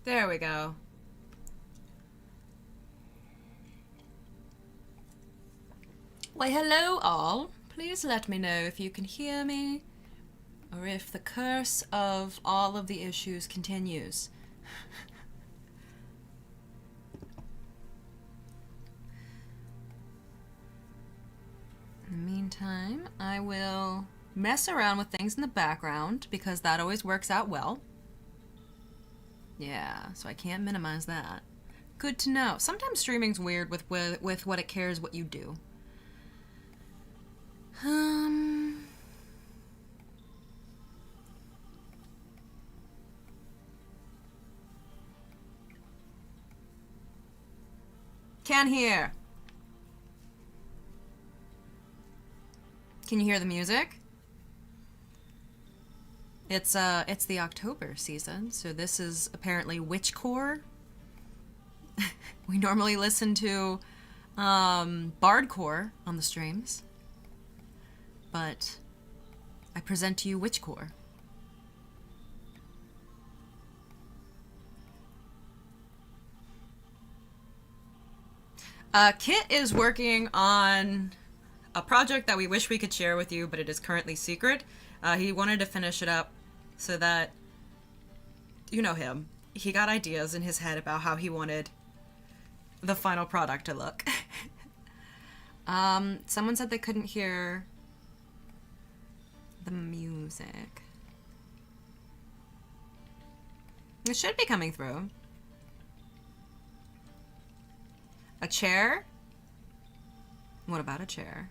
There we go. Why, hello all. Please let me know if you can hear me, or if the curse of all of the issues continues. In the meantime, I will mess around with things in the background, because that always works out well. Yeah, so I can't minimize that. Good to know. Sometimes streaming's weird with what it cares what you do. Can't hear. Can you hear the music? It's the October season, so this is apparently witchcore. We normally listen to bardcore on the streams, but I present to you witchcore. Kit is working on a project that we wish we could share with you, but it is currently secret. He wanted to finish it up so that, you know him, he got ideas in his head about how he wanted the final product to look. Someone said they couldn't hear the music. It should be coming through. A chair? What about a chair?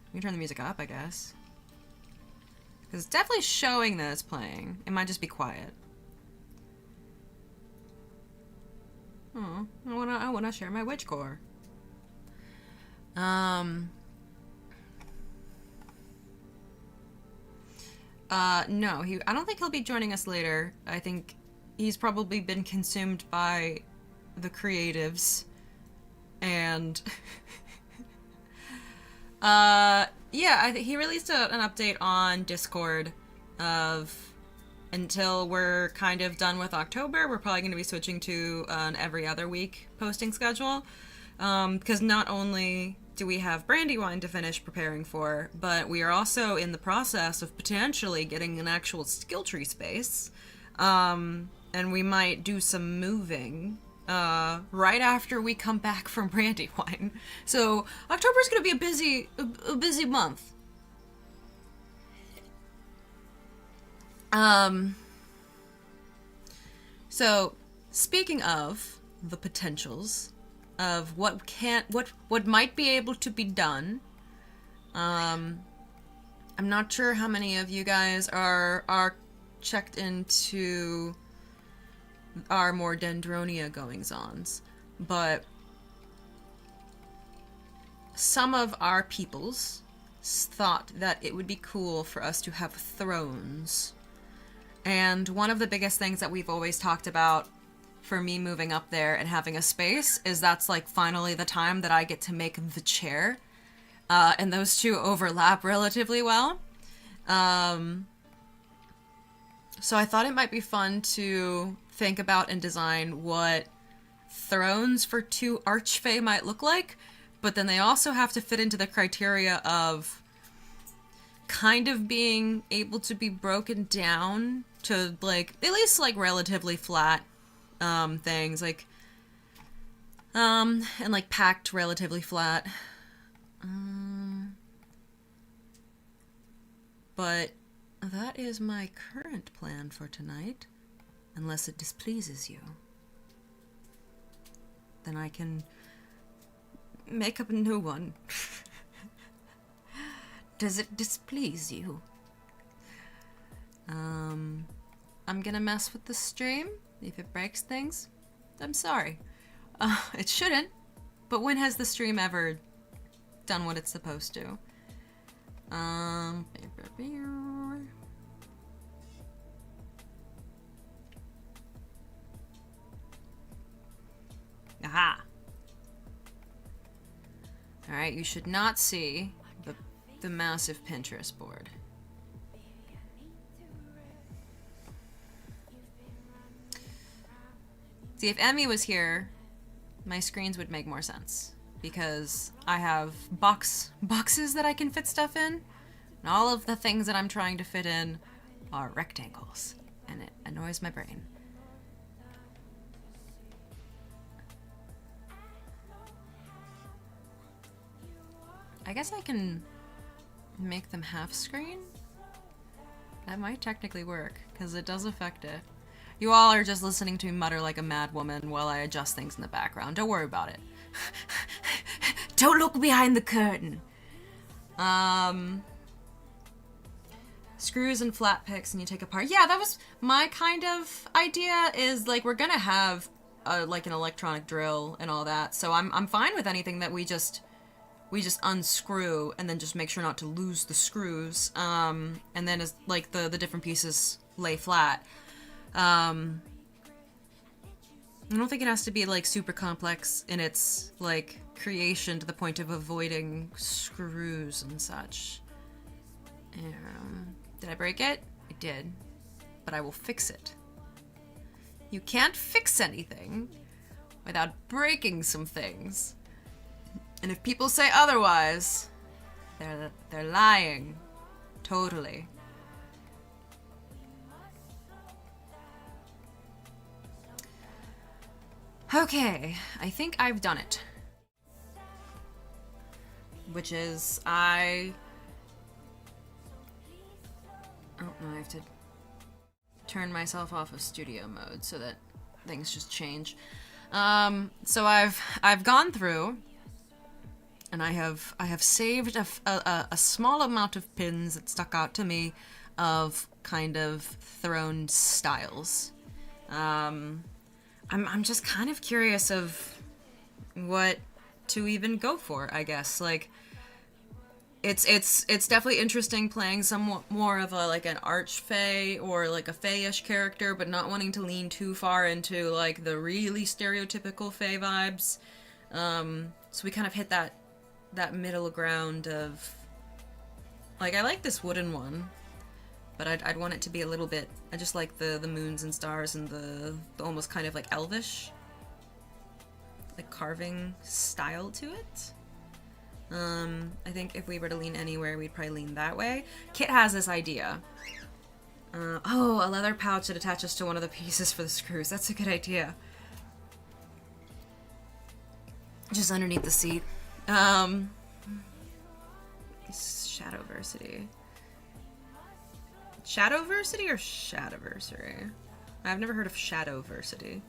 You can turn the music up, I guess. Because it's definitely showing that it's playing. It might just be quiet. Oh, I wanna share my witchcore. No, I don't think he'll be joining us later. I think he's probably been consumed by the creatives. And yeah, I think he released an update on Discord of until we're kind of done with October, we're probably going to be switching to an every other week posting schedule. Because not only do we have Brandywine to finish preparing for, but we are also in the process of potentially getting an actual skill tree space. And we might do some moving right after we come back from Brandywine. So October's going to be a busy month. So speaking of the potentials of what might be able to be done, I'm not sure how many of you guys are checked into our more Dendronia goings-ons, but some of our peoples thought that it would be cool for us to have thrones. And one of the biggest things that we've always talked about for me moving up there and having a space is that's like finally the time that I get to make the chair. And those two overlap relatively well. So I thought it might be fun to think about and design what thrones for two archfey might look like, but then they also have to fit into the criteria of kind of being able to be broken down to, like, at least, like, relatively flat things, like, and, like, packed relatively flat. But that is my current plan for tonight. Unless it displeases you. Then I can make up a new one. Does it displease you? I'm gonna mess with the stream. If it breaks things, I'm sorry. It shouldn't, but when has the stream ever done what it's supposed to? Aha! Alright, you should not see the massive Pinterest board. See, if Emmy was here, my screens would make more sense. Because I have boxes that I can fit stuff in, and all of the things that I'm trying to fit in are rectangles, and it annoys my brain. I guess I can make them half screen? That might technically work, because it does affect it. You all are just listening to me mutter like a mad woman while I adjust things in the background. Don't worry about it. Don't look behind the curtain. Screws and flat picks and you take apart. Yeah, that was my kind of idea, is like we're gonna have like an electronic drill and all that. So I'm fine with anything that we just unscrew and then just make sure not to lose the screws. And then as like the different pieces lay flat. I don't think it has to be like super complex in its like creation to the point of avoiding screws and such. Did I break it? I did, but I will fix it. You can't fix anything without breaking some things. And if people say otherwise, they're lying. Totally. Okay, I think I've done it. Which is, oh no, I have to turn myself off of studio mode so that things just change. So I've gone through, and I have saved a small amount of pins that stuck out to me of kind of throne styles. I'm just kind of curious of what to even go for, I guess. Like, it's definitely interesting playing somewhat more of a like an archfey or like a fey-ish character, but not wanting to lean too far into like the really stereotypical fey vibes. So we kind of hit that middle ground of like, I like this wooden one, but I'd want it to be a little bit. I just like the moons and stars and the almost kind of like elvish, like carving style to it. I think if we were to lean anywhere, we'd probably lean that way. Kit has this idea. Oh, a leather pouch that attaches to one of the pieces for the screws. That's a good idea. Just underneath the seat. Shadowversity. Shadowversity or Shadowversary? I've never heard of Shadowversity.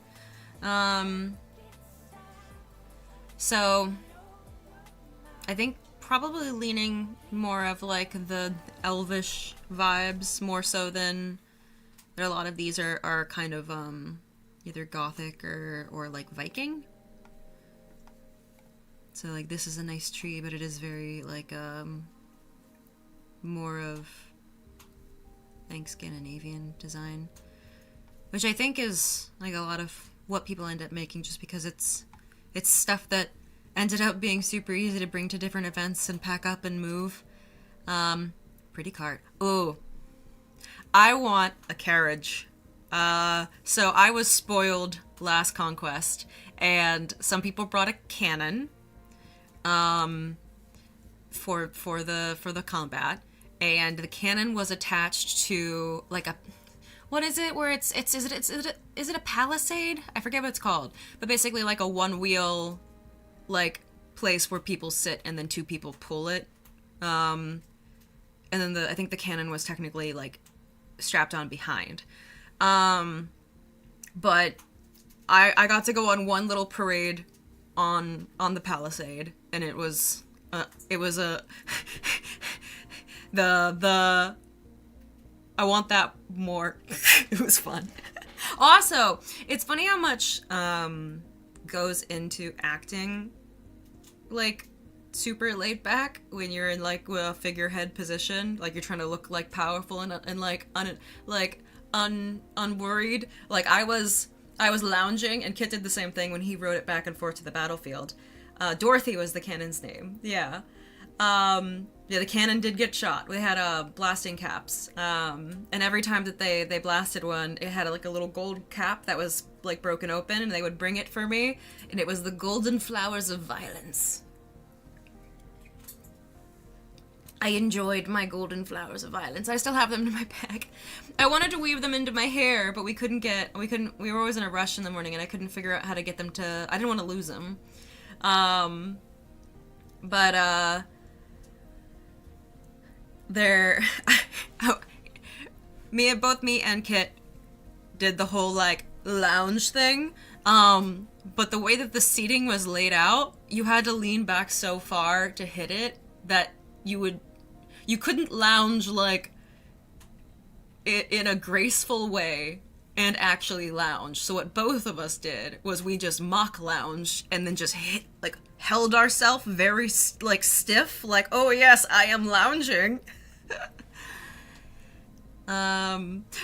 So I think probably leaning more of like the elvish vibes more so than there are a lot of these are kind of either gothic or like Viking. So like this is a nice tree, but it is very like more of I think Scandinavian design, which I think is like a lot of what people end up making, just because it's stuff that ended up being super easy to bring to different events and pack up and move. Pretty cart. Oh, I want a carriage. So I was spoiled last Conquest, and some people brought a cannon for the combat. And the cannon was attached to like a, what is it? Where is it a palisade? I forget what it's called. But basically like a one wheel, like place where people sit and then two people pull it. And then I think the cannon was technically like strapped on behind. But I got to go on one little parade on the palisade, and it was the I want that more. It was fun. Also, it's funny how much goes into acting like super laid back when you're in like a figurehead position, like you're trying to look like powerful and like unworried. Like I was lounging, and Kit did the same thing when he rode it back and forth to the battlefield. Dorothy was the cannon's name. Yeah. Yeah, the cannon did get shot. We had blasting caps, and every time that they blasted one, it had like a little gold cap that was like broken open, and they would bring it for me, and it was the golden flowers of violence. I enjoyed my golden flowers of violence. I still have them in my bag. I wanted to weave them into my hair, but we were always in a rush in the morning, and I couldn't figure out how to get them to, I didn't want to lose them. They're, both me and Kit did the whole, like, lounge thing, but the way that the seating was laid out, you had to lean back so far to hit it that you couldn't lounge, like, in a graceful way and actually lounge. So what both of us did was we just mock lounge and then just held ourselves very, like, stiff, like, oh yes, I am lounging.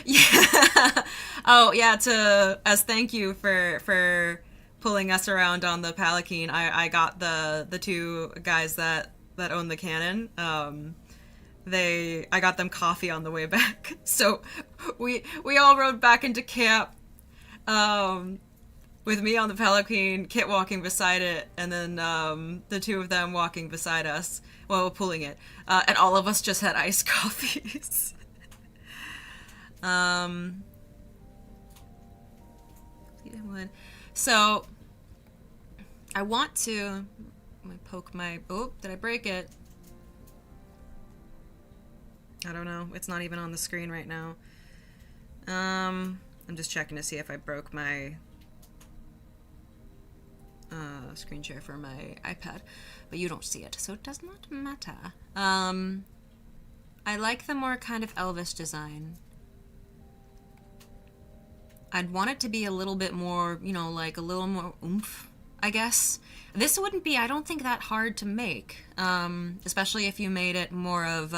Yeah. Oh yeah, as thank you for pulling us around on the Palanquin, I got the two guys that own the cannon. I got them coffee on the way back. So we all rode back into camp, with me on the Palanquin, Kit walking beside it, and then the two of them walking beside us while pulling it. And all of us just had iced coffees. So I want to poke my, oh, did I break it? I don't know. It's not even on the screen right now. I'm just checking to see if I broke my screen share for my iPad, but you don't see it, so it does not matter. I like the more kind of elvish design. I'd want it to be a little bit more, you know, like a little more oomph, I guess. This wouldn't be, I don't think, that hard to make, especially if you made it more of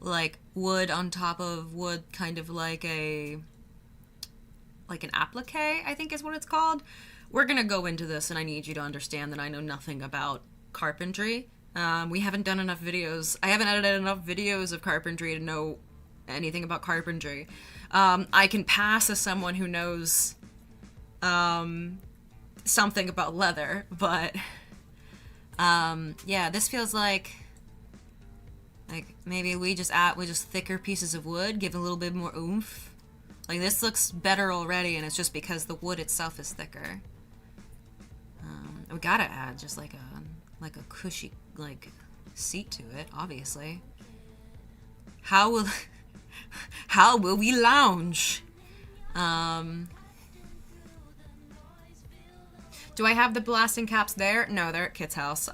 like wood on top of wood, kind of like an applique, I think is what it's called. We're gonna go into this, and I need you to understand that I know nothing about carpentry. We haven't done enough videos. I haven't edited enough videos of carpentry to know anything about carpentry. I can pass as someone who knows something about leather, but yeah, this feels like maybe we just thicker pieces of wood, give a little bit more oomph. Like, this looks better already, and it's just because the wood itself is thicker. We gotta add just like a cushy, like, seat to it, obviously. How will we lounge? Do I have the blasting caps there? No, they're at Kit's house.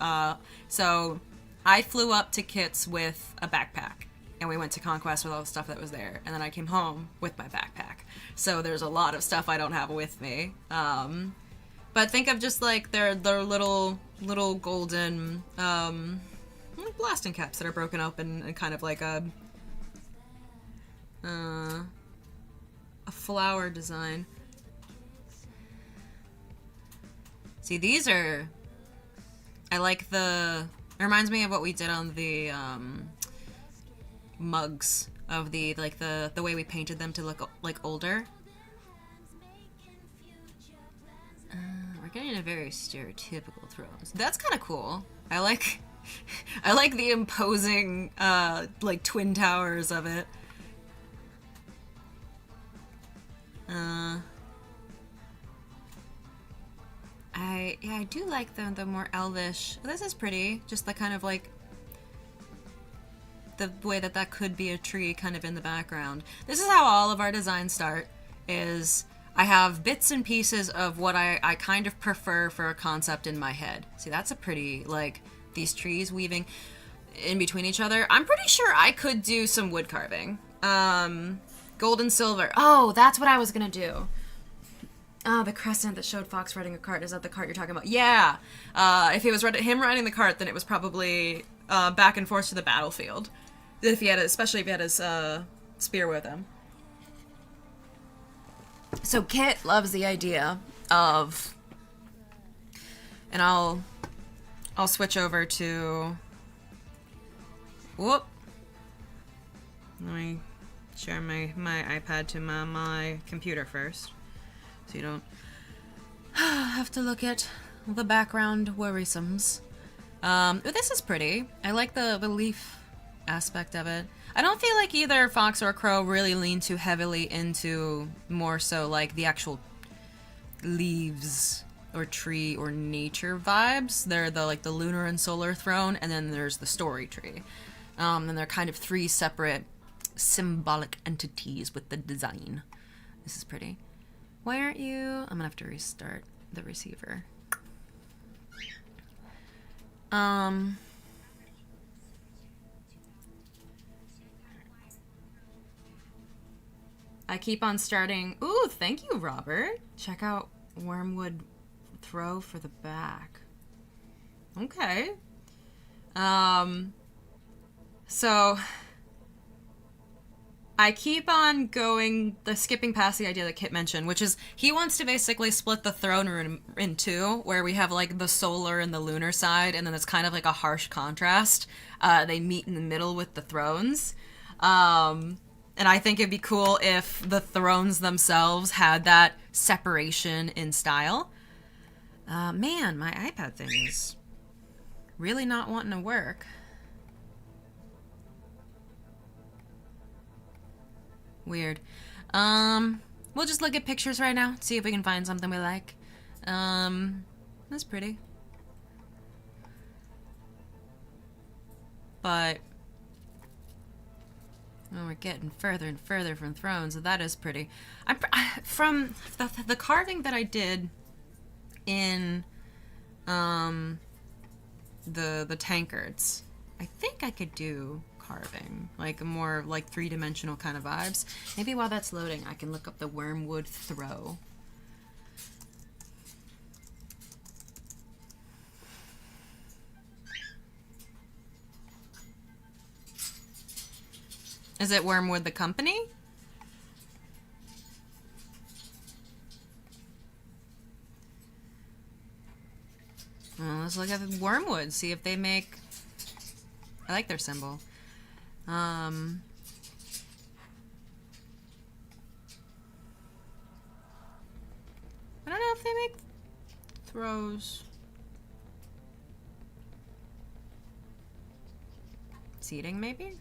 So I flew up to Kit's with a backpack, and we went to Conquest with all the stuff that was there, and then I came home with my backpack. So there's a lot of stuff I don't have with me. But think of just like their little golden blasting caps that are broken up and kind of like a flower design. See, these are, I like it reminds me of what we did on the mugs of the way we painted them to look like older. We're getting a very stereotypical thrones. That's kind of cool. I like the imposing like twin towers of it. I do like the more elvish. This is pretty. Just the kind of like the way that could be a tree kind of in the background. This is how all of our designs start, is I have bits and pieces of what I kind of prefer for a concept in my head. See, that's a pretty, like, these trees weaving in between each other. I'm pretty sure I could do some wood carving. Gold and silver. Oh, that's what I was gonna do. Oh, the crescent that showed Fox riding a cart. Is that the cart you're talking about? Yeah. If it was him riding the cart, then it was probably back and forth to the battlefield. Especially if he had his spear with him. So Kit loves the idea of, and I'll switch over to Whoop. Let me share my iPad to my computer first, so you don't have to look at the background worrisomes. This is pretty. I like the leaf aspect of it. I don't feel like either Fox or Crow really lean too heavily into more so like the actual leaves or tree or nature vibes. They're the lunar and solar throne, and then there's the story tree. And they're kind of three separate symbolic entities with the design. This is pretty. Why aren't you? I'm gonna have to restart the receiver. I keep on starting. Ooh, thank you, Robert. Check out Wormwood Throw for the back. Okay. So I keep on skipping past the idea that Kit mentioned, which is he wants to basically split the throne room in two, where we have like the solar and the lunar side, and then it's kind of like a harsh contrast. They meet in the middle with the thrones. And I think it'd be cool if the thrones themselves had that separation in style. Man, my iPad thing is really not wanting to work. Weird. We'll just look at pictures right now, see if we can find something we like. That's pretty. But well, we're getting further and further from thrones, so that is pretty. From the carving that I did in the tankards, I think I could do carving, like a more like three-dimensional kind of vibes. Maybe while that's loading, I can look up the Wormwood Throw. Is it Wormwood the company? Well, let's look at Wormwood, see if they make... I like their symbol. I don't know if they make throws. Seating, maybe?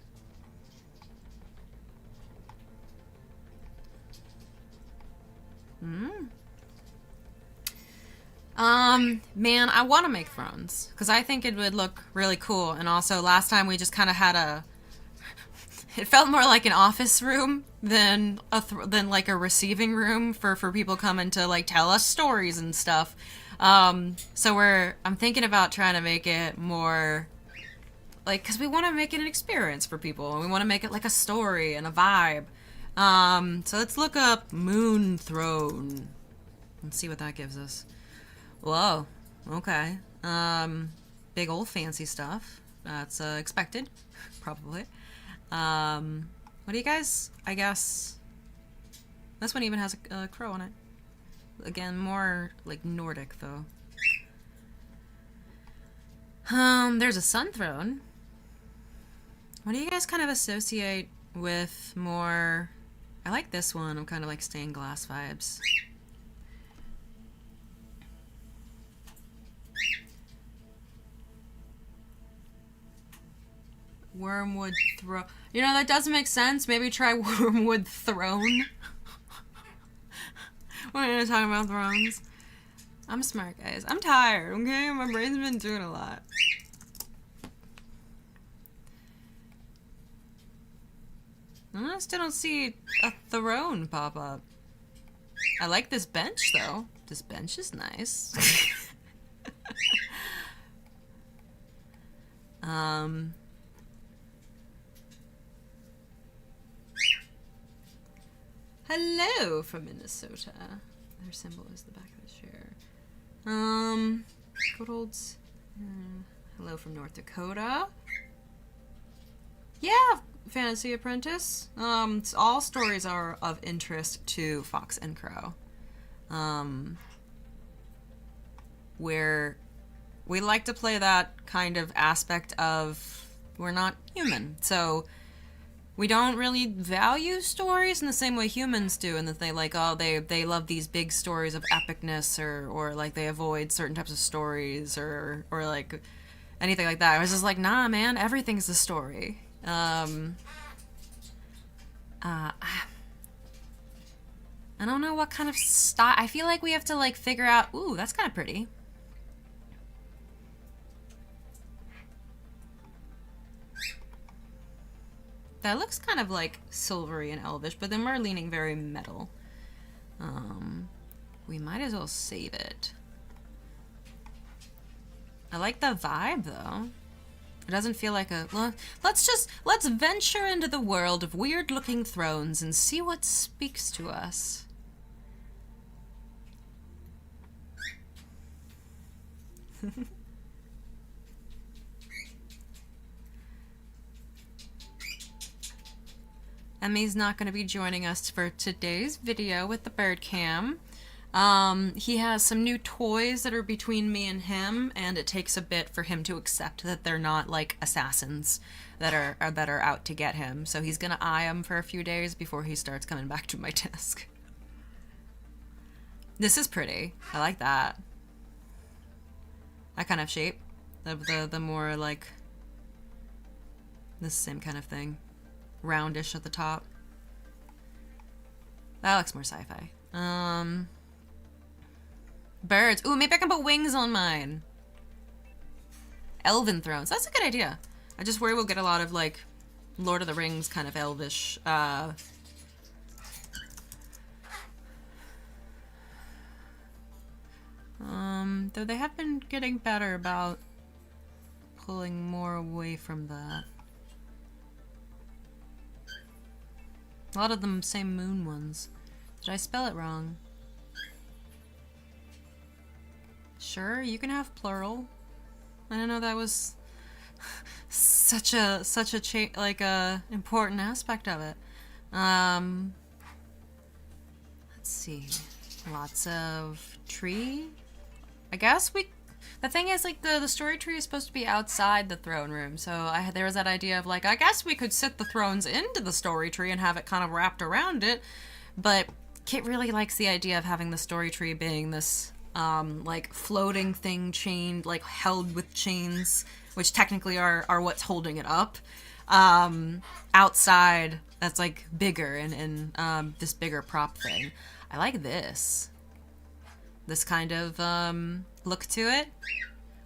Man, I want to make thrones because I think it would look really cool. And also, last time we just kind of had it felt more like an office room than like a receiving room for people coming to like tell us stories and stuff. So I'm thinking about trying to make it more like, because we want to make it an experience for people, and we want to make it like a story and a vibe. So let's look up Moon Throne and see what that gives us. Whoa, okay. Big old fancy stuff. That's expected, probably. What do you guys, I guess, this one even has a crow on it. Again, more like Nordic though. There's a sun throne. What do you guys kind of associate with more? I like this one. I'm kind of like stained glass vibes. Wormwood Throne. You know, that doesn't make sense. Maybe try Wormwood Throne. We're gonna talk about thrones. I'm smart, guys. I'm tired, okay? My brain's been doing a lot. I still don't see a throne pop up. I like this bench, though. This bench is nice. Hello from Minnesota. Their symbol is the back of the chair. Good old... hello from North Dakota. Yeah, Fantasy Apprentice. All stories are of interest to Fox and Crow. Where we like to play that kind of aspect of We're not human. So we don't really value stories in the same way humans do, and that they like, oh, they love these big stories of epicness, or like they avoid certain types of stories, or like anything like that. I was just like, nah, man, everything's a story. I don't know what kind of style. I feel like we have to like figure out. Ooh, that's kind of pretty. That looks kind of like silvery and elvish, but then we're leaning very metal. We might as well save it. I like the vibe though. It doesn't feel like a... Well, let's venture into the world of weird looking thrones and see what speaks to us. Emmy's not going to be joining us for today's video with the bird cam. He has some new toys that are between me and him, and it takes a bit for him to accept that they're not like assassins that are out to get him. So he's gonna eye them for a few days before he starts coming back to my desk. This is pretty. I like that. That kind of shape. The more like this same kind of thing. Roundish at the top. That looks more sci-fi. Birds. Ooh, maybe I can put wings on mine. Elven thrones. That's a good idea. I just worry we'll get a lot of, like, Lord of the Rings kind of elvish, though they have been getting better about pulling more away from that. A lot of them say moon ones. Did I spell it wrong? Sure, you can have plural. I didn't know that was such a important aspect of it. Let's see. Lots of tree. I guess the thing is, like, the story tree is supposed to be outside the throne room, so there was that idea of, like, I guess we could sit the thrones into the story tree and have it kind of wrapped around it, but Kit really likes the idea of having the story tree being this, like, floating thing chained, like, held with chains, which technically are what's holding it up, outside, that's, like, bigger, and this bigger prop thing. I like this kind of, look to it.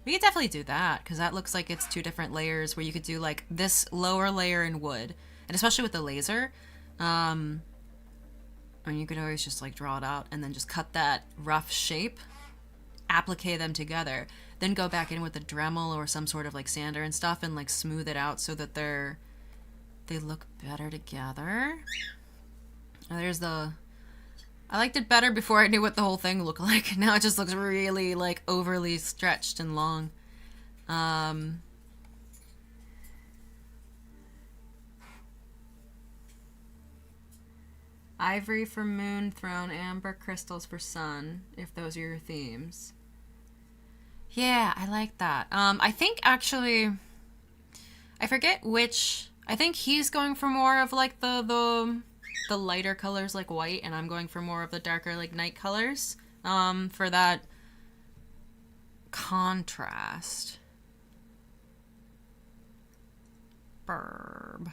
We could definitely do that, because that looks like it's two different layers where you could do like this lower layer in wood, and especially with the laser, and you could always just like draw it out and then just cut that rough shape, applique them together, then go back in with a Dremel or some sort of like sander and stuff and like smooth it out so that they look better together. Oh, there's the... I liked it better before I knew what the whole thing looked like. Now it just looks really, like, overly stretched and long. Ivory for moon throne, amber crystals for sun, if those are your themes. Yeah, I like that. I think, actually, I forget which... I think he's going for more of, like, the lighter colors like white, and I'm going for more of the darker like night colors for that contrast. Burb.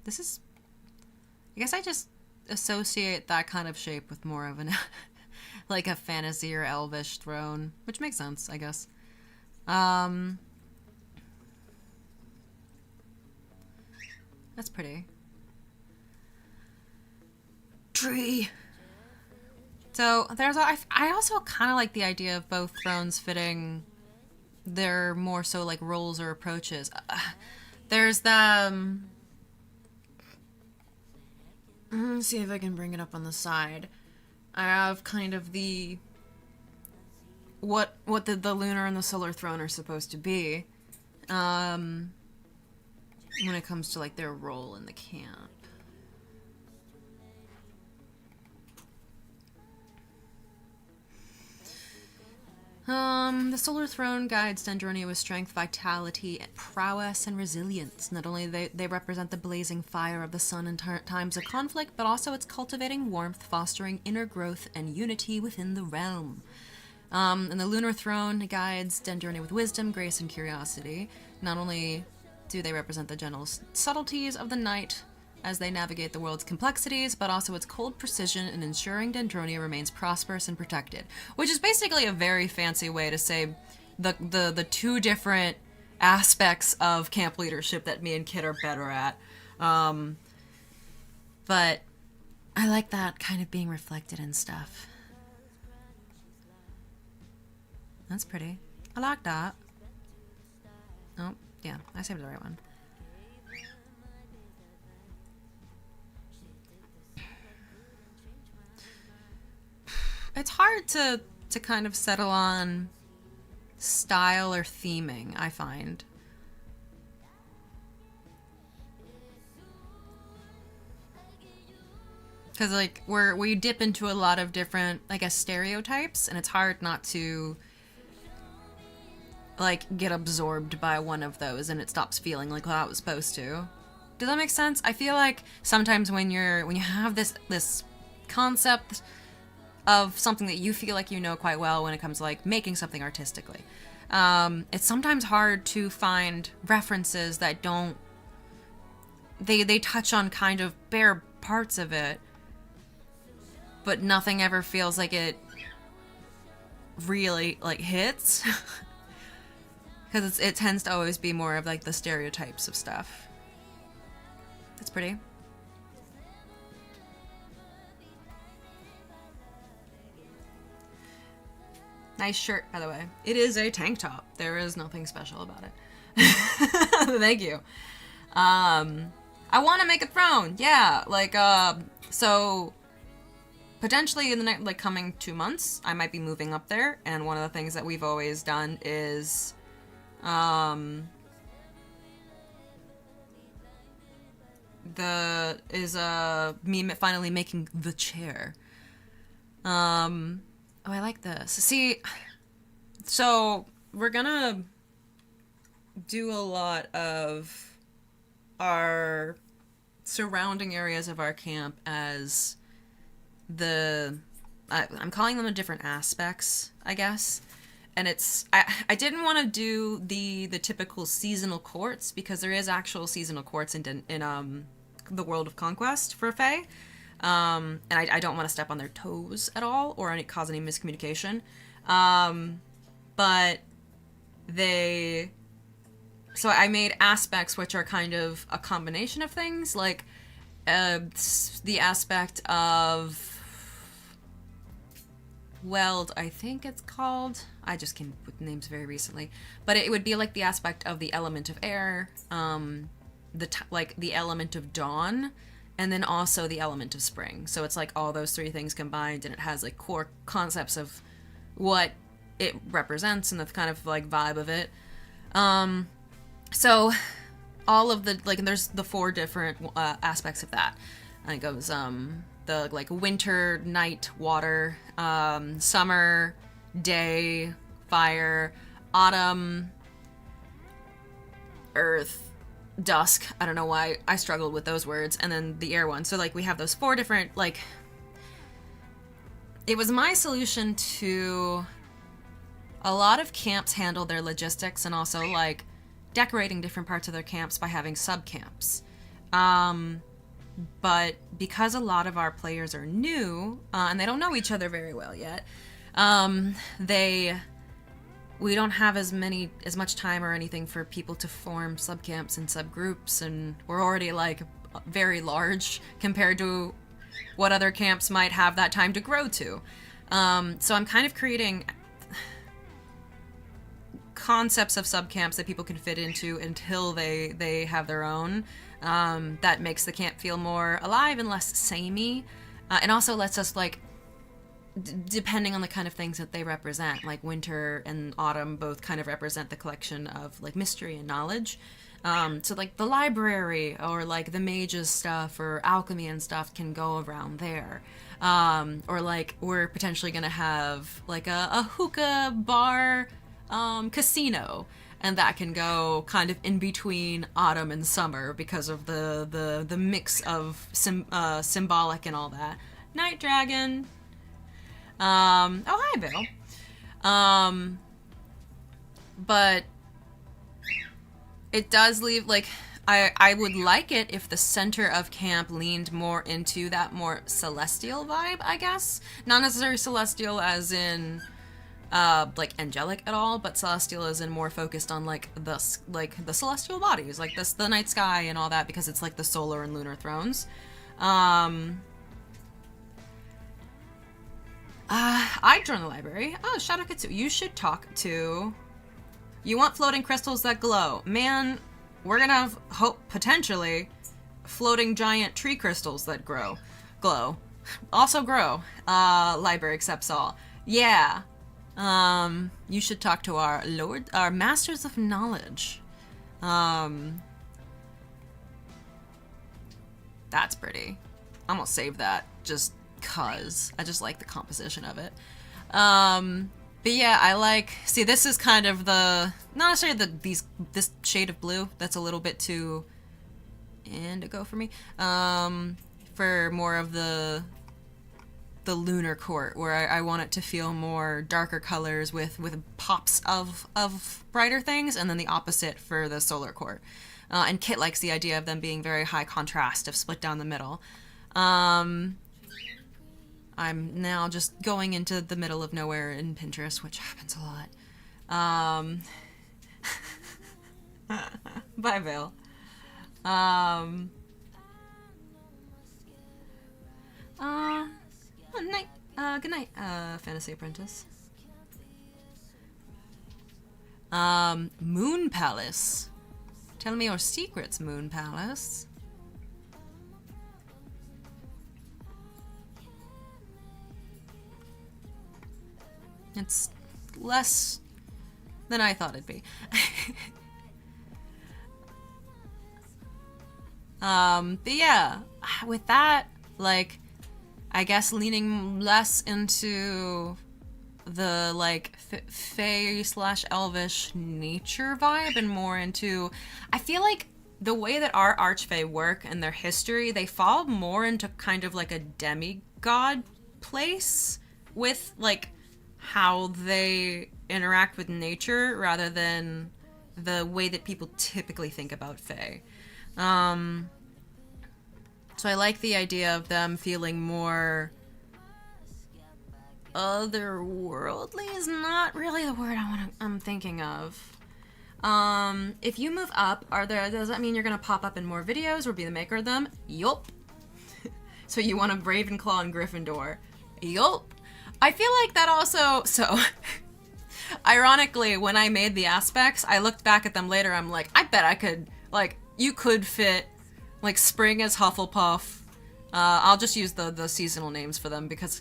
This is... I guess I just associate that kind of shape with more of an like a fantasy or elvish throne, which makes sense, I guess. That's pretty. Tree. So there's I also kind of like the idea of both thrones fitting their more so like roles or approaches. There's the let's see if I can bring it up on the side. I have kind of the what the lunar and the solar throne are supposed to be. When it comes to like their role in the camp. The Solar Throne guides Dendronia with strength, vitality, prowess, and resilience. Not only they represent the blazing fire of the sun in times of conflict, but also it's cultivating warmth, fostering inner growth and unity within the realm. And the Lunar Throne guides Dendronia with wisdom, grace, and curiosity. Not only do they represent the gentle subtleties of the night as they navigate the world's complexities, but also its cold precision in ensuring Dendronia remains prosperous and protected. Which is basically a very fancy way to say the two different aspects of camp leadership that me and Kit are better at. But I like that kind of being reflected in stuff. That's pretty. I like that. Oh, yeah, I saved the right one. It's hard to kind of settle on style or theming, I find. Because, like, we dip into a lot of different, I guess, stereotypes, and it's hard not to, like, get absorbed by one of those, and it stops feeling like how it was supposed to. Does that make sense? I feel like sometimes when you have this concept of something that you feel like you know quite well when it comes to, like, making something artistically, it's sometimes hard to find references that don't... They touch on kind of bare parts of it, but nothing ever feels like it really, like, hits. Because it tends to always be more of, like, the stereotypes of stuff. That's pretty. Nice shirt, by the way. It is a tank top. There is nothing special about it. Thank you. I want to make a throne. Yeah, like, so potentially in the next, coming 2 months, I might be moving up there, and one of the things that we've always done is, me finally making the chair. Oh, I like this. See, so we're gonna do a lot of our surrounding areas of our camp as I'm calling them the different aspects, I guess. And I didn't want to do the typical seasonal courts, because there is actual seasonal courts in the world of Conquest for Fae. And I don't want to step on their toes at all or cause any miscommunication. But so I made aspects which are kind of a combination of things, like the aspect of Weld, I think it's called. I just came up with names very recently. But it would be like the aspect of the element of air, the element of dawn, and then also the element of spring. So it's like all those three things combined, and it has like core concepts of what it represents and the kind of like vibe of it. So all of the, like, there's the 4 different aspects of that. I think it was the like winter, night, water, summer, day, fire, autumn, earth, dusk. I don't know why I struggled with those words. And then the air one. So like we have those 4 different, like, it was my solution to a lot of camps handle their logistics and also like decorating different parts of their camps by having sub camps. But because a lot of our players are new, and they don't know each other very well yet, we don't have as much time or anything for people to form subcamps and subgroups, and we're already like very large compared to what other camps might have that time to grow to. So I'm kind of creating concepts of subcamps that people can fit into until they have their own. That makes the camp feel more alive and less samey, and also lets us, like, depending on the kind of things that they represent, like winter and autumn both kind of represent the collection of like mystery and knowledge. So like the library or like the mages stuff or alchemy and stuff can go around there. Or like we're potentially gonna have like a hookah bar casino, and that can go kind of in between autumn and summer because of the mix of symbolic and all that. Night Dragon. Oh, hi, Bill. But it does leave, like, I would like it if the center of camp leaned more into that more celestial vibe, I guess. Not necessarily celestial as in, like, angelic at all, but celestial as in more focused on, like, the celestial bodies, like the night sky and all that, because it's, like, the solar and lunar thrones. I'd join the library. Oh, Shadokatsu, you should talk to... You want floating crystals that glow. Man, we're gonna have, potentially, floating giant tree crystals that glow. Also grow. Library accepts all. Yeah. You should talk to our masters of knowledge. That's pretty. I'm gonna save that just cause. I just like the composition of it. But yeah, I like... See, this is kind of the... Not necessarily this shade of blue. That's a little bit too indigo for me. For more of the lunar court, where I want it to feel more darker colors with pops of brighter things, and then the opposite for the solar court. And Kit likes the idea of them being very high contrast, of split down the middle. I'm now just going into the middle of nowhere in Pinterest, which happens a lot. Bye, Vale. Night. Good night, Fantasy Apprentice. Moon Palace. Tell me your secrets, Moon Palace. It's less than I thought it'd be. But yeah, with that, like, I guess leaning less into the, like, fae/elvish nature vibe and more into... I feel like the way that our archfae work and their history, they fall more into kind of like a demigod place with, like, how they interact with nature rather than the way that people typically think about fae. So I like the idea of them feeling more otherworldly is not really the word I'm thinking of. If you move up, does that mean you're gonna pop up in more videos or be the maker of them? Yup. So you want a Ravenclaw and Gryffindor? Yup. I feel like that also, so, ironically, when I made the aspects, I looked back at them later, I'm like, I bet I could, like, you could fit, like, Spring as Hufflepuff. I'll just use the seasonal names for them because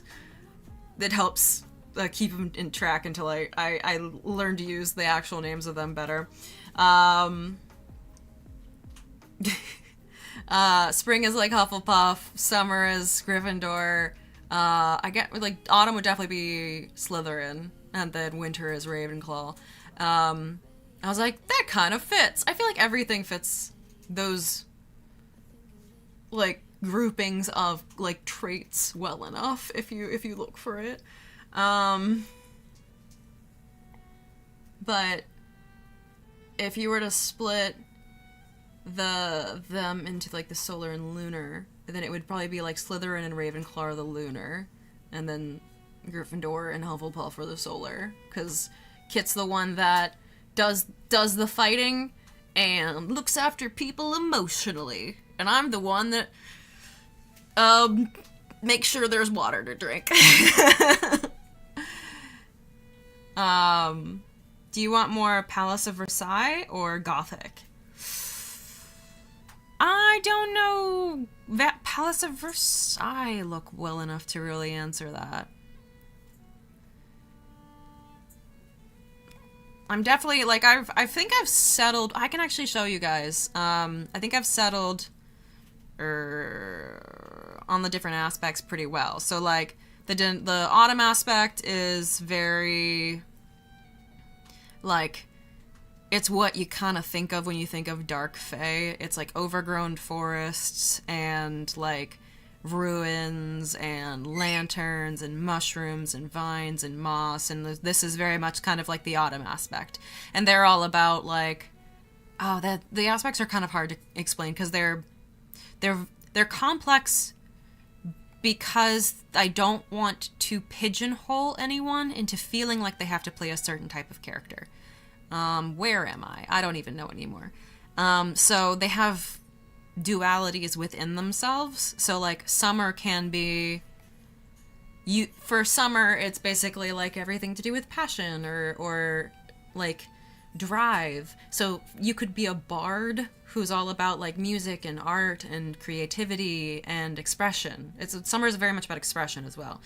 it helps keep them in track until I learn to use the actual names of them better. Spring is like Hufflepuff, summer is Gryffindor. I get, like, autumn would definitely be Slytherin, and then winter is Ravenclaw. I was like, that kind of fits. I feel like everything fits those, like, groupings of, like, traits well enough if you look for it. But if you were to split them into, like, the solar and lunar, then it would probably be like Slytherin and Ravenclaw are the lunar, and then Gryffindor and Hufflepuff are the solar, because Kit's the one that does the fighting and looks after people emotionally, and I'm the one that makes sure there's water to drink. Do you want more Palace of Versailles or Gothic? I don't know that Palace of Versailles look well enough to really answer that. I'm definitely like I think I've settled. I can actually show you guys. I think I've settled on the different aspects pretty well. So like the autumn aspect is very like it's what you kind of think of when you think of Dark Fae. It's like overgrown forests and like ruins and lanterns and mushrooms and vines and moss, and this is very much kind of like the autumn aspect. And they're all about like the aspects are kind of hard to explain because they're complex because I don't want to pigeonhole anyone into feeling like they have to play a certain type of character. Where am I? I don't even know anymore. So they have dualities within themselves. So like summer can be for summer it's basically like everything to do with passion or like drive. So you could be a bard who's all about like music and art and creativity and expression. Summer is very much about expression as well.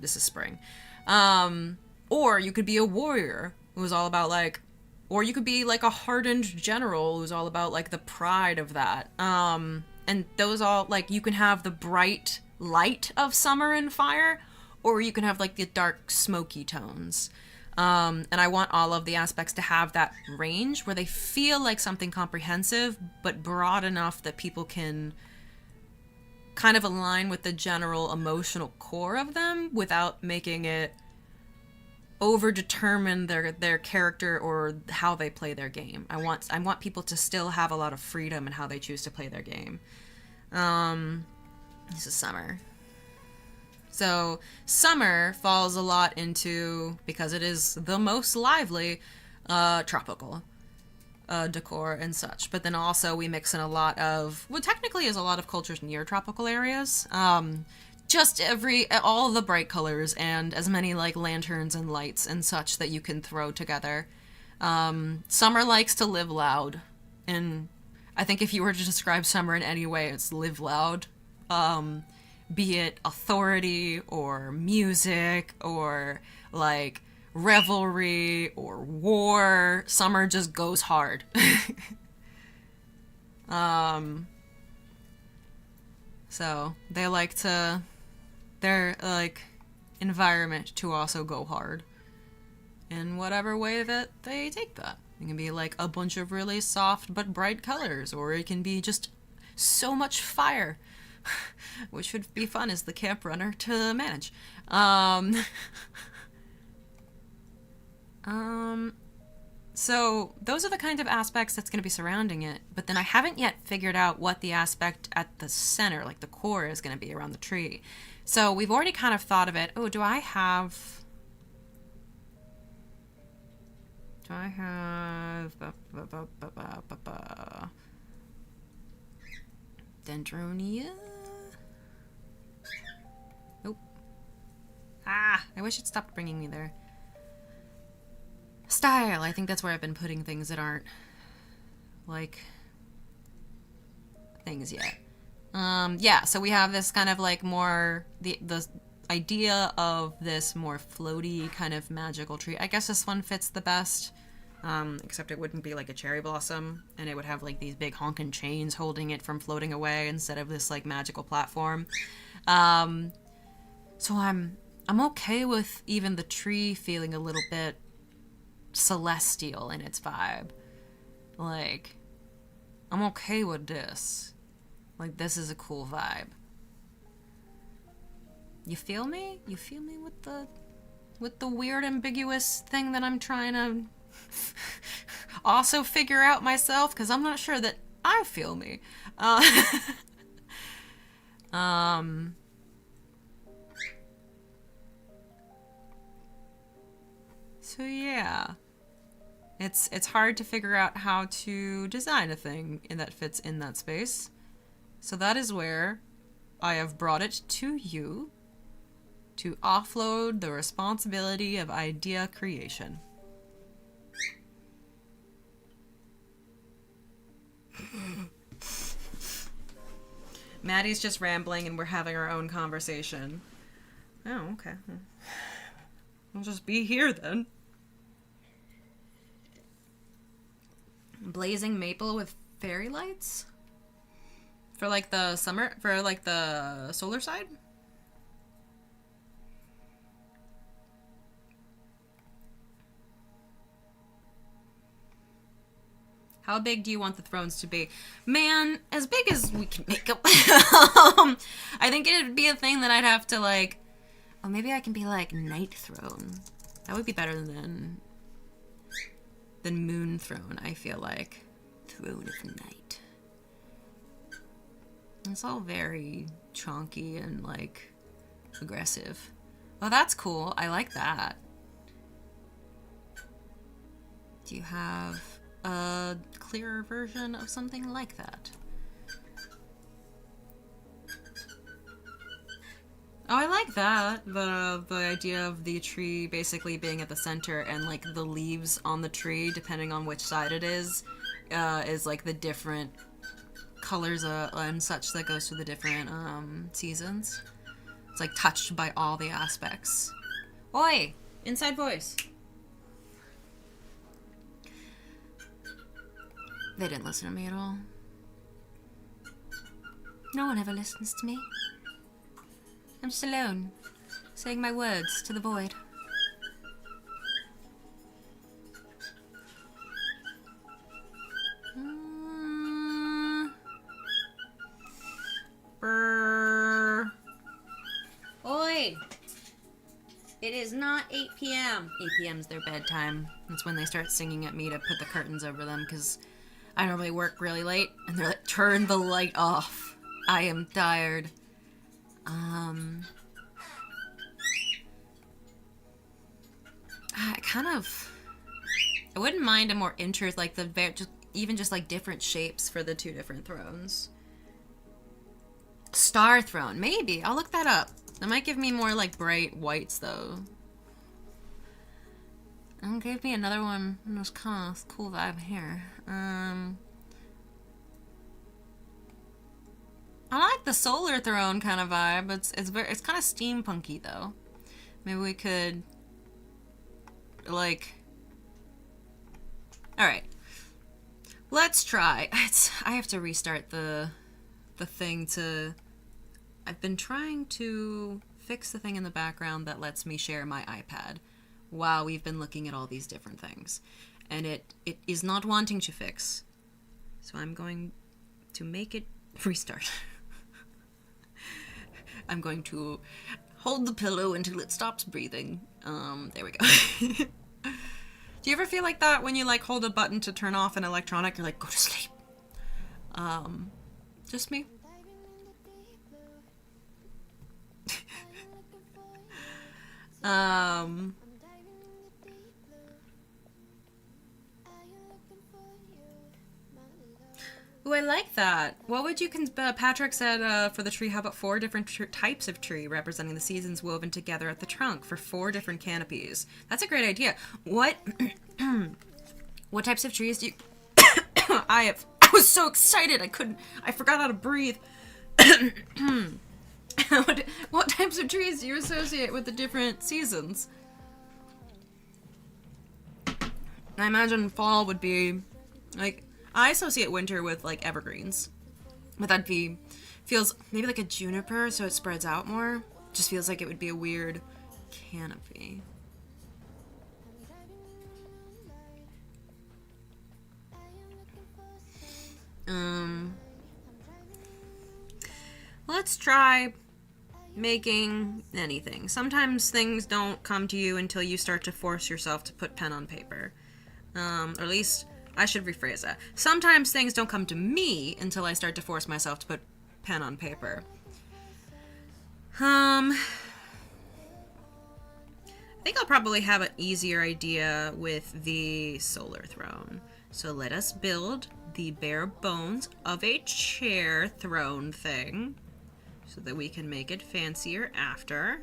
This is spring. Or you could be a warrior who's all about like, or you could be like a hardened general who's all about like the pride of that. And those all like you can have the bright light of summer and fire, or you can have like the dark smoky tones. And I want all of the aspects to have that range where they feel like something comprehensive, but broad enough that people can kind of align with the general emotional core of them without making it over-determine their character or how they play their game. I want people to still have a lot of freedom in how they choose to play their game. This is summer. So summer falls a lot into, because it is the most lively, tropical decor and such. But then also we mix in a lot of, what technically is a lot of cultures near tropical areas. Just all the bright colors and as many like lanterns and lights and such that you can throw together. Summer likes to live loud. And I think if you were to describe summer in any way, it's live loud. Be it authority or music or like revelry or war. Summer just goes hard. So they like their like environment to also go hard in whatever way that they take that. It can be like a bunch of really soft but bright colors, or it can be just so much fire, which would be fun as the camp runner to manage. So those are the kind of aspects that's going to be surrounding it, but then I haven't yet figured out what the aspect at the center, like the core, is going to be around the tree. So we've already kind of thought of it. Oh, do I have Dendronia? Nope. I wish it stopped bringing me there. Style. I think that's where I've been putting things that aren't like things yet. Yeah, so we have this kind of like more the idea of this more floaty kind of magical tree. I guess this one fits the best. Except it wouldn't be like a cherry blossom, and it would have like these big honkin' chains holding it from floating away instead of this like magical platform. So I'm okay with even the tree feeling a little bit celestial in its vibe. Like, I'm okay with this. Like, this is a cool vibe. You feel me? You feel me with the weird ambiguous thing that I'm trying to also figure out myself, because I'm not sure that I feel me. So yeah, it's hard to figure out how to design a thing that fits in that space. So that is where I have brought it to you to offload the responsibility of idea creation. Maddie's just rambling and we're having our own conversation. Oh, okay. I'll just be here then. Blazing maple with fairy lights? For like the summer, for like the solar side? How big do you want the thrones to be? Man, as big as we can make them. I think it would be a thing that I'd have to like... Oh, maybe I can be like Night Throne. That would be better than Moon Throne, I feel like. Throne of Night. It's all very chonky and like aggressive. Oh, that's cool. I like that. Do you have a clearer version of something like that? Oh, I like that. The idea of the tree basically being at the center and like the leaves on the tree, depending on which side it is like the different colors and such that goes through the different seasons. It's like touched by all the aspects. Oi! Inside voice. They didn't listen to me at all. No one ever listens to me. I'm just alone, saying my words to the void. Brr. Oi! It is not 8 p.m. 8 p.m. is their bedtime. That's when they start singing at me to put the curtains over them, because I normally work really late, and they're like, turn the light off. I am tired. I wouldn't mind a more like even just like different shapes for the two different thrones. Star Throne, maybe. I'll look that up. That might give me more like bright whites though. And give me another one. Those kind of cool vibe here. I like the Solar Throne kind of vibe. It's kind of steampunky though. Maybe we could like. All right, let's try. I have to restart the thing to. I've been trying to fix the thing in the background that lets me share my iPad while we've been looking at all these different things, and it is not wanting to fix. So I'm going to make it restart. I'm going to hold the pillow until it stops breathing. There we go. Do you ever feel like that when you like hold a button to turn off an electronic? You're like, go to sleep. Just me. Ooh, I like that. What would you Patrick said for the tree, how about 4 different types of tree representing the seasons woven together at the trunk for 4 different canopies. That's a great idea. What what types of trees do you I was so excited I forgot how to breathe. What types of trees do you associate with the different seasons? I imagine fall would be like, I associate winter with like evergreens, but that'd feels maybe like a juniper, so it spreads out more. Just feels like it would be a weird canopy. Let's try making anything. Sometimes things don't come to you until you start to force yourself to put pen on paper. Or at least I should rephrase that. Sometimes things don't come to me until I start to force myself to put pen on paper. I think I'll probably have an easier idea with the Solar Throne. So let us build the bare bones of a chair throne thing so that we can make it fancier after.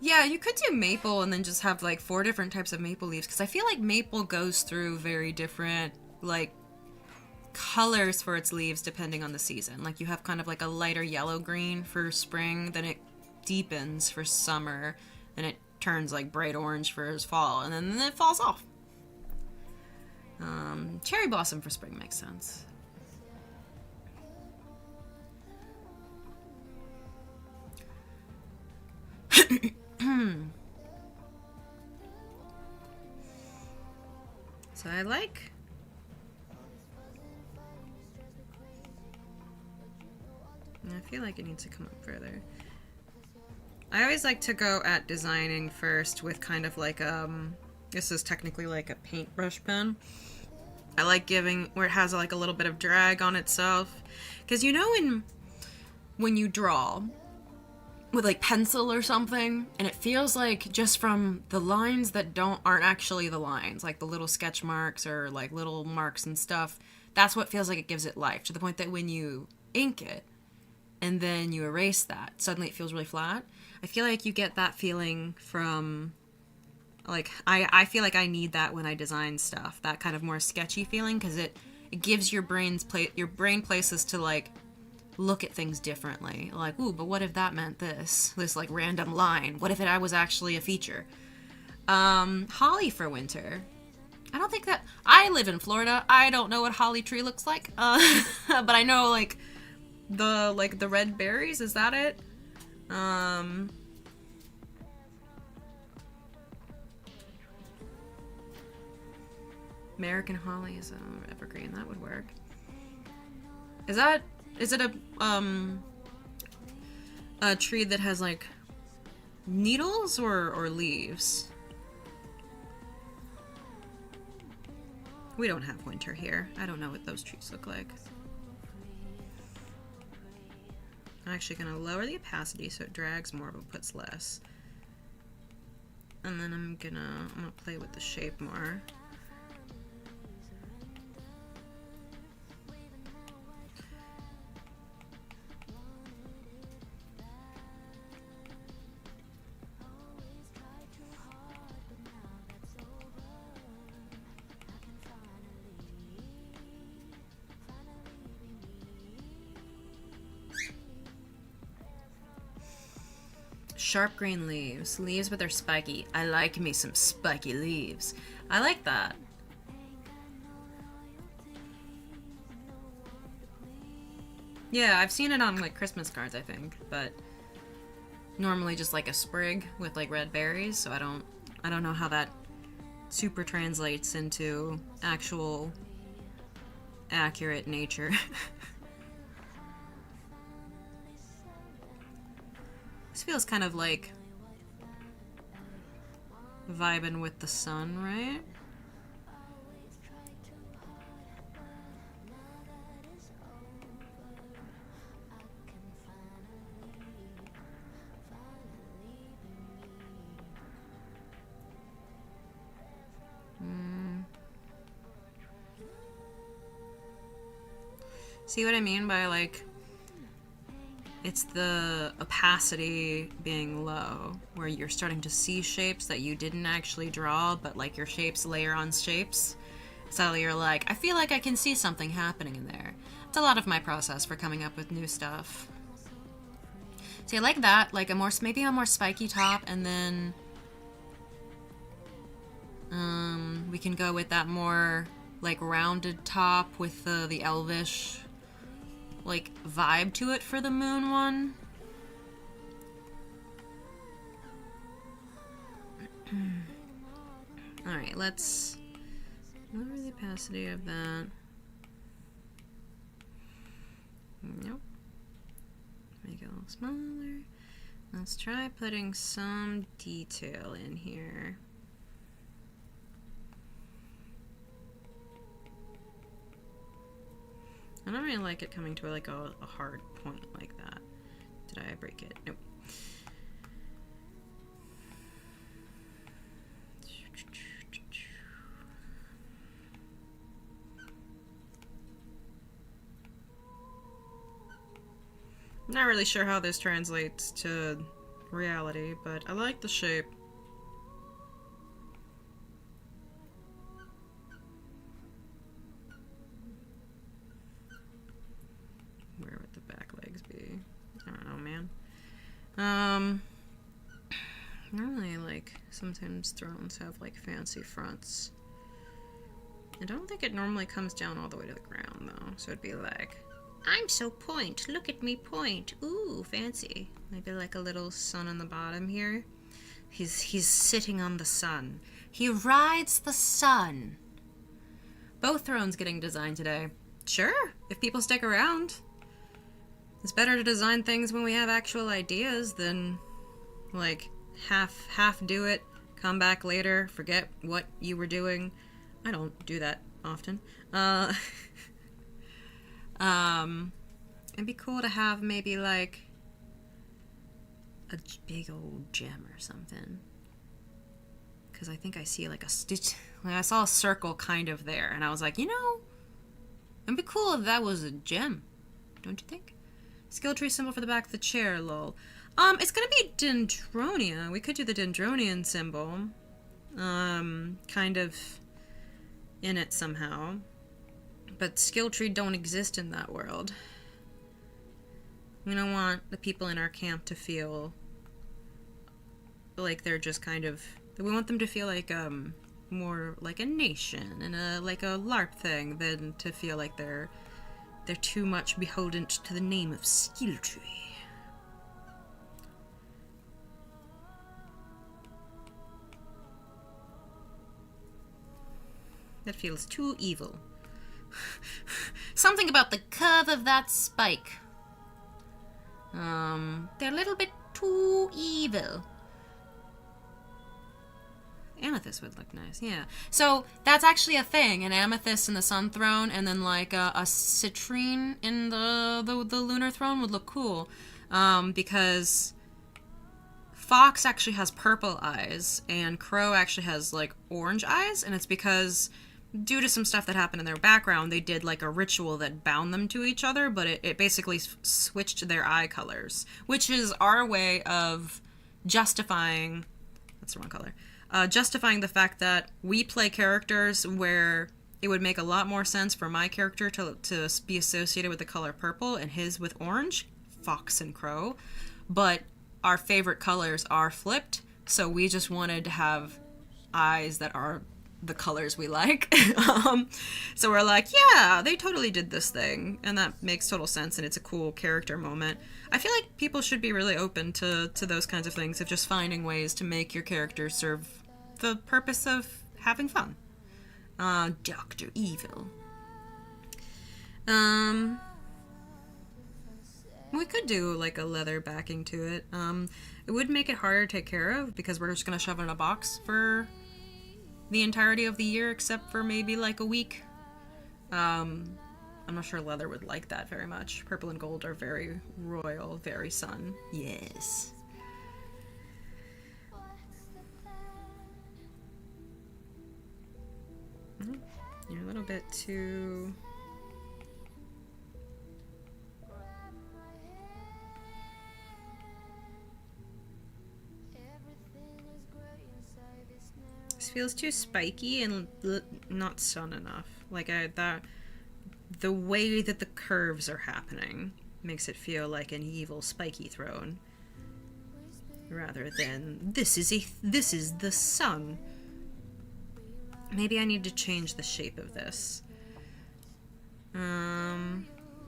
Yeah, you could do maple and then just have like 4 different types of maple leaves, because I feel like maple goes through very different like colors for its leaves depending on the season. Like you have kind of like a lighter yellow green for spring, then it deepens for summer, then it turns like bright orange for fall, and then it falls off. Cherry blossom for spring makes sense. So I like... I feel like it needs to come up further. I always like to go at designing first with kind of like this is technically like a paintbrush pen. I like giving where it has like a little bit of drag on itself, because you know when you draw with like pencil or something, and it feels like just from the lines that aren't actually the lines, like the little sketch marks or like little marks and stuff, that's what feels like it gives it life, to the point that when you ink it and then you erase that, suddenly it feels really flat. I feel like you get that feeling from, like, I feel like I need that when I design stuff, that kind of more sketchy feeling, because it gives your brain places to like look at things differently. Like, ooh, but what if that meant this like random line? What if I was actually a feature? Holly for winter. I don't think that... I live in Florida. I don't know what holly tree looks like. But I know like the red berries. Is that it? American holly is evergreen. That would work. Is it a tree that has like needles or leaves? We don't have winter here. I don't know what those trees look like. I'm actually gonna lower the opacity so it drags more but puts less. And then I'm gonna play with the shape more. Sharp green leaves. Leaves but they're spiky. I like me some spiky leaves. I like that. Yeah, I've seen it on like Christmas cards, I think, but normally just like a sprig with like red berries, so I don't know how that super translates into actual accurate nature. This feels kind of like vibing with the sun, right? See what I mean by like, it's the opacity being low, where you're starting to see shapes that you didn't actually draw, but like your shapes layer on shapes. So you're like, I feel like I can see something happening in there. It's a lot of my process for coming up with new stuff. See, I like that, like maybe a more spiky top, and then we can go with that more like rounded top with the elvish like vibe to it for the moon one. Alright, let's lower the opacity of that. Nope. Make it a little smaller. Let's try putting some detail in here. I don't really like it coming to like a hard point like that. Did I break it? Nope. I'm not really sure how this translates to reality, but I like the shape. Normally, like, sometimes thrones have, like, fancy fronts. I don't think it normally comes down all the way to the ground, though. So it'd be like, I'm so point. Look at me point. Ooh, fancy. Maybe like a little sun on the bottom here. He's sitting on the sun. He rides the sun. Both thrones getting designed today. Sure, if people stick around. It's better to design things when we have actual ideas than, like, half do it, come back later, forget what you were doing. I don't do that often. It'd be cool to have maybe, like, a big old gem or something. Because I think I see, like, I saw a circle kind of there, and I was like, you know, it'd be cool if that was a gem. Don't you think? Skill tree symbol for the back of the chair, lol. It's gonna be Dendronia. We could do the Dendronian symbol. Kind of in it somehow. But skill tree don't exist in that world. We don't want the people in our camp to feel like they're just kind of... We want them to feel like, more like a nation and like a LARP thing than to feel like they're too much beholden to the name of skill tree. That feels too evil. Something about the curve of that spike. They're a little bit too evil. Amethyst would look nice, yeah. So that's actually a thing, an amethyst in the sun throne, and then like a citrine in the lunar throne would look cool, because Fox actually has purple eyes, and Crow actually has like orange eyes, and it's because due to some stuff that happened in their background, they did like a ritual that bound them to each other, but it basically switched their eye colors, which is our way of justifying... That's the wrong color. Justifying the fact that we play characters where it would make a lot more sense for my character to be associated with the color purple and his with orange, Fox and Crow, but our favorite colors are flipped, so we just wanted to have eyes that are the colors we like. So we're like, yeah, they totally did this thing, and that makes total sense, and it's a cool character moment. I feel like people should be really open to those kinds of things, of just finding ways to make your character serve the purpose of having fun. Dr. Evil. We could do like a leather backing to it. It would make it harder to take care of because we're just gonna shove it in a box for the entirety of the year, except for maybe like a week. I'm not sure leather would like that very much. Purple and gold are very royal, very sun. Yes. You're a little bit too... This feels too spiky and not sun enough. Like the way that the curves are happening makes it feel like an evil spiky throne, rather than this is the sun. Maybe I need to change the shape of this.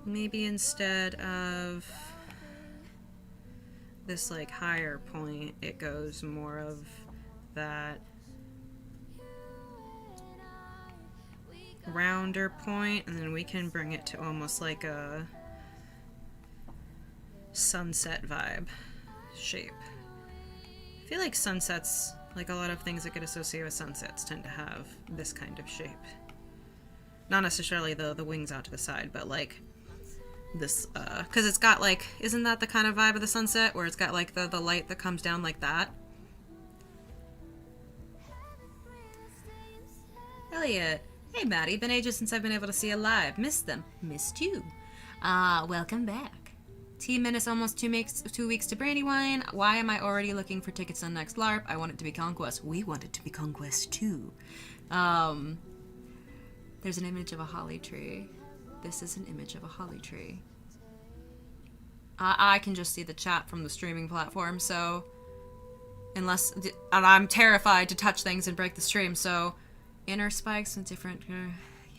Maybe instead of this like higher point, it goes more of that rounder point, and then we can bring it to almost like a sunset vibe shape. I feel like sunsets, like a lot of things that get associated with sunsets, tend to have this kind of shape. Not necessarily the wings out to the side, but like this, because it's got like, isn't that the kind of vibe of the sunset, where it's got like the light that comes down like that? Elliot. Hey Maddie, been ages since I've been able to see you live. Missed them. Missed you. Welcome back. T-min is almost 2 weeks to Brandywine. Why am I already looking for tickets on next LARP? I want it to be Conquest. We want it to be Conquest too. There's an image of a holly tree. This is an image of a holly tree. I can just see the chat from the streaming platform, so Unless, and I'm terrified to touch things and break the stream, so inner spikes and different,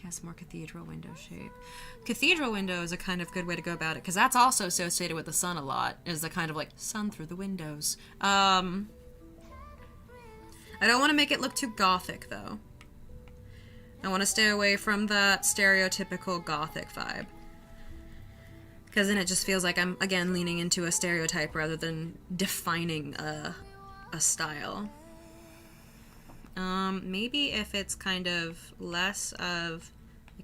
yes, more cathedral window shape. Cathedral window is a kind of good way to go about it, because that's also associated with the sun a lot, is the kind of like sun through the windows. I don't want to make it look too gothic, though. I want to stay away from that stereotypical gothic vibe. Because then it just feels like I'm, again, leaning into a stereotype rather than defining a style. Maybe if it's kind of less of,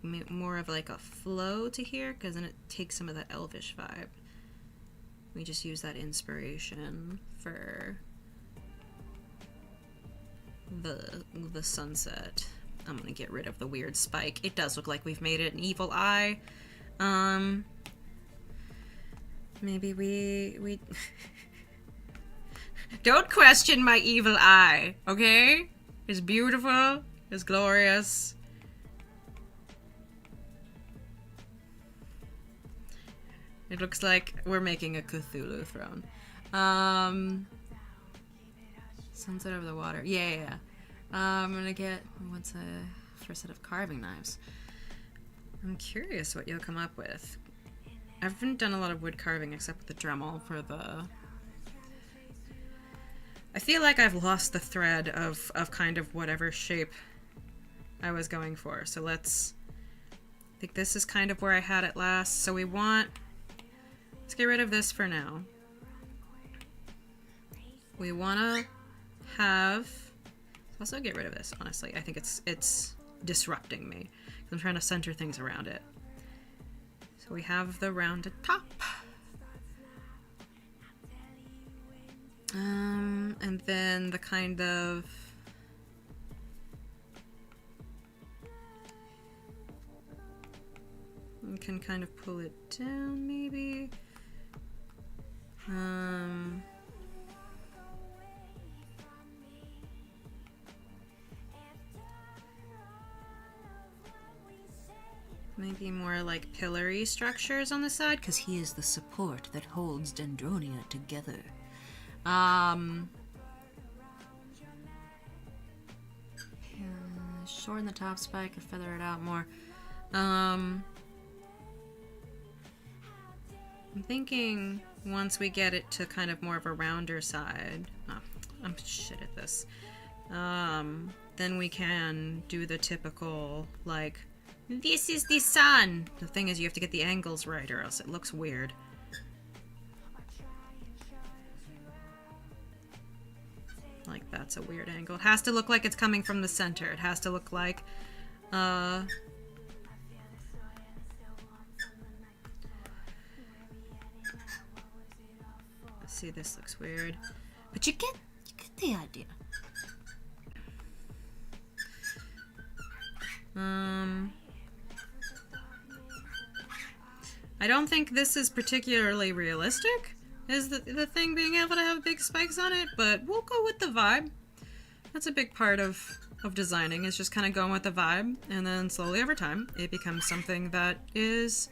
like, more of like a flow to here, because then it takes some of that elvish vibe. We just use that inspiration for the sunset. I'm gonna get rid of the weird spike. It does look like we've made it an evil eye. Maybe we don't question my evil eye, okay? It's beautiful, it's glorious. It looks like we're making a Cthulhu throne. Sunset over the water. Yeah. I'm gonna get, what's a first set of carving knives? I'm curious what you'll come up with. I haven't done a lot of wood carving except with the Dremel for the... I feel like I've lost the thread of kind of whatever shape I was going for. So let's... I think this is kind of where I had it last. So we want... Let's get rid of this for now. We want to have... Let's also get rid of this, honestly. I think it's disrupting me. I'm trying to center things around it. So we have the rounded top. And then the kind of... We can kind of pull it down, maybe. Maybe more like pillory structures on the side, because he is the support that holds Dendronia together. Shorten the top spike or feather it out more. I'm thinking once we get it to kind of more of a rounder side. Oh, I'm shit at this. Then we can do the typical, like, this is the sun! The thing is, you have to get the angles right or else it looks weird. Like, that's a weird angle. It has to look like it's coming from the center. It has to look like, see, this looks weird. But you get the idea. I don't think this is particularly realistic, is the thing being able to have big spikes on it, but we'll go with the vibe. That's a big part of designing, is just kind of going with the vibe, and then slowly over time, it becomes something that is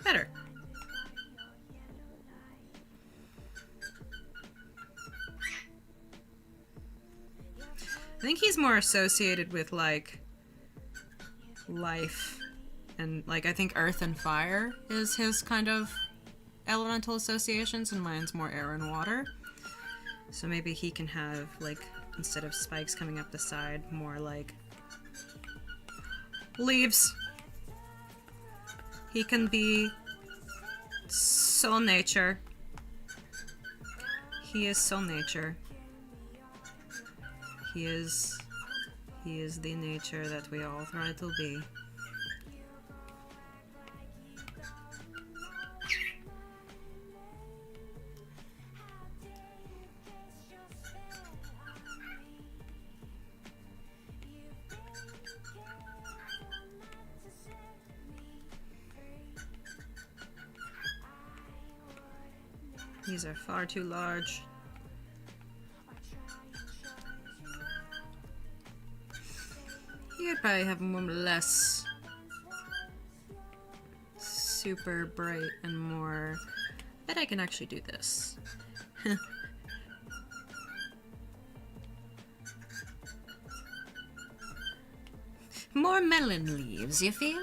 better. I think he's more associated with, like, life, and, like, I think earth and fire is his kind of elemental associations, and mine's more air and water. So maybe he can have, like, instead of spikes coming up the side, more like leaves. He can be soul nature. He is soul nature. He is the nature that we all try to be. These are far too large. You'd probably have more less super bright and more... I bet I can actually do this. More melon leaves, you feel?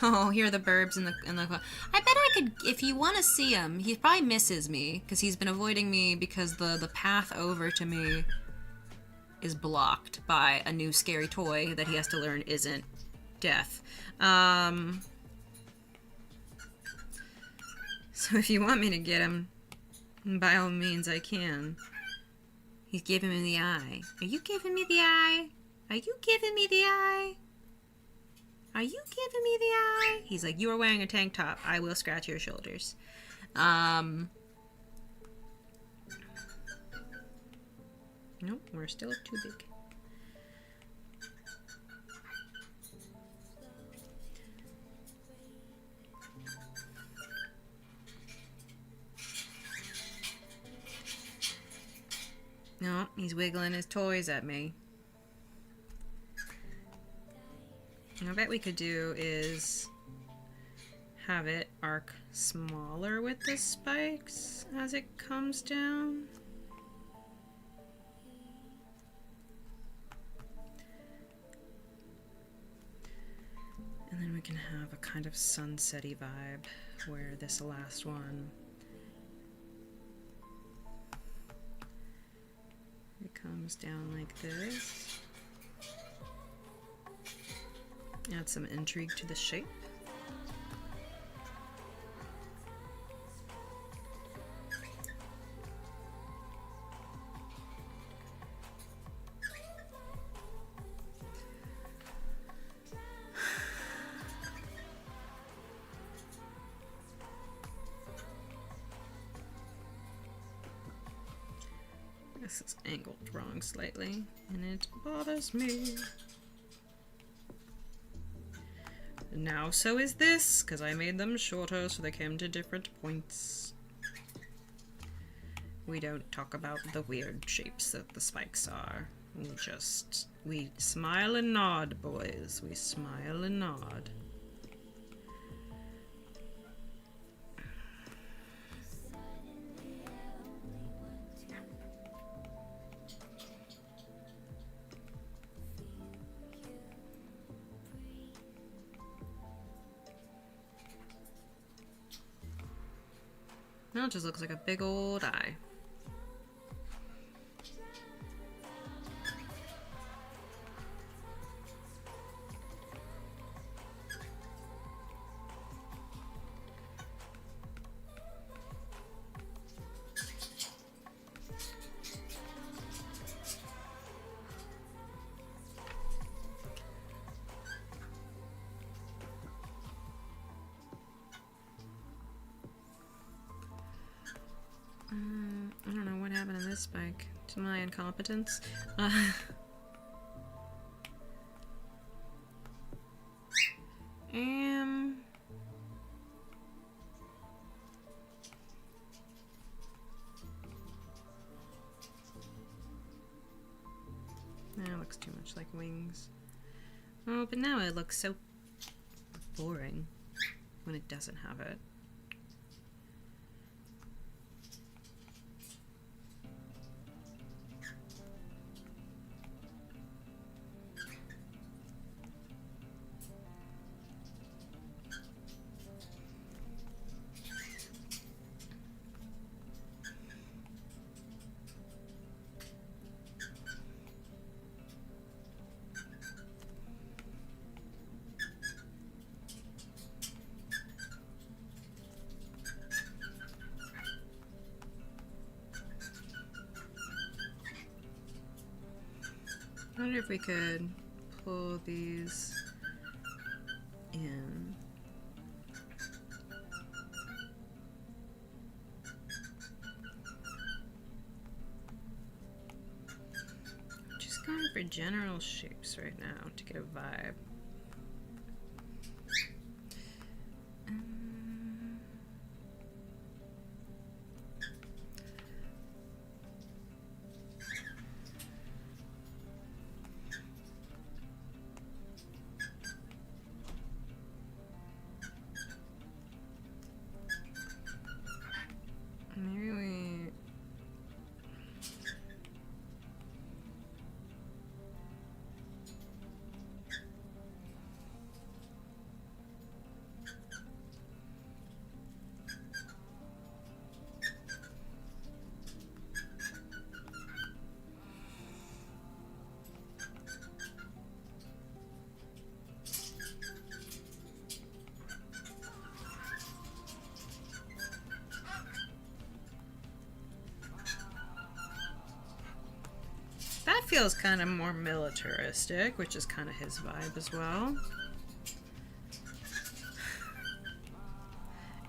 Oh, here are the burbs in the. I bet I could, if you want to see him. He probably misses me because he's been avoiding me because the path over to me is blocked by a new scary toy that he has to learn isn't death. So if you want me to get him, by all means I can. He's giving me the eye. Are you giving me the eye? Are you giving me the eye? Are you giving me the eye? He's like, you are wearing a tank top. I will scratch your shoulders. Nope, we're still too big. No, he's wiggling his toys at me. I bet we could do is have it arc smaller with the spikes as it comes down. And then we can have a kind of sunset-y vibe where this last one it comes down like this. Add some intrigue to the shape. This is angled wrong slightly, and it bothers me. Now so is this, because I made them shorter so they came to different points. We don't talk about the weird shapes that the spikes are. We smile and nod, boys. We smile and nod. Now it just looks like a big old eye. I don't know what happened to this spike. To my incompetence. That looks too much like wings. Oh, but now it looks so boring when it doesn't have it. I wonder if we could pull these in. Just going for general shapes right now to get a vibe. Maybe we... feels kind of more militaristic, which is kind of his vibe as well.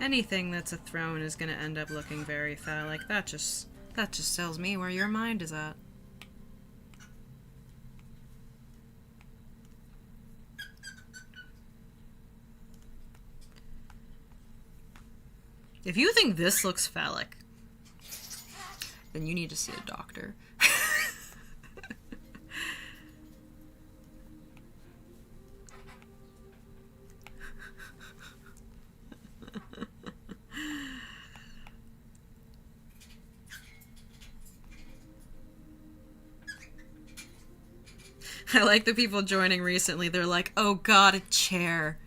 Anything that's a throne is going to end up looking very phallic. That just tells me where your mind is at. If you think this looks phallic, then you need to see a doctor. I like the people joining recently. They're like, oh god, a chair.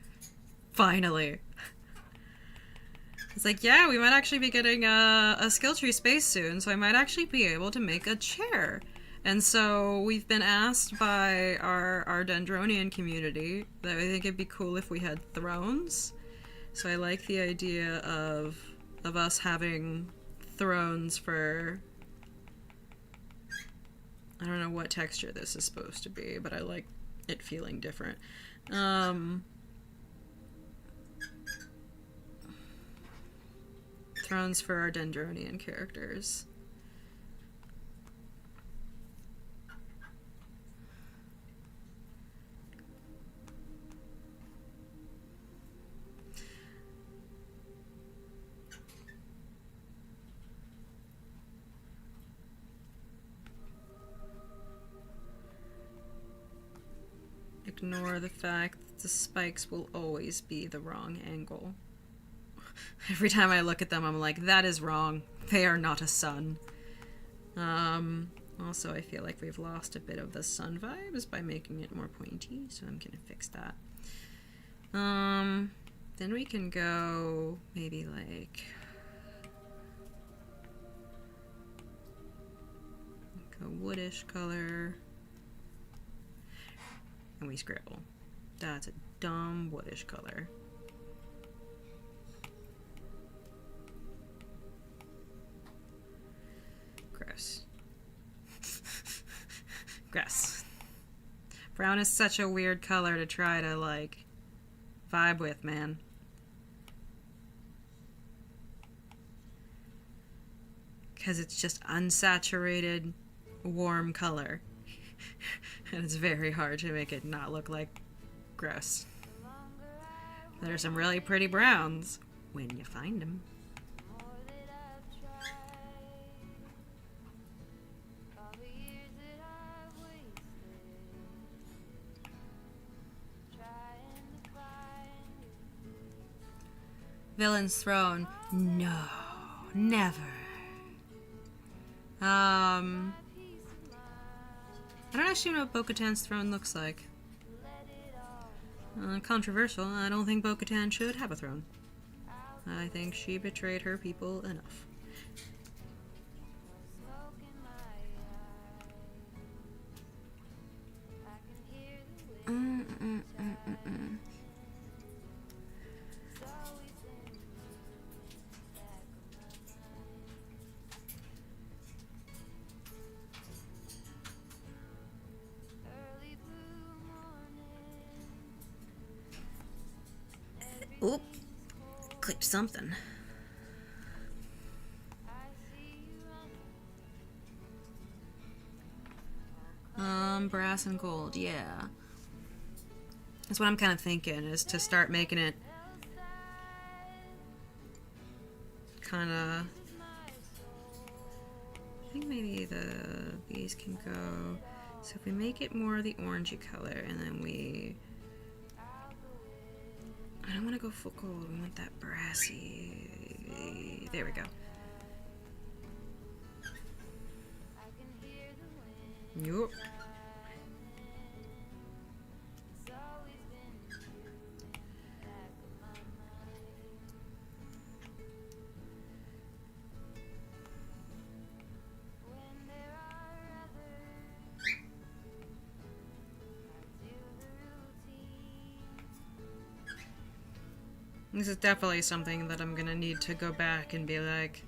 Finally. It's like, yeah, we might actually be getting a skill tree space soon, so I might actually be able to make a chair. And so we've been asked by our Dendronian community that I think it'd be cool if we had thrones. So I like the idea of us having thrones for... I don't know what texture this is supposed to be, but I like it feeling different. Thrones for our Dendronian characters. Ignore the fact that the spikes will always be the wrong angle. Every time I look at them, I'm like, that is wrong. They are not a sun. Also, I feel like we've lost a bit of the sun vibes by making it more pointy, so I'm gonna fix that. Then we can go maybe like a woodish color. And we scribble. That's a dumb woodish color. Gross. Gross. Brown is such a weird color to try to, like, vibe with, man. Because it's just unsaturated, warm color. And it's very hard to make it not look like gross. There's some really pretty browns when you find them. Villain's throne. No, never. I don't actually know what Bo-Katan's throne looks like. Controversial. I don't think Bo-Katan should have a throne. I think she betrayed her people enough. Oop, clicked something. Brass and gold, yeah. That's what I'm kind of thinking, is to start making it kind of... I think maybe these can go... So if we make it more the orangey color, and then we... I don't want to go full gold. We want that brassy. There we go. Yup. This is definitely something that I'm gonna need to go back and be like,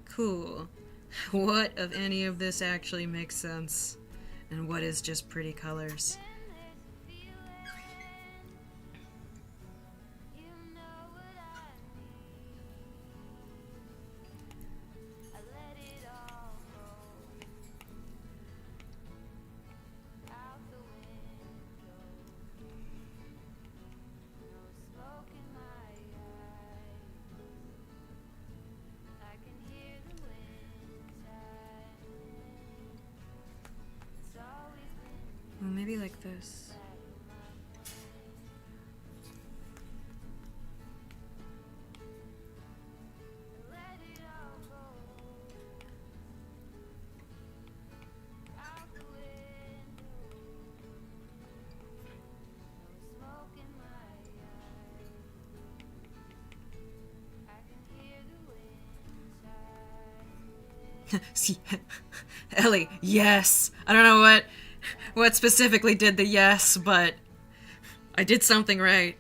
cool, what of any of this actually makes sense? and what is just pretty colors. Well, maybe like this. See, Ellie, yes. I don't know what specifically did the yes, but I did something right.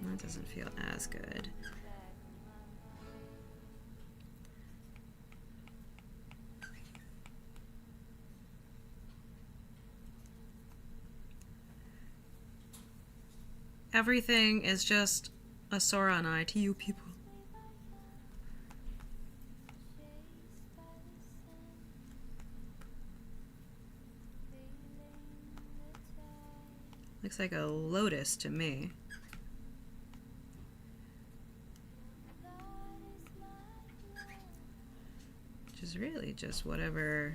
That doesn't feel as good. Everything is just a Sauron eye to you people. Looks like a lotus to me. Which is really just whatever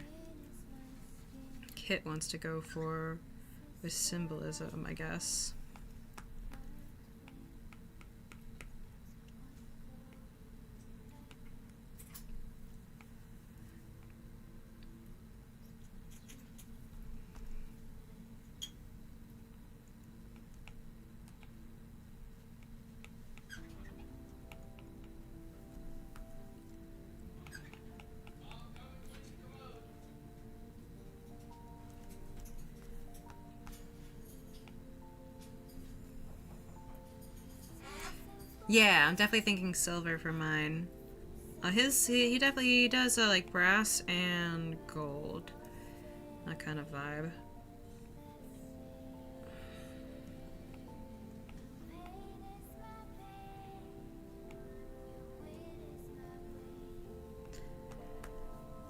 Kit wants to go for with symbolism, I guess. Yeah, I'm definitely thinking silver for mine. He definitely does like brass and gold. That kind of vibe.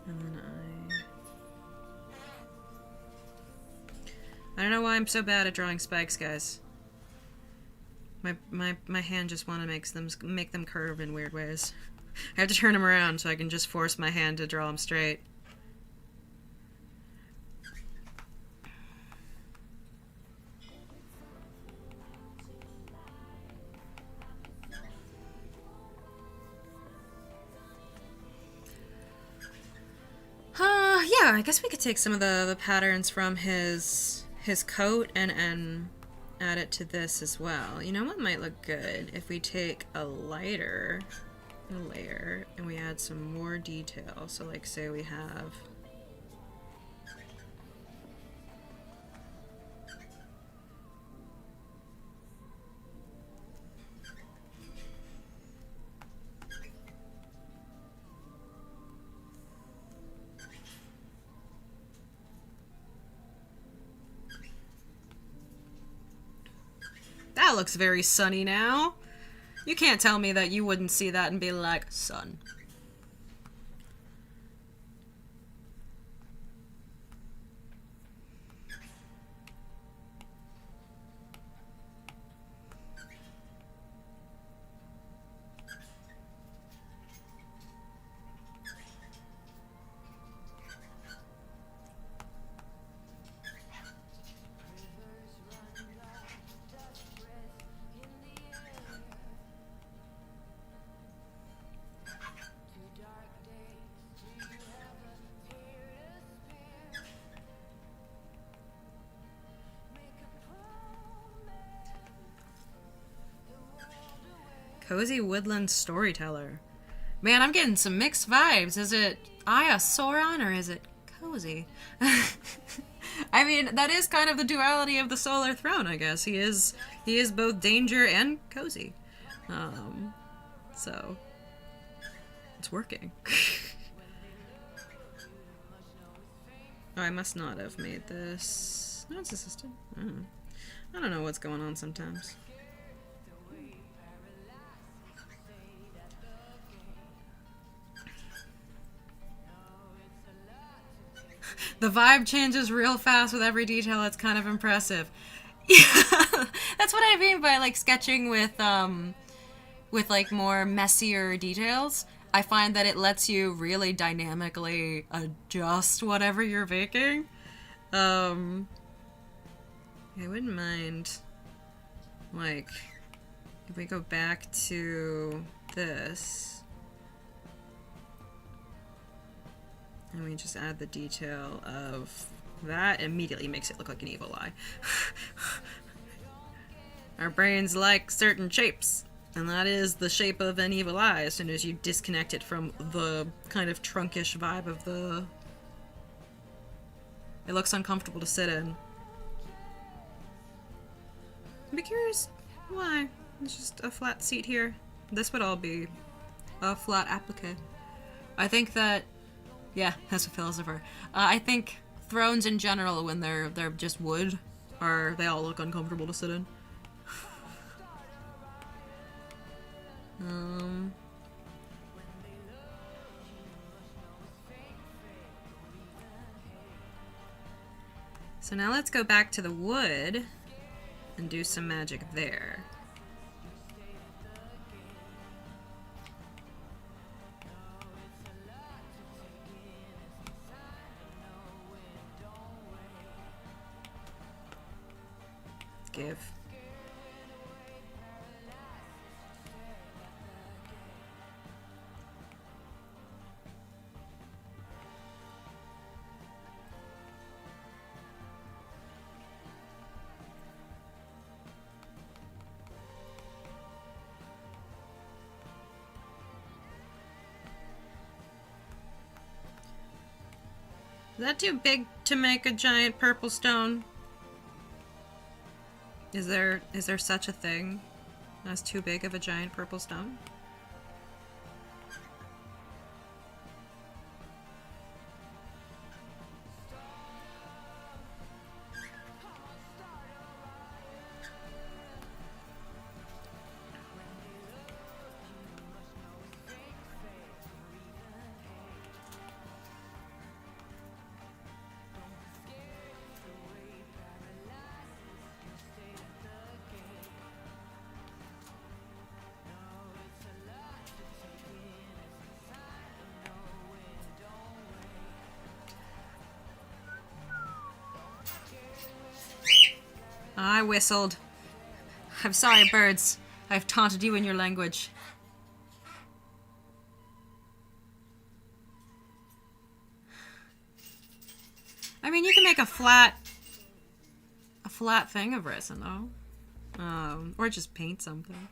And then I don't know why I'm so bad at drawing spikes, guys. My hand just want to make them curve in weird ways. I have to turn them around so I can just force my hand to draw them straight. Yeah, I guess we could take some of the patterns from his coat and add it to this as well. You know what might look good? If we take a lighter layer and we add some more detail. So like say we have that looks very sunny now. You can't tell me that you wouldn't see that and be like, sun. Cozy Woodland Storyteller. Man, I'm getting some mixed vibes. Is it Aya Sauron or is it cozy? I mean, that is kind of the duality of the Solar Throne, I guess. He is both danger and cozy. So it's working. Oh, I must not have made this. No, it's assisted. I don't know what's going on sometimes. The vibe changes real fast with every detail. It's kind of impressive. Yeah, that's what I mean by like sketching with like more messier details. I find that it lets you really dynamically adjust whatever you're making. I wouldn't mind, like, if we go back to this, and we just add the detail of that, immediately makes it look like an evil eye. Our brains like certain shapes, and that is the shape of an evil eye as soon as you disconnect it from the kind of trunkish vibe of the... It looks uncomfortable to sit in. I'd be curious why. It's just a flat seat here. This would all be a flat applique. I think that... Yeah, as a philosopher. I think thrones in general, when they're just wood, they all look uncomfortable to sit in. So now let's go back to the wood and do some magic there. Give. Is that too big to make a giant purple stone? Is there such a thing as too big of a giant purple stone? I whistled. I'm sorry, birds. I've taunted you in your language. I mean, you can make a flat thing of resin, though. Or just paint something.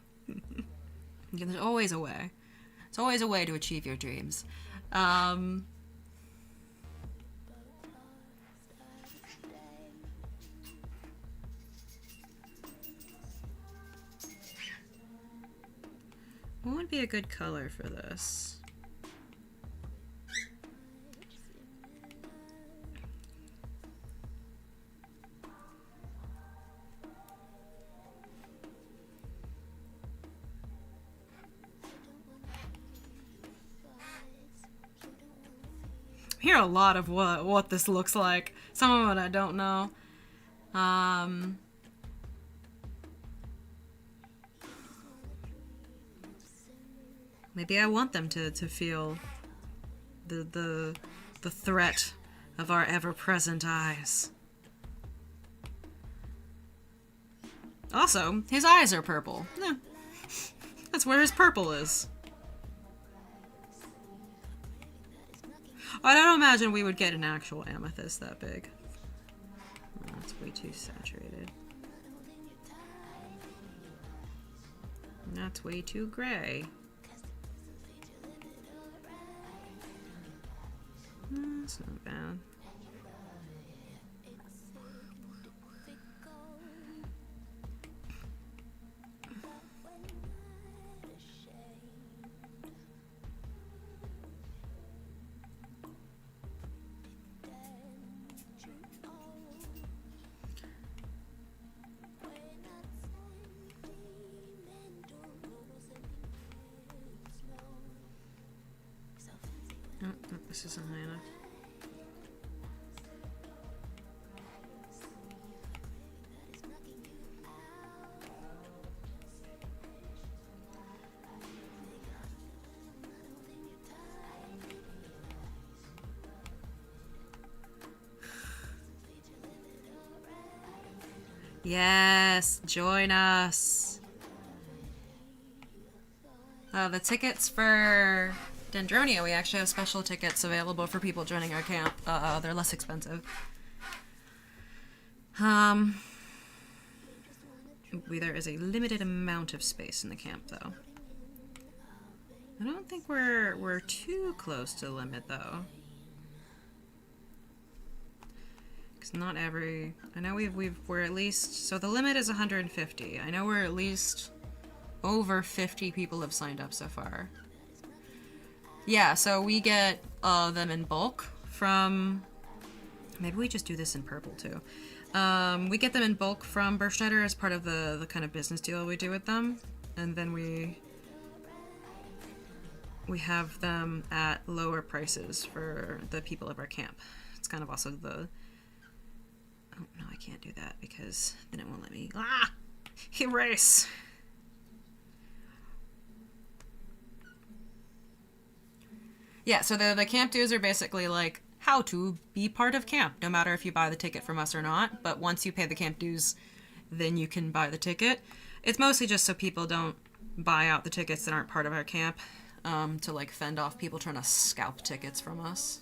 There's always a way. There's always a way to achieve your dreams. What would be a good color for this? I hear a lot of what this looks like. Some of it I don't know. Maybe I want them to feel the threat of our ever-present eyes. Also, his eyes are purple. Yeah. That's where his purple is. I don't imagine we would get an actual amethyst that big. Oh, that's way too saturated. That's way too gray. That's not bad. Oh, no, this isn't high enough. Yes, join us. The tickets for Dendronia, we actually have special tickets available for people joining our camp. They're less expensive. There is a limited amount of space in the camp, though. I don't think we're too close to the limit, though. Because not every... I know we're at least... So the limit is 150. I know we're at least over 50 people have signed up so far. Yeah, so we get them in bulk from... Maybe we just do this in purple, too. We get them in bulk from Berschneider as part of the kind of business deal we do with them. And then we have them at lower prices for the people of our camp. It's kind of also the... Oh, no, I can't do that because then it won't let me... Ah! Erase! Yeah, so the camp dues are basically like how to be part of camp, no matter if you buy the ticket from us or not. But once you pay the camp dues, then you can buy the ticket. It's mostly just so people don't buy out the tickets that aren't part of our camp, to like fend off people trying to scalp tickets from us.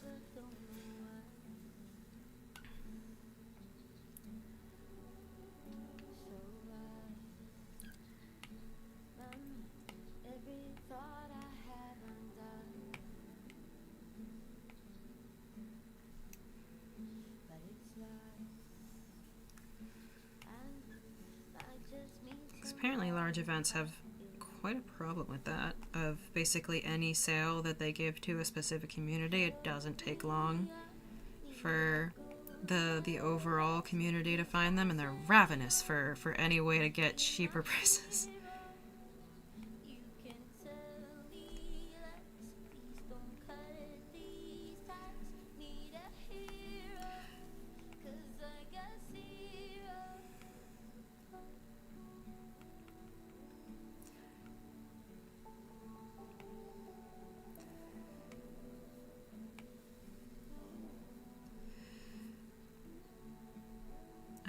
Apparently large events have quite a problem with that, of basically any sale that they give to a specific community, it doesn't take long for the overall community to find them, and they're ravenous for any way to get cheaper prices.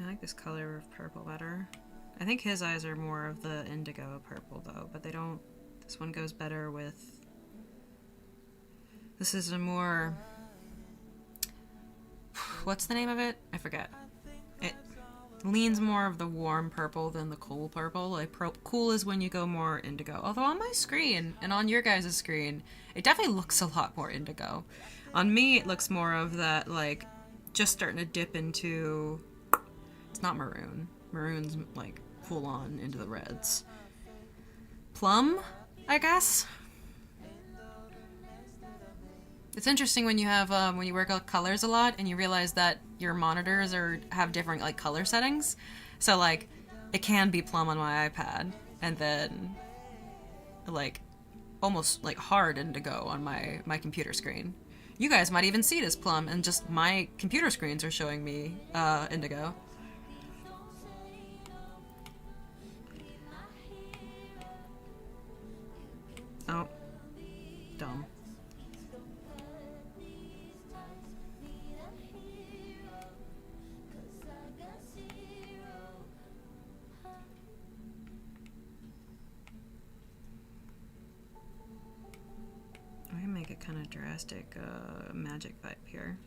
I like this color of purple better. I think his eyes are more of the indigo purple though, but they don't... This one goes better with... This is a more... What's the name of it? I forget. It leans more of the warm purple than the cool purple. Like cool is when you go more indigo. Although on my screen and on your guys' screen, it definitely looks a lot more indigo. On me, it looks more of that, like, just starting to dip into... It's not maroon. Maroon's, like, full on into the reds. Plum, I guess? It's interesting when you have, when you work out colors a lot and you realize that your monitors have different, like, color settings. So, like, it can be plum on my iPad and then, like, almost, like, hard indigo on my computer screen. You guys might even see it as plum and just my computer screens are showing me, indigo. Oh. Dumb. I'm gonna make a kind of drastic magic vibe here.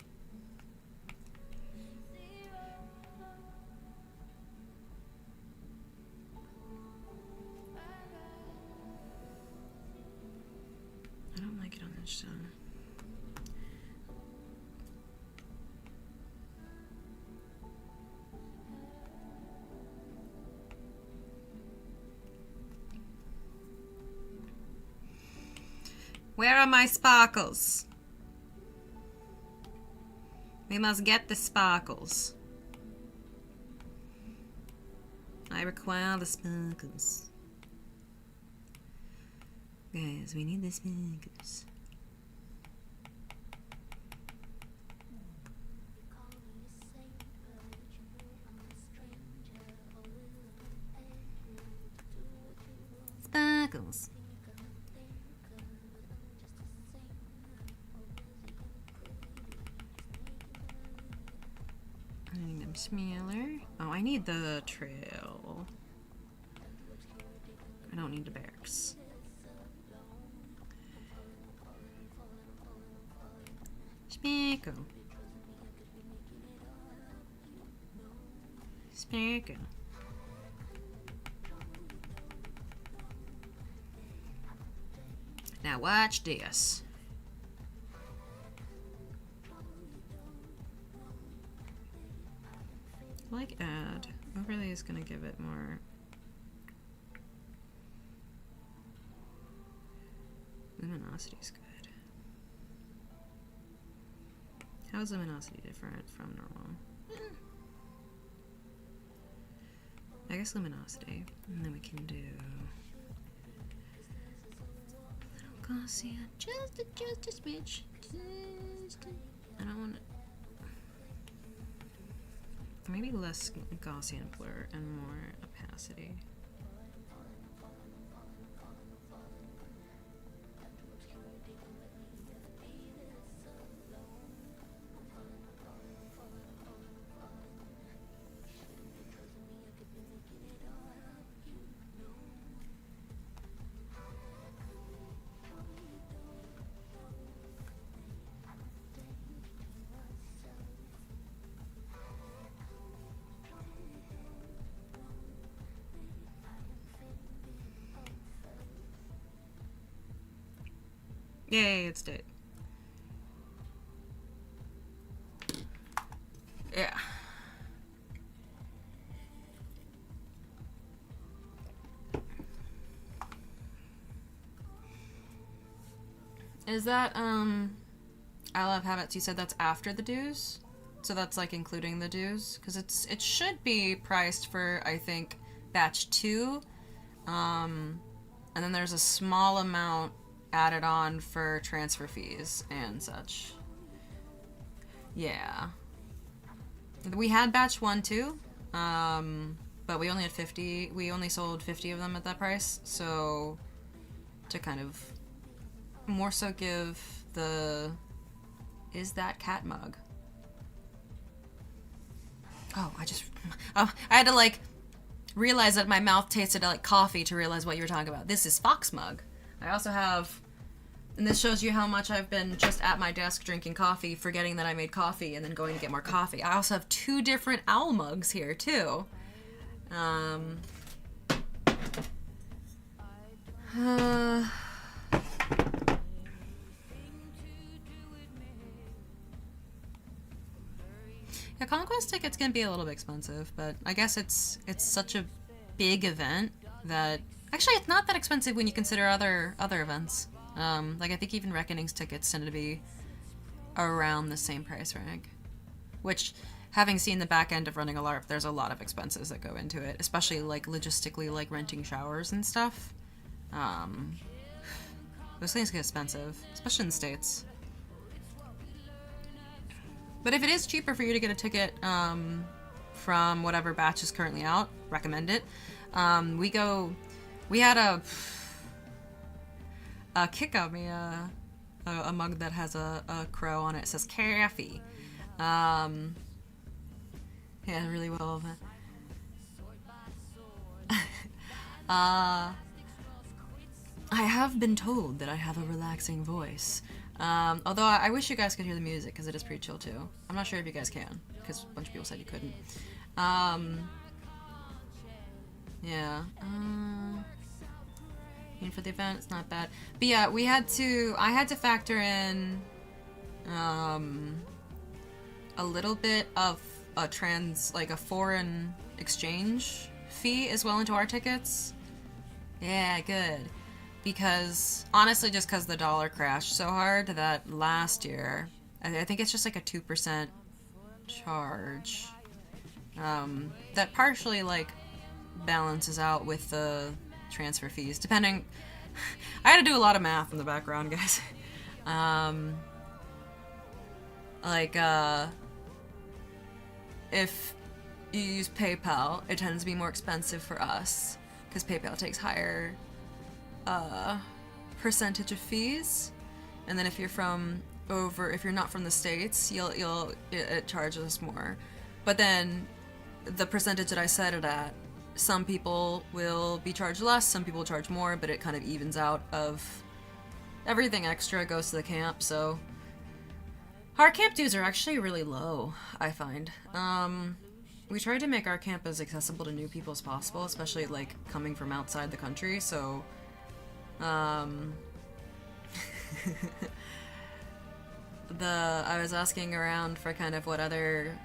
I don't like it on this stone. Where are my sparkles? We must get the sparkles. I require the sparkles. Guys, we need the sparkles. Sparkles. I need them smaller. Oh, I need the trail. I don't need the barracks. Sparkle. Sparkle. Now watch this. Like add. Overlay is gonna give it more. Luminosity is good. How is luminosity different from normal? I guess luminosity. And then we can do little Gaussian. Just a smidge. I don't want it. Maybe less Gaussian blur and more opacity. Yay, it's dead. Yeah. Is that, I Love Habits, you said that's after the dues? So that's like including the dues? Because it should be priced for, I think, batch 2. And then there's a small amount added on for transfer fees and such. Yeah. We had batch 1 too, but we only had 50. We only sold 50 of them at that price, so to kind of more so give the is that cat mug. Oh, I had to like realize that my mouth tasted like coffee to realize what you were talking about. This is Fox mug. I also have, and this shows you how much I've been just at my desk drinking coffee, forgetting that I made coffee, and then going to get more coffee. I also have 2 different owl mugs here, too. Yeah, Conquest tickets can be a little bit expensive, but I guess it's such a big event that actually it's not that expensive when you consider other events. Like I think even Reckoning's tickets tend to be around the same price rank, which, having seen the back end of running a LARP, there's a lot of expenses that go into it, especially like logistically, like renting showers and stuff. Those things get expensive, especially in the States. But if it is cheaper for you to get a ticket from whatever batch is currently out, recommend it. We had a Kit got me a mug that has a crow on it. It says Caffey. Yeah, really well. I have been told that I have a relaxing voice. Although I wish you guys could hear the music, because it is pretty chill too. I'm not sure if you guys can, because a bunch of people said you couldn't. Yeah. For the event, it's not bad. But yeah, I had to factor in a little bit of a foreign exchange fee as well into our tickets. Yeah, good. Because, honestly, just because the dollar crashed so hard that last year, I think it's just like a 2% charge. That partially, like, balances out with the transfer fees, depending. I had to do a lot of math in the background, guys. If you use PayPal, it tends to be more expensive for us, because PayPal takes higher percentage of fees, and then if you're not from the States, it charges more. But then the percentage that I set it at, some people will be charged less, some people charge more, but it kind of evens out of everything extra goes to the camp. So our camp dues are actually really low, I find. We tried to make our camp as accessible to new people as possible, especially like coming from outside the country. So I was asking around for kind of what other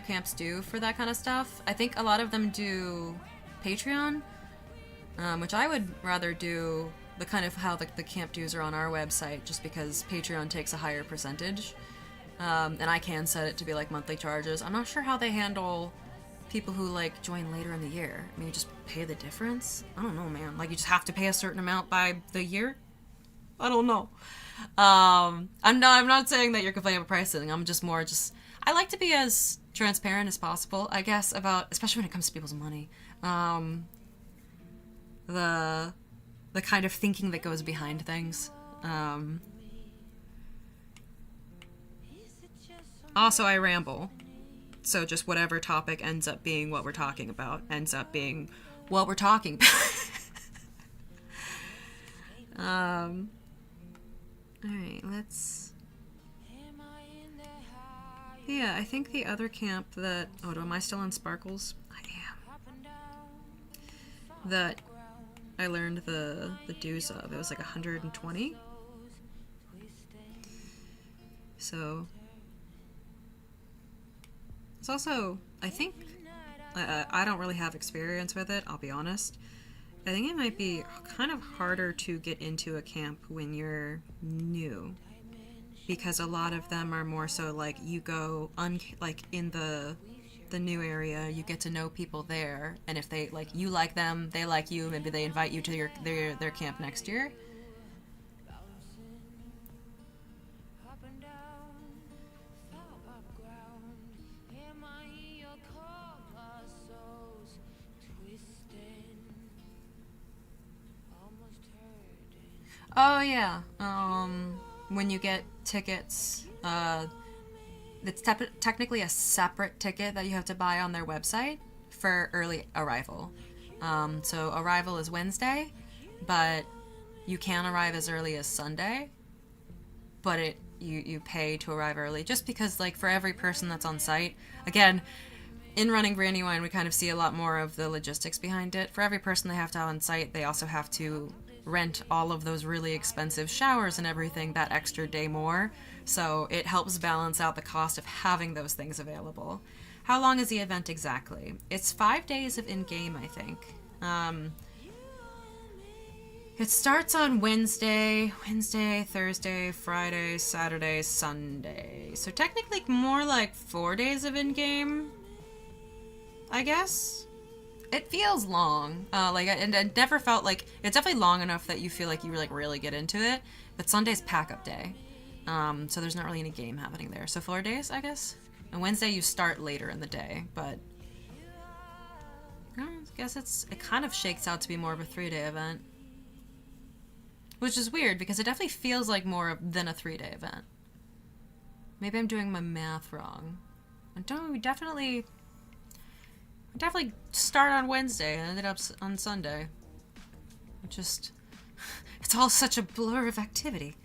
camps do for that kind of stuff. I think a lot of them do Patreon, which I would rather do the kind of how the camp dues are on our website, just because Patreon takes a higher percentage, and I can set it to be like monthly charges. I'm not sure how they handle people who like join later in the year. I mean, you just pay the difference? I don't know, man. Like, you just have to pay a certain amount by the year? I don't know. I'm not saying that you're complaining about pricing. I'm just I like to be as transparent as possible, I guess, about, especially when it comes to people's money. The kind of thinking that goes behind things. Also, I ramble. So just whatever topic ends up being what we're talking about ends up being what we're talking about. Alright, let's... Yeah, I think the other camp that... Oh, am I still on Sparkles? I am. That I learned the dues of. It was like 120. So... It's also, I think, I don't really have experience with it, I'll be honest. I think it might be kind of harder to get into a camp when you're new, because a lot of them are more so like you go like in the new area, you get to know people there, and if they like you like them, they like you, maybe they invite you to their camp next year. Oh yeah. When you get tickets, it's technically a separate ticket that you have to buy on their website for early arrival. So arrival is Wednesday, but you can arrive as early as Sunday. But you pay to arrive early, just because like for every person that's on site. Again, in running Brandywine, we kind of see a lot more of the logistics behind it. For every person they have to have on site, they also have to rent all of those really expensive showers and everything that extra day more. So it helps balance out the cost of having those things available. How long is the event exactly? It's 5 days of in-game, I think. It starts on Wednesday, Thursday, Friday, Saturday, Sunday. So technically more like 4 days of in-game, I guess. It feels long, and it never felt like, it's definitely long enough that you feel like you like really get into it, but Sunday's pack-up day, so there's not really any game happening there. So 4 days, I guess? And Wednesday you start later in the day, but I guess it kind of shakes out to be more of a 3-day event. Which is weird, because it definitely feels like more than a 3-day event. Maybe I'm doing my math wrong. We definitely start on Wednesday and ended up on Sunday. It's all such a blur of activity.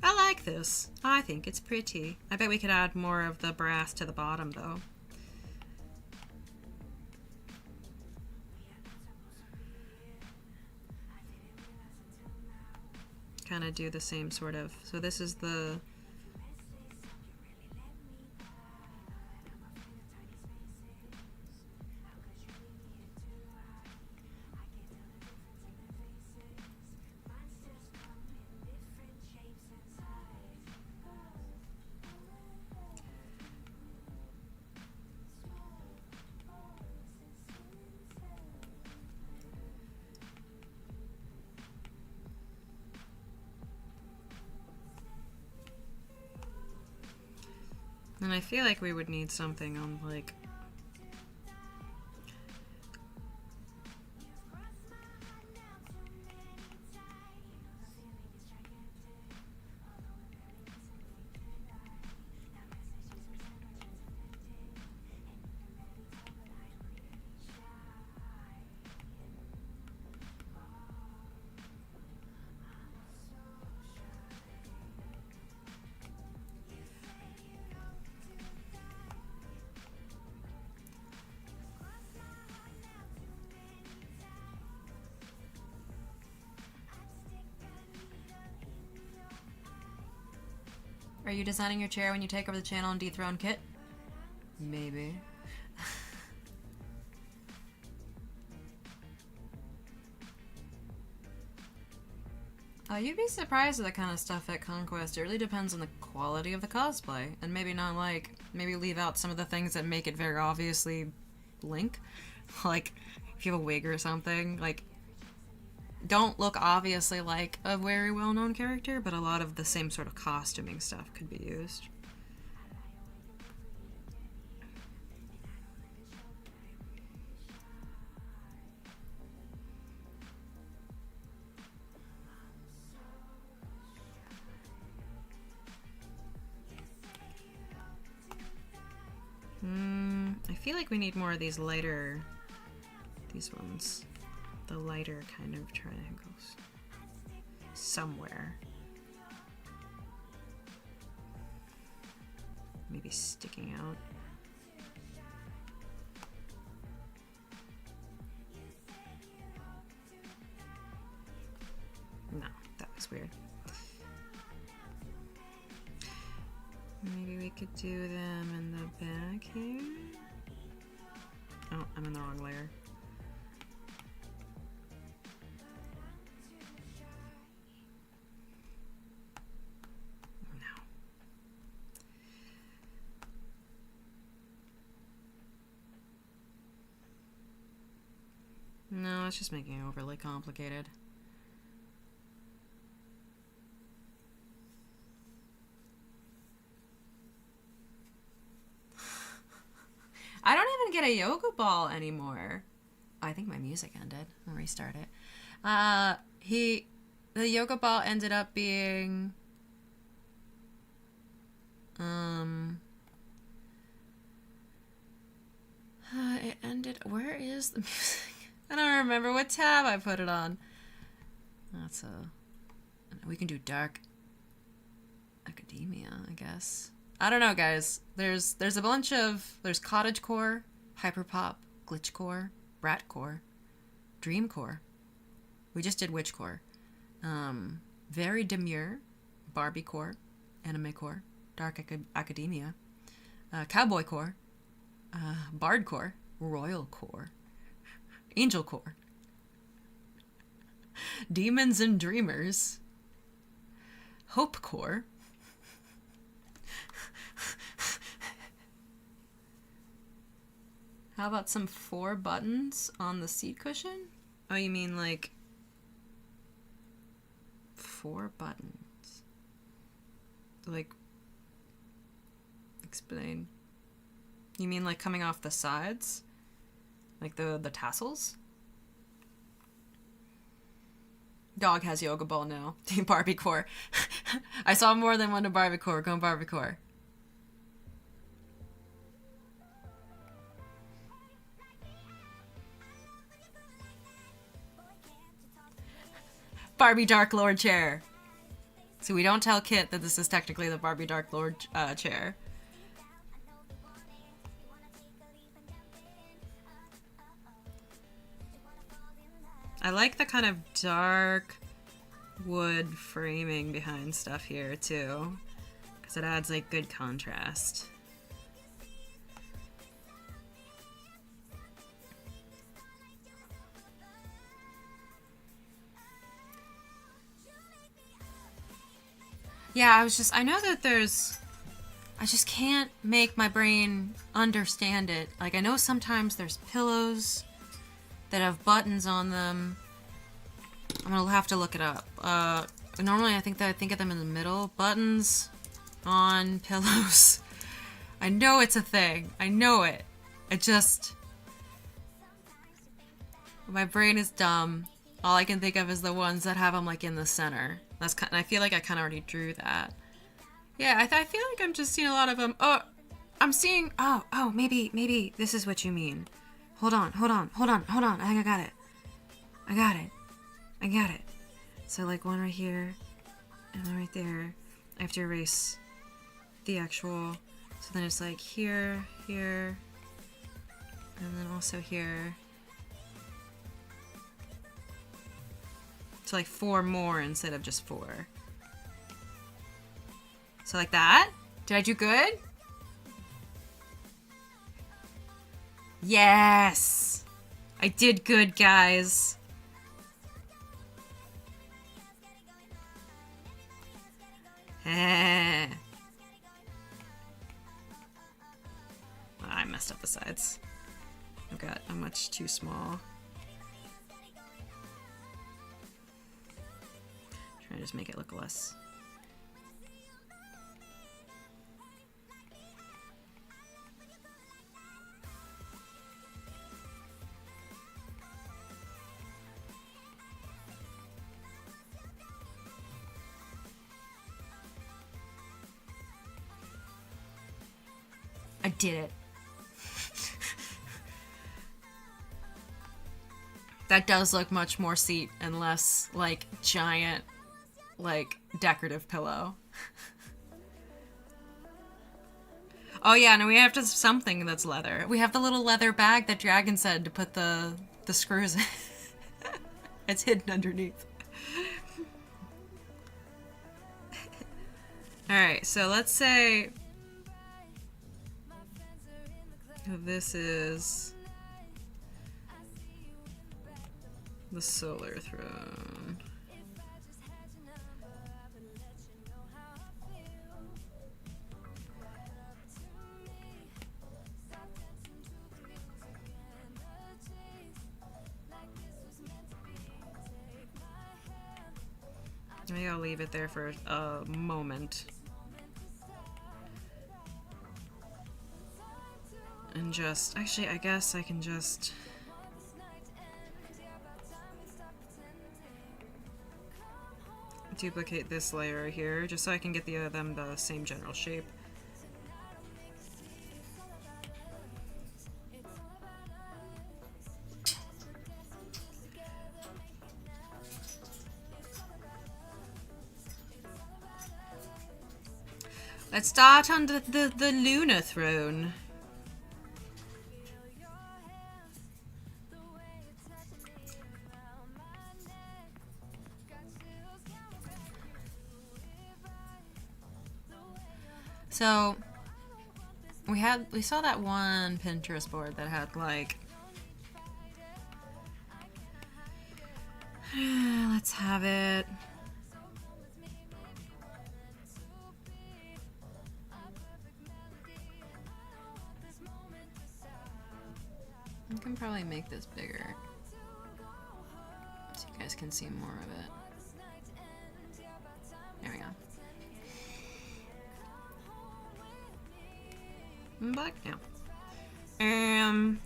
I like this. I think it's pretty. I bet we could add more of the brass to the bottom, though. Kind of do the same sort of... So this is the... And I feel like we would need something on, like, Are you designing your chair when you take over the channel and dethrone Kit? Maybe. You'd be surprised at the kind of stuff at Conquest. It really depends on the quality of the cosplay. And maybe not like, maybe leave out some of the things that make it very obviously Link. Like, if you have a wig or something, like, don't look obviously like a very well-known character, but a lot of the same sort of costuming stuff could be used. I feel like we need more of these lighter, these ones. The lighter kind of triangles. Somewhere. Maybe sticking out. No, that was weird. Maybe we could do them in the back here. Oh, I'm in the wrong layer. No, it's just making it overly complicated. I don't even get a yoga ball anymore. Oh, I think my music ended. I'll restart it. The yoga ball ended up being it ended, where is the music? I don't remember what tab I put it on. That's we can do dark academia, I guess. I don't know, guys. There's a bunch of, there's cottagecore, hyperpop, glitchcore, bratcore, dreamcore. We just did witchcore. Very demure, barbiecore, animecore, dark academia, cowboycore, bardcore, royalcore, angelcore, demons and dreamers, hopecore. How about some 4 buttons on the seat cushion? Oh, you mean like 4 buttons? Like, explain. You mean like coming off the sides? Like the tassels? Dog has yoga ball now. Barbiecore. I saw more than one to Barbiecore. Go Barbiecore. Barbie Dark Lord chair. So we don't tell Kit that this is technically the Barbie Dark Lord chair. I like the kind of dark wood framing behind stuff here too, because it adds like good contrast. Yeah, I know that I just can't make my brain understand it. Like, I know sometimes there's pillows that have buttons on them. I'm gonna have to look it up. Normally I think of them in the middle. Buttons on pillows. I know it's a thing. I know it. My brain is dumb. All I can think of is the ones that have them like in the center. I feel like I kind of already drew that. Yeah, I feel like I'm just seeing a lot of them. Oh, I'm seeing. Oh, maybe this is what you mean. Hold on. I think I got it. So like one right here, and then right there. I have to erase the actual. So then it's like here, and then also here. So like 4 more instead of just 4. So like that? Did I do good? Yes! I did good, guys. I messed up the sides. I've got a much too small. Trying to just make it look less. I did it. That does look much more seat and less like giant, like decorative pillow. Oh yeah, no, we have to something that's leather. We have the little leather bag that Dragon said to put the screws in. It's hidden underneath. Alright, so let's say this is the solar throne. Maybe I'll leave it there for a moment. And just, actually, I guess I can just duplicate this layer here, just so I can get them the same general shape. Let's start on the lunar throne. So we saw that one Pinterest board that had like let's have it. I can probably make this bigger so you guys can see more of it. There we go. Back now.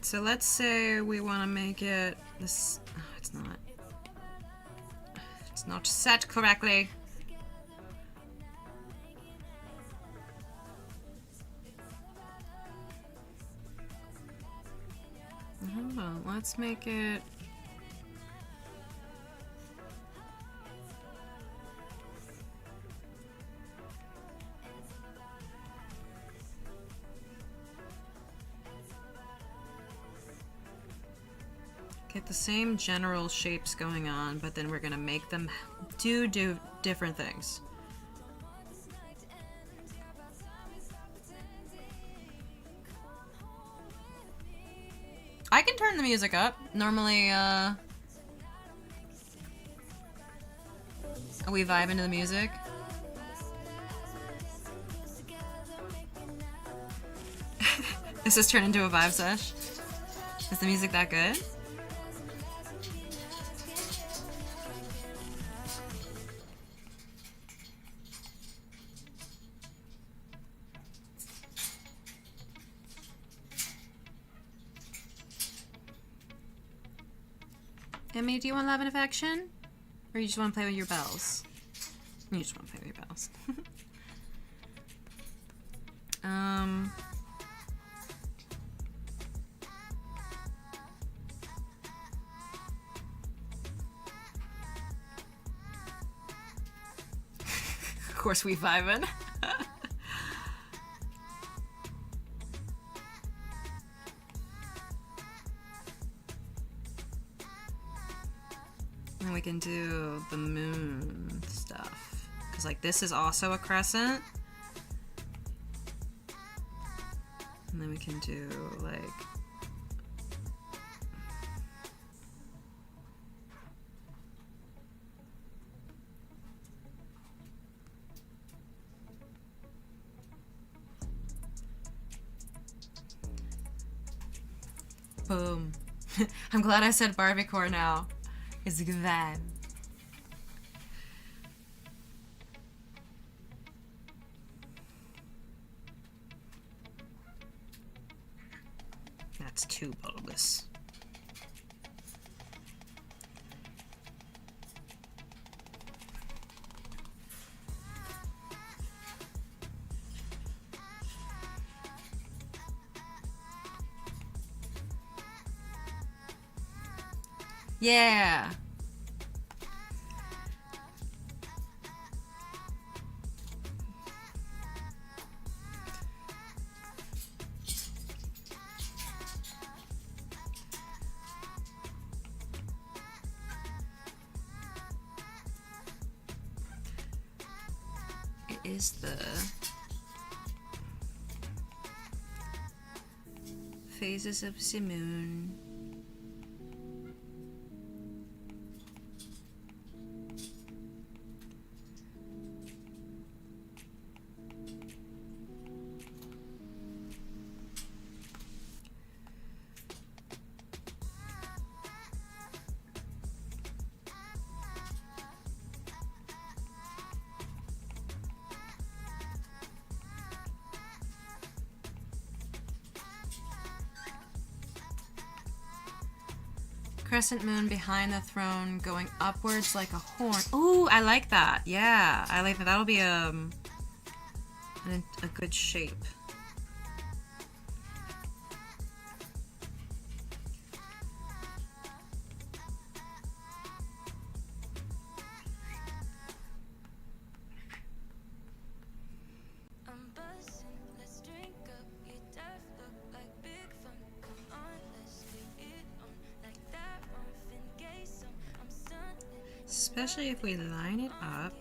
So let's say we want to make it this. Oh, it's not set correctly. Hold on, let's make it. Get the same general shapes going on, but then we're gonna make them do different things. I can turn the music up. Normally, we vibe into the music. This has turned into a vibe sesh. Is the music that good? Emmy, do you want love and affection? Or you just want to play with your bells? You just want to play with your bells. Of course we vibing. And we can do the moon stuff. Because like this is also a crescent. And then we can do like boom. I'm glad I said Barbiecore now. It's glad. That's too bulbous. Yeah. It is the phases of the moon. Crescent moon behind the throne going upwards like a horn. Ooh, I like that. Yeah, I like that. That'll be a good shape. Especially if we line it up.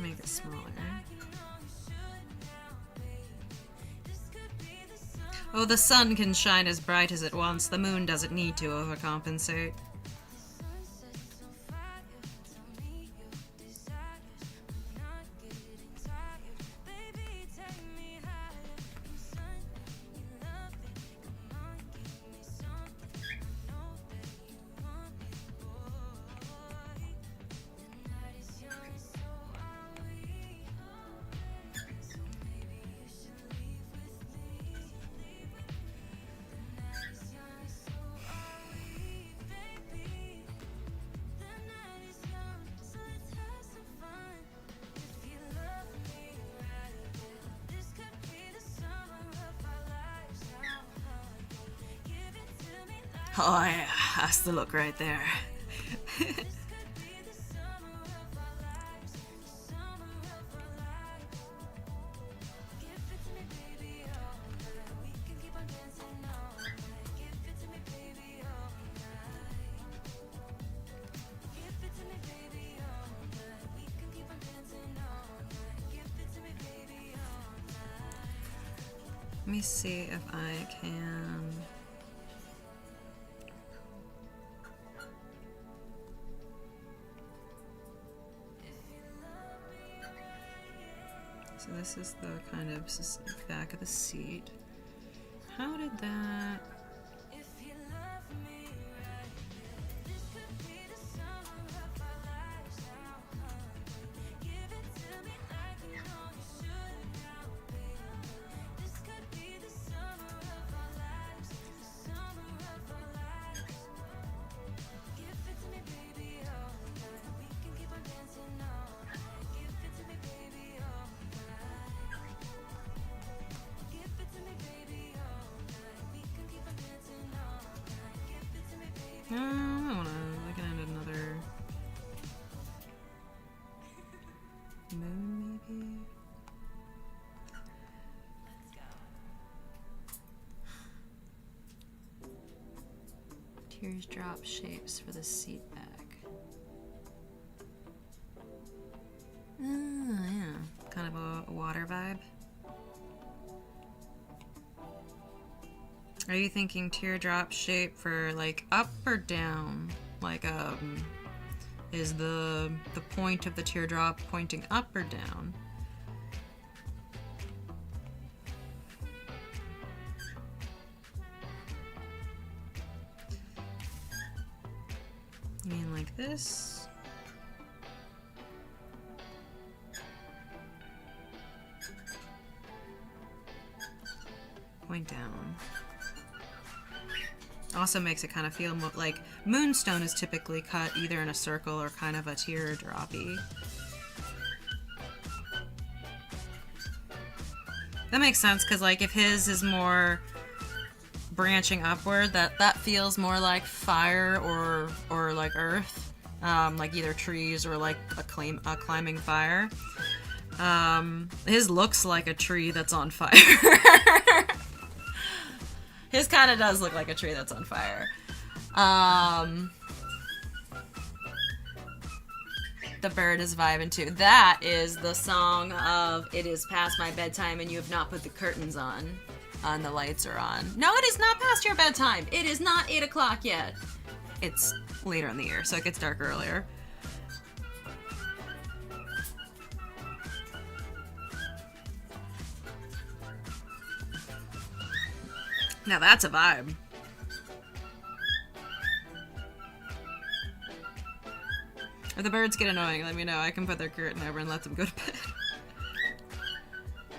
Make it smaller. Oh, the sun can shine as bright as it wants. The moon doesn't need to overcompensate. Oh yeah, that's the look right there. Let me see if I can. So this is the kind of back of the seat. How did that? I wanna look at another moon, maybe. Tears drop shapes for the seat back. Yeah, kind of a water vibe. Are you thinking teardrop shape for like up or down? Like is the point of the teardrop pointing up or down? You mean like this? Point down. Also makes it kind of feel more like moonstone is typically cut either in a circle or kind of a teardroppy. That makes sense because like if his is more branching upward, that feels more like fire or like earth, like either trees or like a climbing fire. His looks like a tree that's on fire. His kind of does look like a tree that's on fire. The bird is vibing too. That is the song of "It is past my bedtime and you have not put the curtains on and the lights are on." No, it is not past your bedtime. It is not 8 o'clock yet. It's later in the year, so it gets dark earlier. Now that's a vibe. If the birds get annoying, let me know. I can put their curtain over and let them go to bed.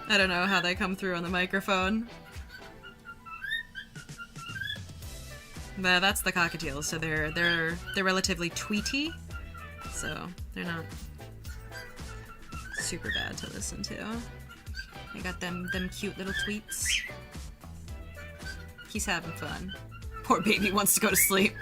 I don't know how they come through on the microphone. But that's the cockatiels, so they're relatively tweety. So they're not super bad to listen to. They got them cute little tweets. He's having fun. Poor baby wants to go to sleep.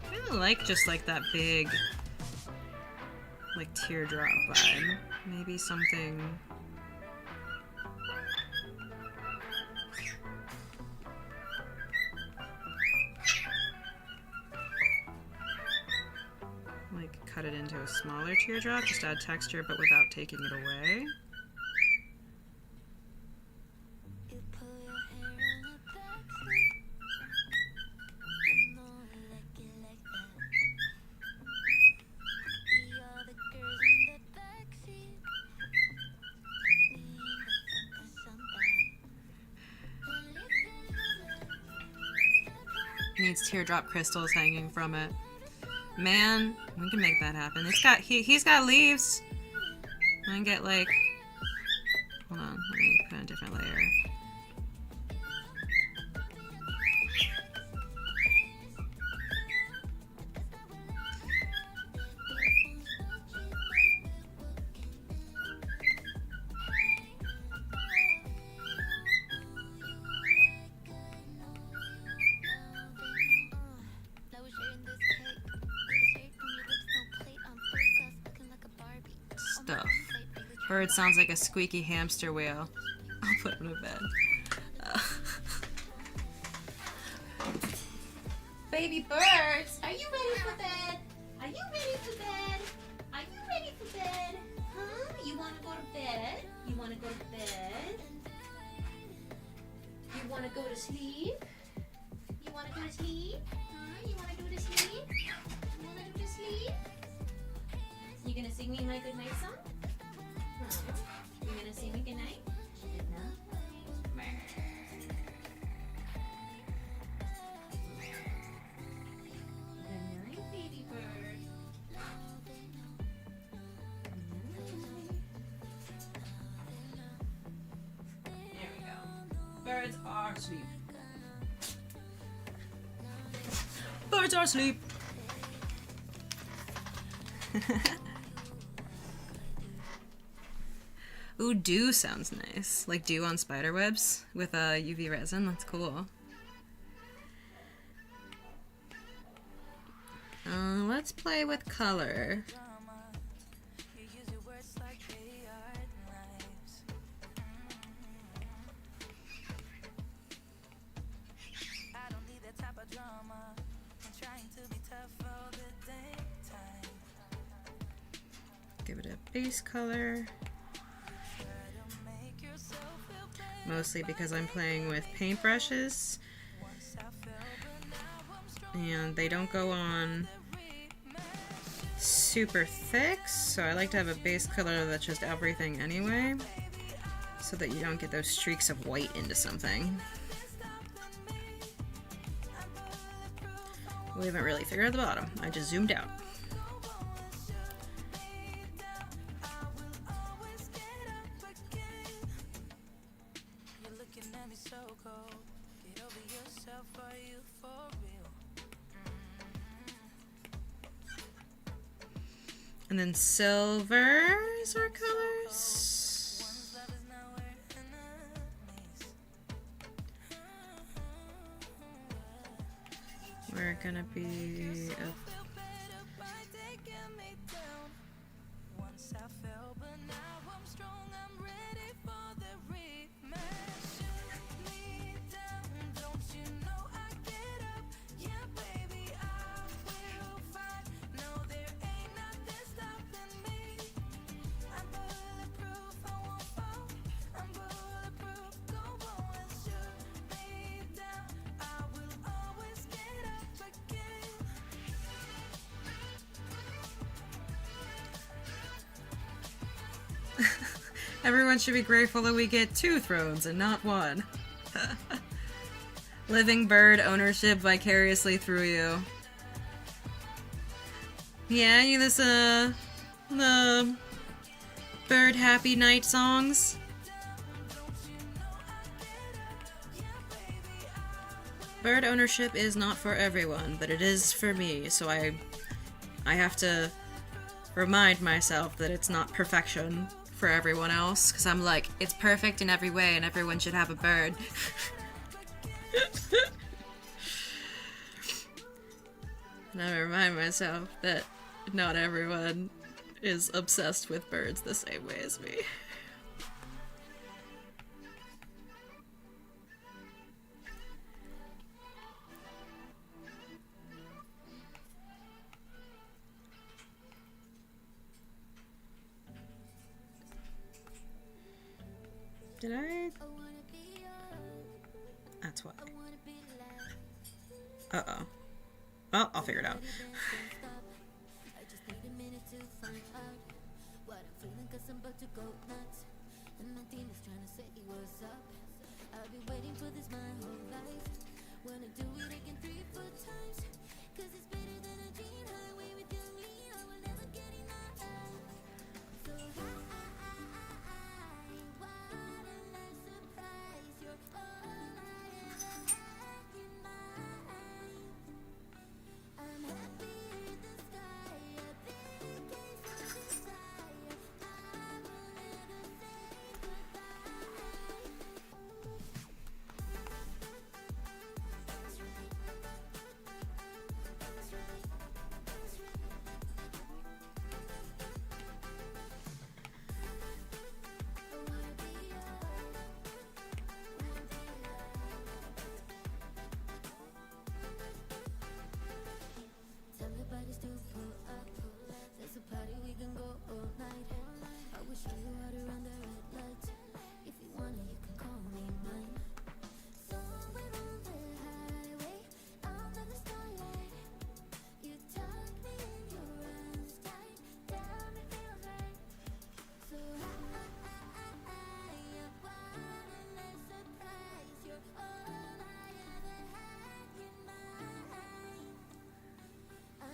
I really like just like that big like teardrop vibe. Maybe something cut it into a smaller teardrop, just add texture but without taking it away. Needs teardrop crystals hanging from it. Man, we can make that happen. He's got leaves. I can get like, hold on, let me put on a different layer. Stuff. Bird sounds like a squeaky hamster wheel. I'll put him to bed. Baby birds, are you ready for bed? Are you ready for bed? Are you ready for bed? Huh? You want to go to bed? You want to go to bed? You want to go to sleep? You want to go to sleep? Huh? You want to go to sleep? You want to go to sleep? You gonna sing me my good night song? Huh? You gonna sing me good night? Good night. Good night, baby bird. There we go. Birds are asleep. Birds are asleep. Ooh, dew sounds nice. Like dew on spider webs with a UV resin. That's cool. Let's play with color. Give it a base color. Mostly because I'm playing with paintbrushes and they don't go on super thick, so I like to have a base color that's just everything anyway, so that you don't get those streaks of white into something. We haven't really figured out the bottom. I just zoomed out. And then silvers are colors. We're gonna be Everyone should be grateful that we get 2 thrones and not 1. Living bird ownership vicariously through you. Yeah, you listen to the bird happy night songs. Bird ownership is not for everyone, but it is for me, so I have to remind myself that it's not perfection for everyone else, because I'm like, it's perfect in every way and everyone should have a bird. And I remind myself that not everyone is obsessed with birds the same way as me. Did I? That's why. Uh-oh. Oh, I'll figure it out.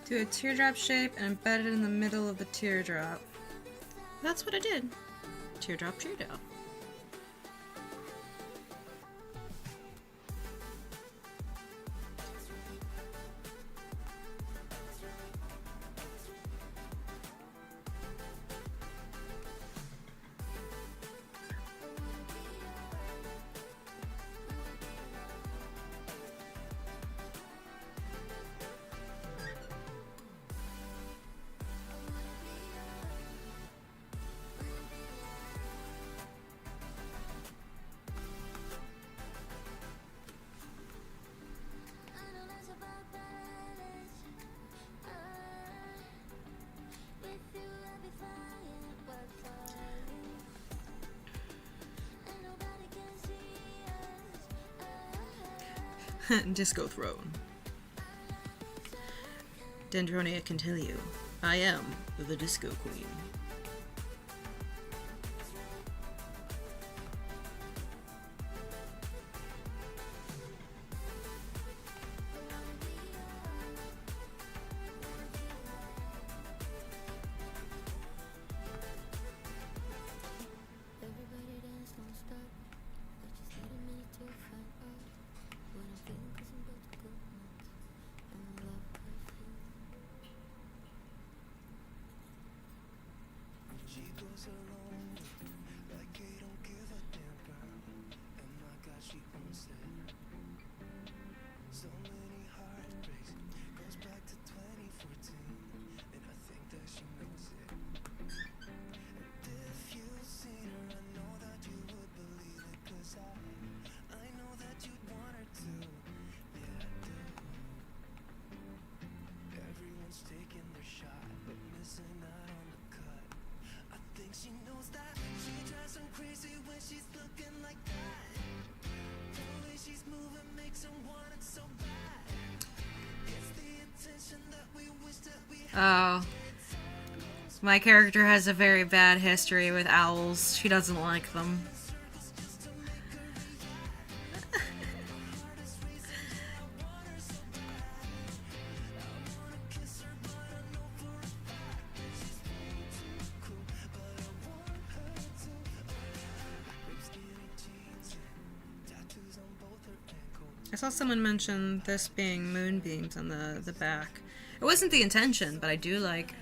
Do a teardrop shape and embed it in the middle of the teardrop. That's what I did. Teardrop, teardrop. Disco Throne. Dendronia can tell you, I am the Disco Queen. Oh. My character has a very bad history with owls. She doesn't like them. I saw someone mention this being moonbeams on the back. It wasn't the intention, but I do like...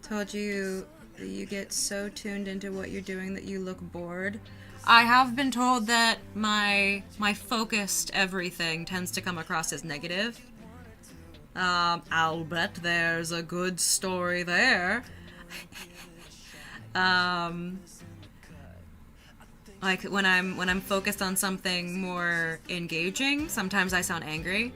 Told you that you get so tuned into what you're doing that you look bored. I have been told that my focused everything tends to come across as negative. I'll bet there's a good story there. Like when I'm focused on something more engaging, sometimes I sound angry.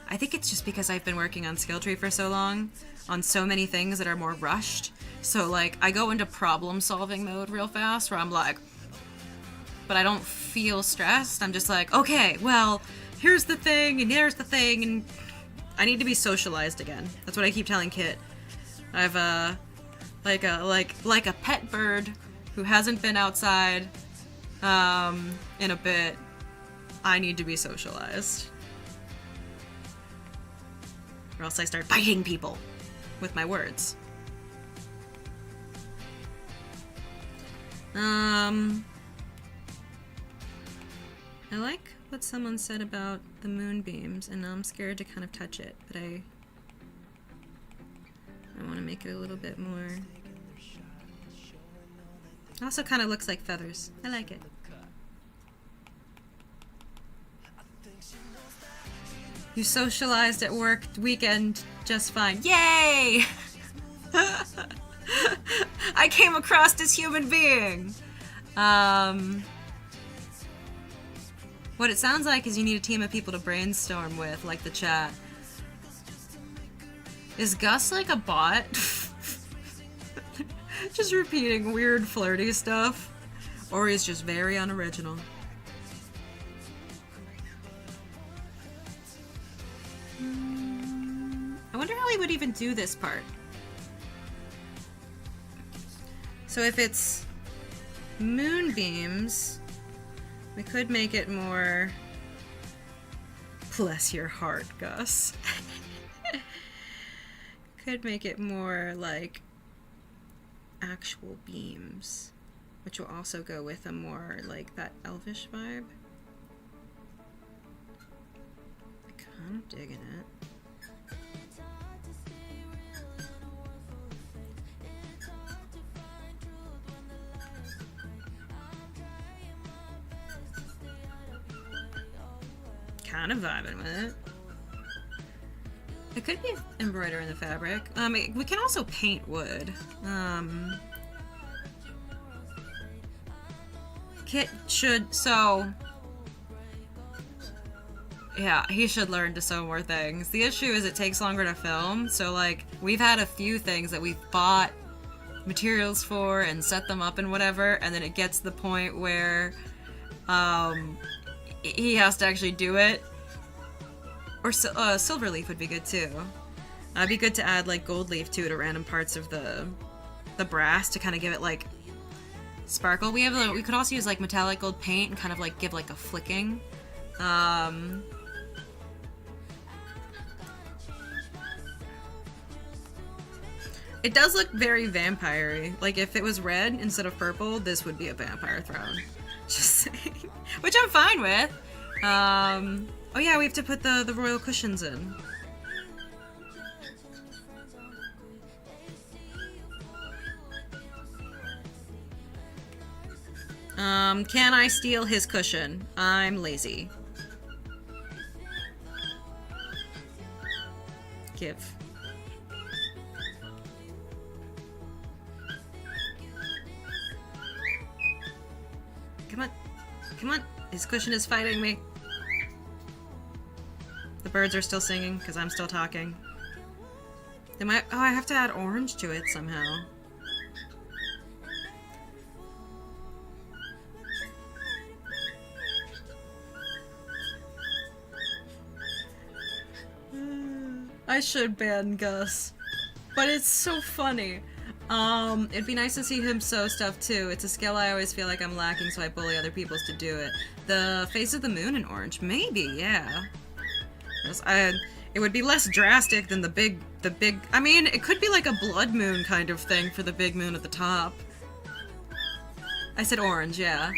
I think it's just because I've been working on skill tree for so long, on so many things that are more rushed. So like I go into problem solving mode real fast where I'm like, but I don't feel stressed. I'm just like, okay, well, here's the thing and there's the thing, and I need to be socialized again. That's what I keep telling Kit. I've like a pet bird who hasn't been outside in a bit. I need to be socialized. Or else I start biting people with my words. I like what someone said about the moonbeams, and now I'm scared to kind of touch it, but I want to make it a little bit more... It also kind of looks like feathers. I like it. You socialized at work weekend just fine. Yay! I came across this human being. What it sounds like is you need a team of people to brainstorm with, like the chat. Is Gus like a bot? Just repeating weird flirty stuff? Or he's just very unoriginal. I wonder how he would even do this part. So if it's moonbeams, we could make it more... Bless your heart, Gus. Could make it more like actual beams, which will also go with a more like that elvish vibe. I'm kind of digging it. Kind of vibing with it. It could be embroider in the fabric. We can also paint wood. Kit should sew. Yeah, he should learn to sew more things. The issue is it takes longer to film, so like we've had a few things that we've bought materials for and set them up and whatever, and then it gets to the point where he has to actually do it. Or silver leaf would be good too. It'd be good to add like gold leaf too to random parts of the brass to kind of give it like sparkle. We could also use like metallic gold paint and kind of like give like a flicking. It does look very vampire-y. Like if it was red instead of purple, this would be a vampire throne. Just saying. Which I'm fine with. Oh yeah, we have to put the royal cushions in. Can I steal his cushion? I'm lazy. Give. Come on. Come on. His cushion is fighting me. The birds are still singing because I'm still talking. They might. Oh, I have to add orange to it somehow. I should ban Gus, but it's so funny. It'd be nice to see him sew stuff too. It's a skill I always feel like I'm lacking, so I bully other people's to do it. The face of the moon in orange, maybe, yeah. It would be less drastic than the big. I mean, it could be like a blood moon kind of thing for the big moon at the top. I said orange, yeah.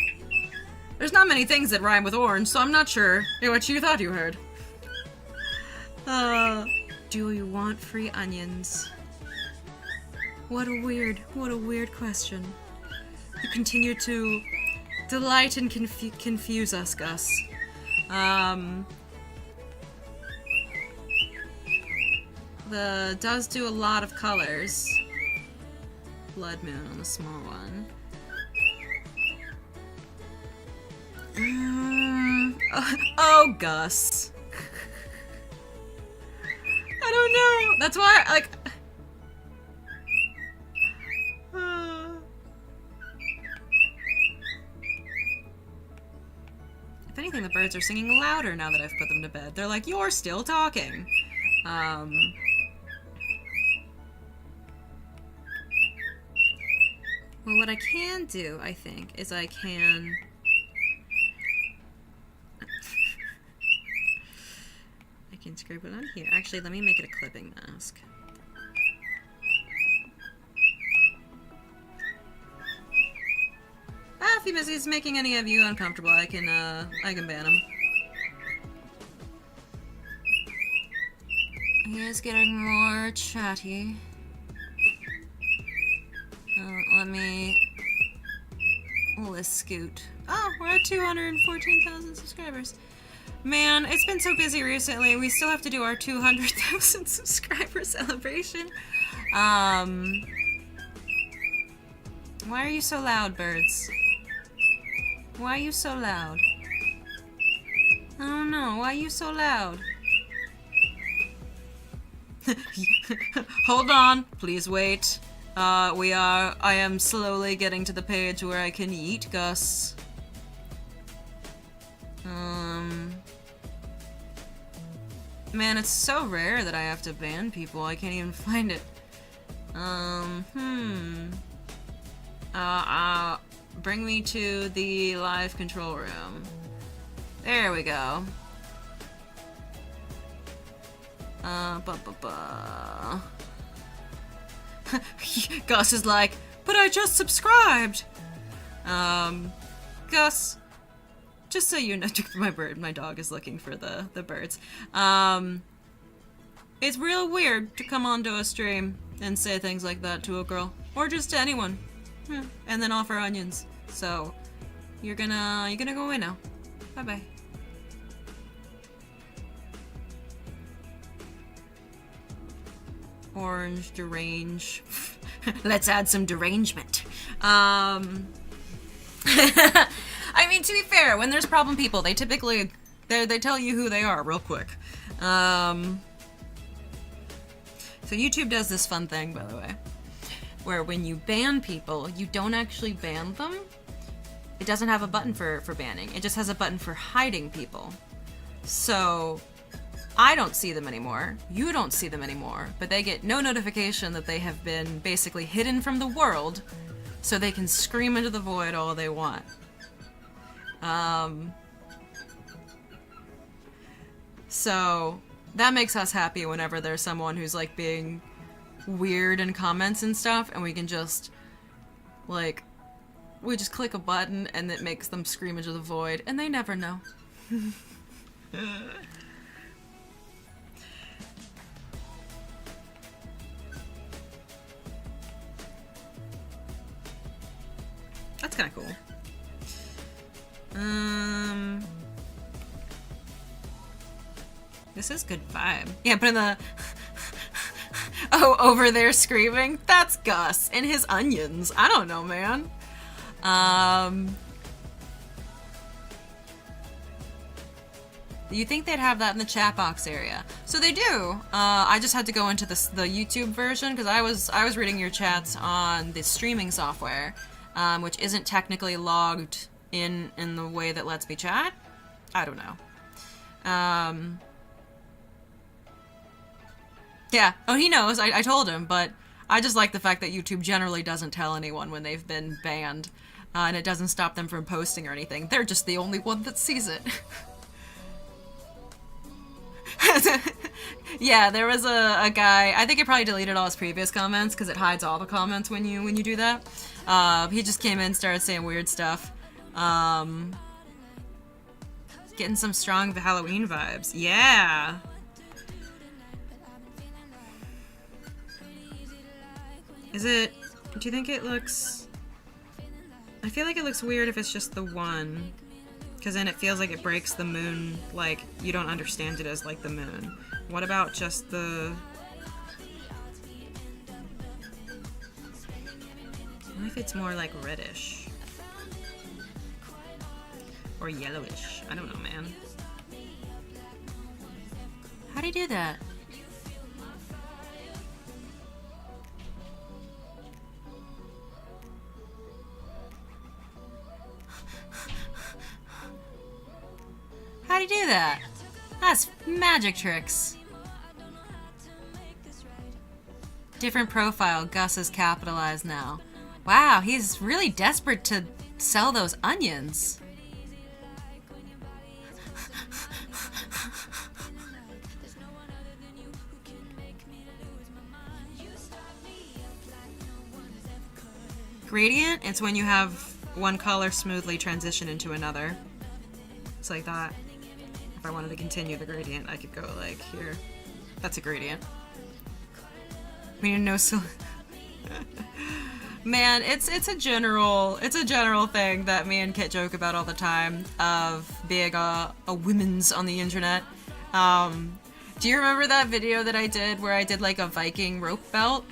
There's not many things that rhyme with orange, so I'm not sure what you thought you heard. Do you want free onions? What a weird question. You continue to delight and confuse us, Gus. Does do a lot of colors. Blood moon on the small one. Oh, Gus. I don't know. That's why, like... If anything, the birds are singing louder now that I've put them to bed. They're like, you're still talking. Well, what I can do, I think, is I can... I can scrape it on here. Actually, let me make it a clipping mask. If he's making any of you uncomfortable, I can ban him. He is getting more chatty. Let's scoot. Oh, we're at 214,000 subscribers. Man, it's been so busy recently. We still have to do our 200,000 subscriber celebration. Why are you so loud, birds? Why are you so loud? I don't know. Why are you so loud? Hold on. Please wait. I am slowly getting to the page where I can eat Gus. Man, it's so rare that I have to ban people. I can't even find it. Bring me to the live control room. There we go. Gus is like, but I just subscribed! Gus, just so you know, my dog is looking for the birds. It's real weird to come onto a stream and say things like that to a girl. Or just to anyone. Yeah. And then offer onions. So, you're gonna go away now. Bye-bye. Orange, derange. Let's add some derangement. I mean, to be fair, when there's problem people, they typically, they tell you who they are real quick. So YouTube does this fun thing, by the way, where when you ban people, you don't actually ban them. it doesn't have a button for banning. It just has a button for hiding people. So I don't see them anymore. You don't see them anymore. But they get no notification that they have been basically hidden from the world, so they can scream into the void all they want. So that makes us happy whenever there's someone who's like being weird in comments and stuff, and we can just like, we just click a button and it makes them scream into the void, and they never know. That's kind of cool. This is good vibe. Yeah, but in the oh, over there screaming, that's Gus and his onions. I don't know, man. You think they'd have that in the chat box area? So they do. I just had to go into the YouTube version because I was reading your chats on the streaming software, which isn't technically logged in the way that lets me chat. I don't know. Yeah. Oh, he knows. I told him, but I just like the fact that YouTube generally doesn't tell anyone when they've been banned, and it doesn't stop them from posting or anything. They're just the only one that sees it. Yeah, there was a guy, I think he probably deleted all his previous comments because it hides all the comments when you do that. He just came in, started saying weird stuff. Getting some strong Halloween vibes. Yeah. Is it, do you think it looks, I feel like it looks weird if it's just the one, because then it feels like it breaks the moon, like you don't understand it as like the moon. What about just the, what if it's more like reddish? Or yellowish? I don't know, man. How do you do that? How do you do that? That's magic tricks. Different profile. Gus is capitalized now. Wow, he's really desperate to sell those onions. Gradient? It's when you have one color smoothly transition into another. It's like that. If I wanted to continue the gradient, I could go like here. That's a gradient. We need to know so. Man, it's a general thing that me and Kit joke about all the time of being a women's on the internet. Do you remember that video that I did where I did like a Viking rope belt?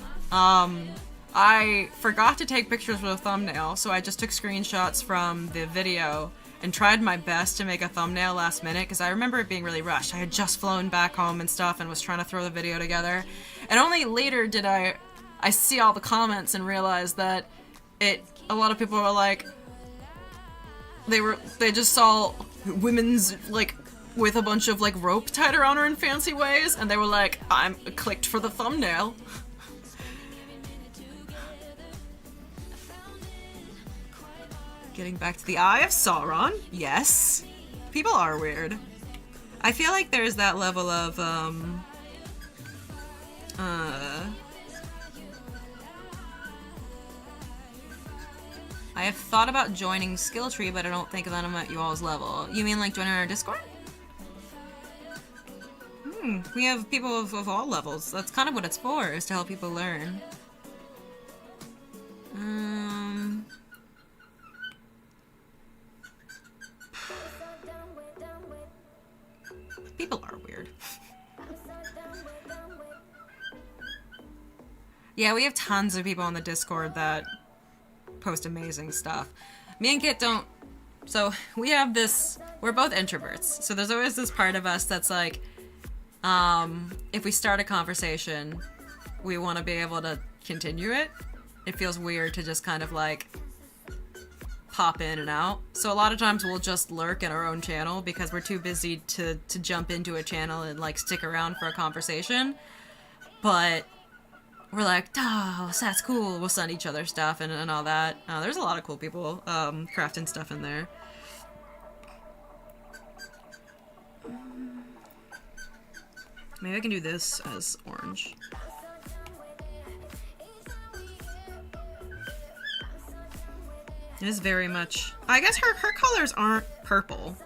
I forgot to take pictures with a thumbnail, so I just took screenshots from the video and tried my best to make a thumbnail last minute because I remember it being really rushed. I had just flown back home and stuff and was trying to throw the video together. And only later did I see all the comments and realize that a lot of people were like, they just saw women's like with a bunch of like rope tied around her in fancy ways, and they were like, I'm clicked for the thumbnail. Getting back to the Eye of Sauron, yes. People are weird. I feel like there's that level of, I have thought about joining Skilltree, but I don't think that I'm at you all's level. You mean like joining our Discord? We have people of all levels. That's kind of what it's for, is to help people learn. People are weird. Yeah, we have tons of people on the Discord that post amazing stuff. Me and Kit don't... So, we have this... We're both introverts. So there's always this part of us that's like, if we start a conversation, we want to be able to continue it. It feels weird to just kind of like pop in and out. So a lot of times we'll just lurk in our own channel because we're too busy to jump into a channel and like stick around for a conversation. But we're like, oh, that's cool. We'll send each other stuff and all that. There's a lot of cool people crafting stuff in there. Maybe I can do this as orange. It is very much... I guess her colors aren't purple.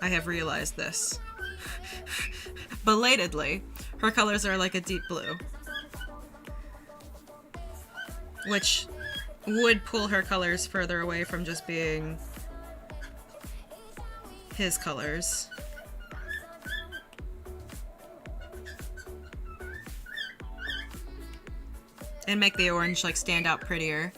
I have realized this. Belatedly. Her colors are like a deep blue. Which would pull her colors further away from just being his colors. And make the orange like stand out prettier.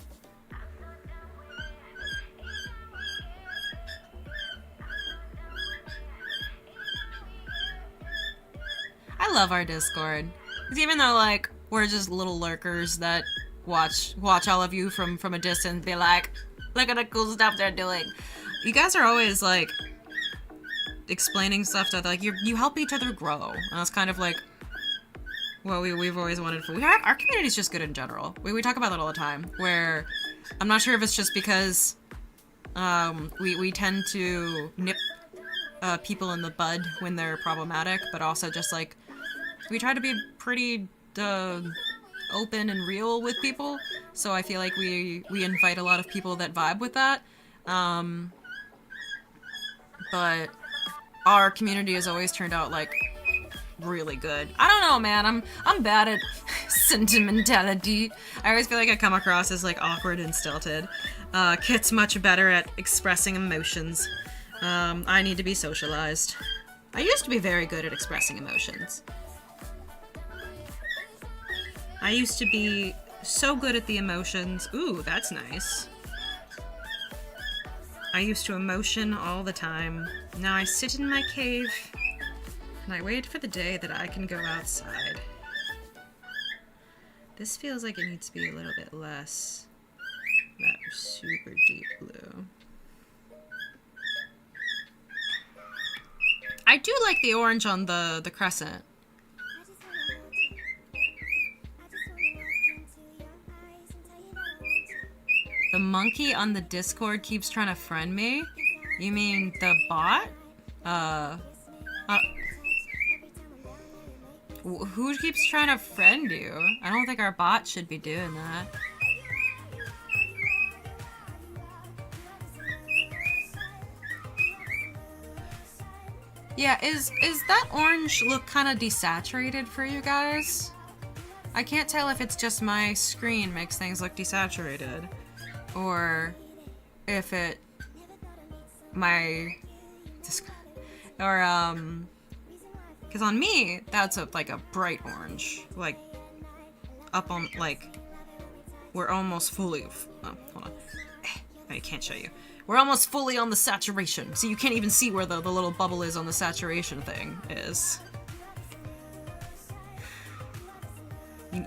I love our Discord. 'Cause even though like we're just little lurkers that watch all of you from a distance, be like, look at the cool stuff they're doing. You guys are always like explaining stuff that like you help each other grow. And that's kind of like what we've always wanted for. Our community's just good in general. We talk about that all the time. Where I'm not sure if it's just because we tend to nip people in the bud when they're problematic, but also just like we try to be pretty open and real with people. So I feel like we invite a lot of people that vibe with that. But our community has always turned out like really good. I don't know, man. I'm bad at sentimentality. I always feel like I come across as like awkward and stilted. Kit's much better at expressing emotions. I need to be socialized. I used to be very good at expressing emotions. I used to be so good at the emotions. Ooh, that's nice. I used to emotion all the time. Now I sit in my cave and I wait for the day that I can go outside. This feels like it needs to be a little bit less that super deep blue. I do like the orange on the crescent. The monkey on the Discord keeps trying to friend me? You mean the bot? Who keeps trying to friend you? I don't think our bot should be doing that. Yeah, is that orange look kind of desaturated for you guys? I can't tell if it's just my screen makes things look desaturated, or if it because on me that's like a bright orange, like up on like we're almost fully. Oh, hold on, I can't show you. We're almost fully on the saturation, so you can't even see where the little bubble is on the saturation thing is.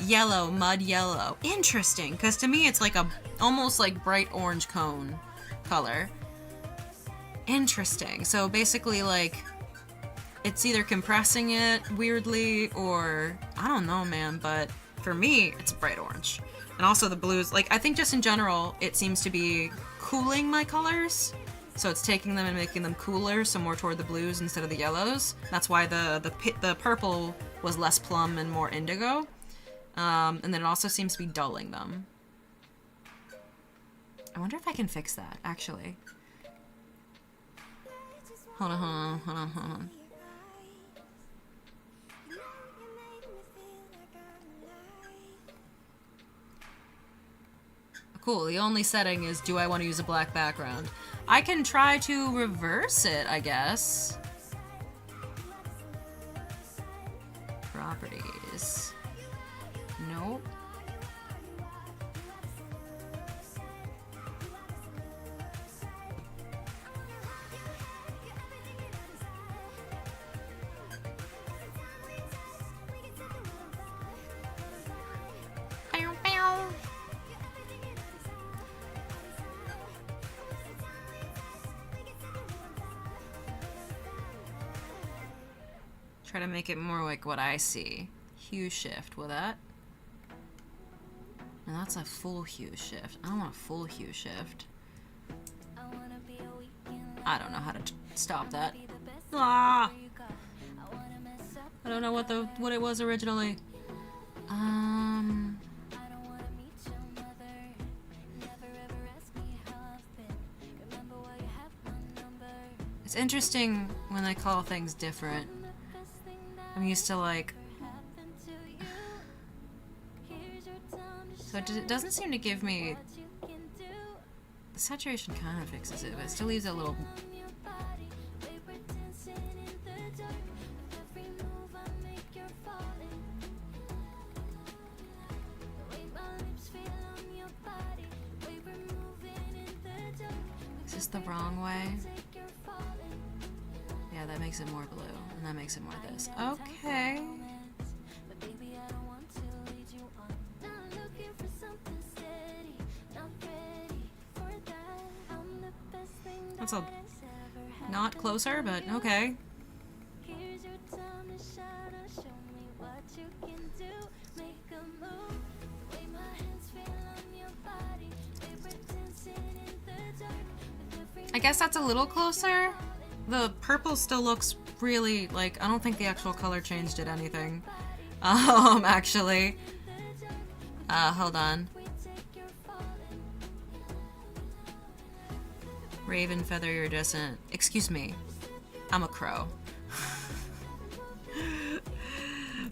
Yellow, mud yellow. Interesting, because to me it's like a almost like bright orange cone color. Interesting. So basically like it's either compressing it weirdly or I don't know, man, but for me it's bright orange. And also the blues, like I think just in general it seems to be cooling my colors. So it's taking them and making them cooler, so more toward the blues instead of the yellows. That's why the purple was less plum and more indigo. And then it also seems to be dulling them. I wonder if I can fix that, actually. Hold on. Cool, the only setting is do I want to use a black background. I can try to reverse it, I guess. Properties. Nope. Try to make it more like what I see. Hue shift, will that? No, that's a full hue shift. I don't want a full hue shift. I don't know how to stop that. Ah! I don't know what it was originally. It's interesting when they call things different. I'm used to like... So it doesn't seem to give me... The saturation kind of fixes it, but it still leaves a little... Is this the wrong way? Yeah, that makes it more blue, and that makes it more this. Okay. That's a not closer, but okay. I guess that's a little closer. The purple still looks really, like, I don't think the actual color change did anything. Actually. Hold on. Raven, feather, iridescent. Excuse me. I'm a crow.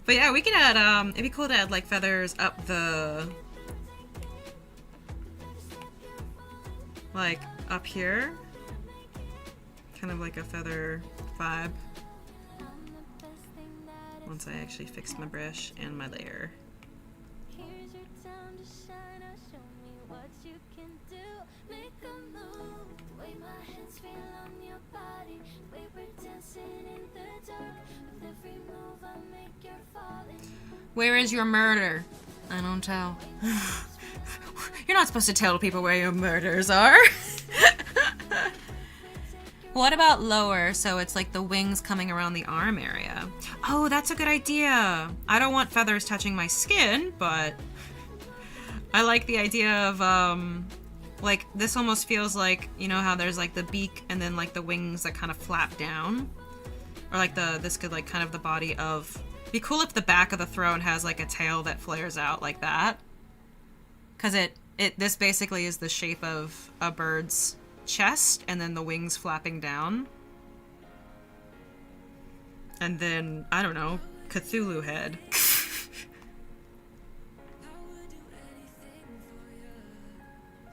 But yeah, we could add, it'd be cool to add, like, feathers up the... Like, up here. Kind of like a feather vibe. Once I actually fixed my brush and my layer. Where is your murder? I don't tell. You're not supposed to tell people where your murders are. What about lower, so it's like the wings coming around the arm area? Oh, that's a good idea. I don't want feathers touching my skin, but I like the idea of, like, this almost feels like, you know how there's like the beak and then like the wings that kind of flap down? Or like this could like kind of the body of... Be cool if the back of the throne has like a tail that flares out like that. Cause this basically is the shape of a bird's chest and then the wings flapping down. And then, I don't know, Cthulhu head.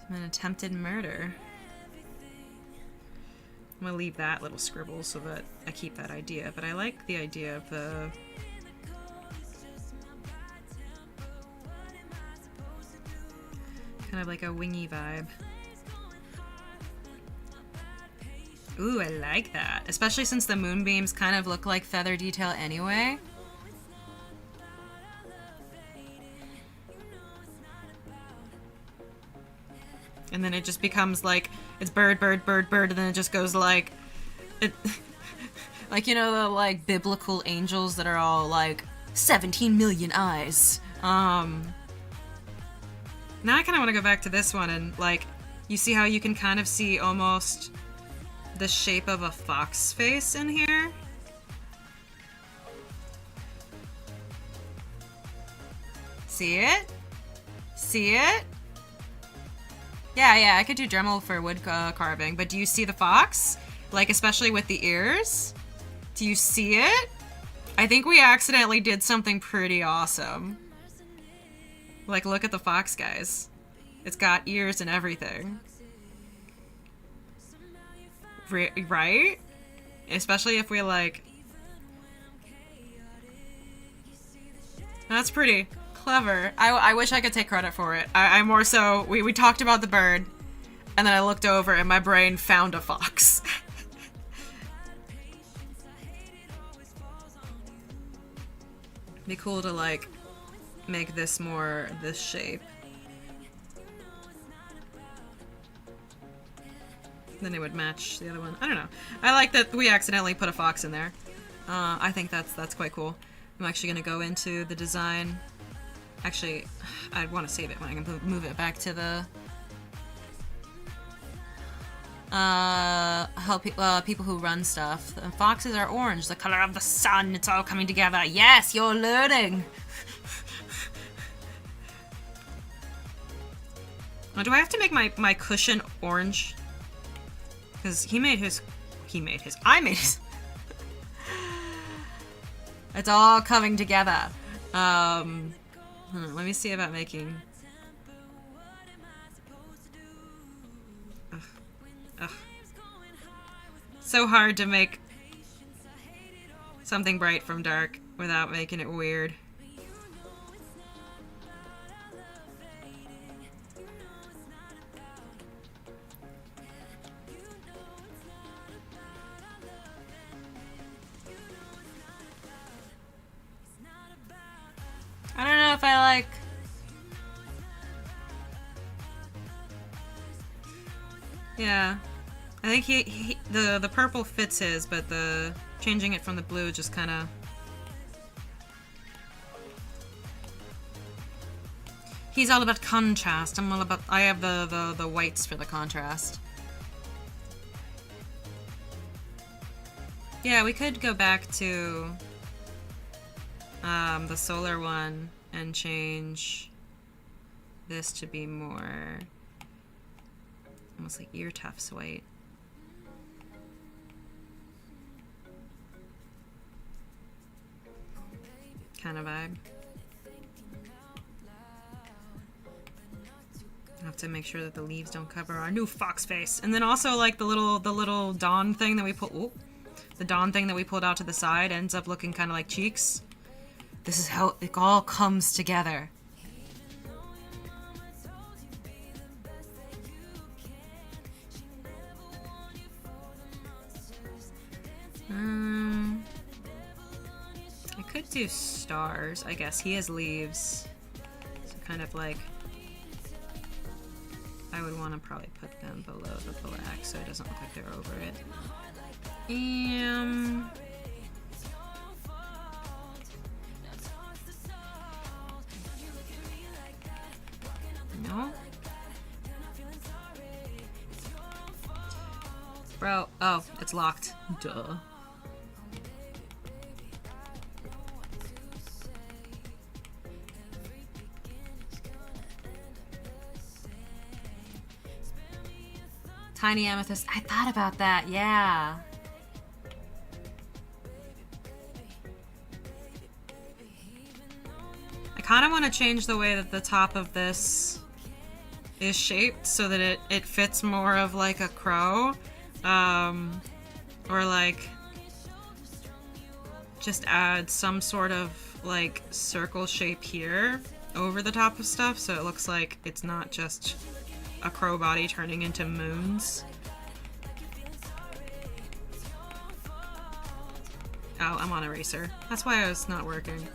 An attempted murder. I'm gonna leave that little scribble so that I keep that idea, but I like the idea of the... Kind of like a wingy vibe. Ooh, I like that. Especially since the moonbeams kind of look like feather detail anyway. And then it just becomes like, it's bird, bird, bird, bird, and then it just goes like, like, you know, the like biblical angels that are all like 17 million eyes. Now I kind of want to go back to this one and like, you see how you can kind of see almost the shape of a fox face in here? See it? See it? Yeah, I could do Dremel for wood carving, but do you see the fox? Like, especially with the ears? Do you see it? I think we accidentally did something pretty awesome. Like, look at the fox, guys. It's got ears and everything. Right? Especially if we, like... That's pretty clever. I wish I could take credit for it. I more so... We talked about the bird, and then I looked over and my brain found a fox. Be cool to, like, make this more this shape. Then it would match the other one. I don't know. I like that we accidentally put a fox in there. I think that's quite cool. I'm actually going to go into the design. Actually, I want to save it when I can move it back to the help people who run stuff. The foxes are orange, the color of the sun. It's all coming together. Yes, you're learning. Do I have to make my cushion orange? Because I made his. It's all coming together. Let me see about making. Ugh. So hard to make something bright from dark without making it weird. I don't know if I like... Yeah. I think the purple fits his, but the changing it from the blue just kind of... He's all about contrast. I'm all about... I have the whites for the contrast. Yeah, we could go back to the solar one and change this to be more almost like ear tufts white. Kind of vibe. I have to make sure that the leaves don't cover our new fox face. And then also like the little dawn thing that we pulled. Oh, the dawn thing that we pulled out to the side ends up looking kind of like cheeks. This is how it all comes together. I could do stars, I guess. He has leaves. So kind of like... I would want to probably put them below the black so it doesn't look like they're over it. No? Bro, oh, it's locked. Duh. Tiny amethyst. I thought about that, yeah. I kind of want to change the way that the top of this is shaped so that it fits more of like a crow. Or like just add some sort of like circle shape here over the top of stuff so it looks like it's not just a crow body turning into moons. Oh, I'm on eraser. That's why I was not working.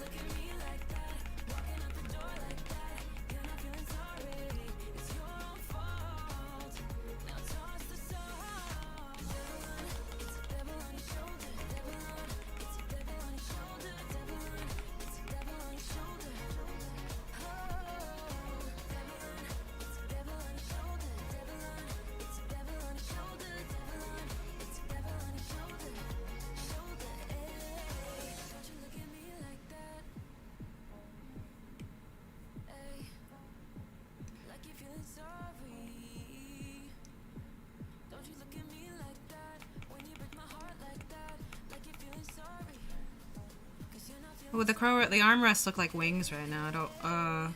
With the crow, the armrests look like wings right now. I don't, I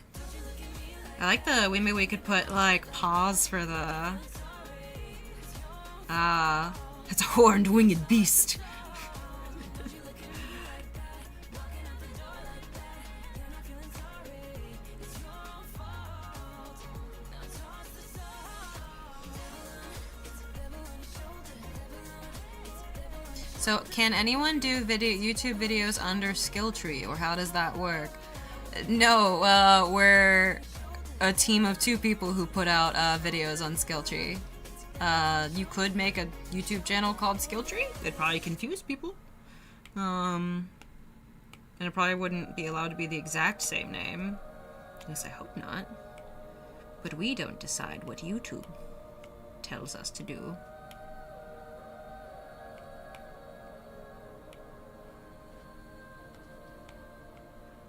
like the, maybe we could put like paws for the, it's a horned winged beast. So, can anyone do YouTube videos under skill tree, or how does that work? No, we're a team of 2 people who put out videos on skill tree. You could make a YouTube channel called Skill Tree. It'd probably confuse people. And it probably wouldn't be allowed to be the exact same name. At least I hope not. But we don't decide what YouTube tells us to do.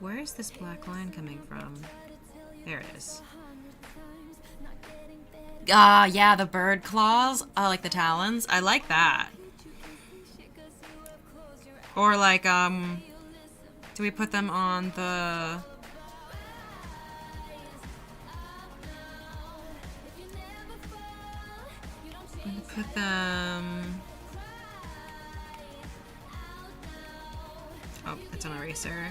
Where is this black line coming from? There it is. Ah, yeah, the bird claws. I like the talons. I like that. Or like, do we put them on the... Put them... Oh, it's an eraser.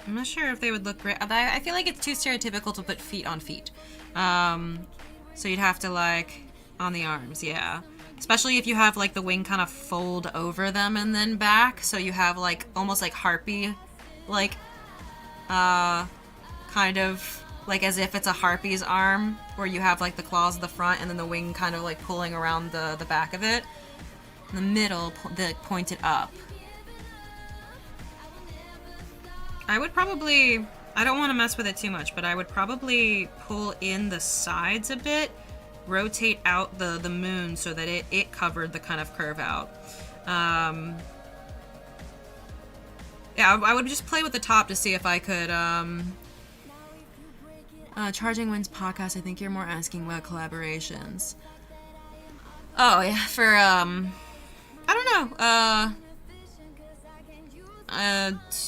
I'm not sure if they would look great. I feel like it's too stereotypical to put feet on feet. So you'd have to, like, on the arms, yeah. Especially if you have, like, the wing kind of fold over them and then back. So you have, like, almost like harpy, like, kind of, like, as if it's a harpy's arm, where you have, like, the claws at the front and then the wing kind of, like, pulling around the back of it. In the middle, pointed up. I would probably, I don't want to mess with it too much, but I would probably pull in the sides a bit, rotate out the moon so that it covered the kind of curve out. Yeah, I would just play with the top to see if I could, Charging Winds podcast, I think you're more asking about collaborations. Oh, yeah, for, I don't know,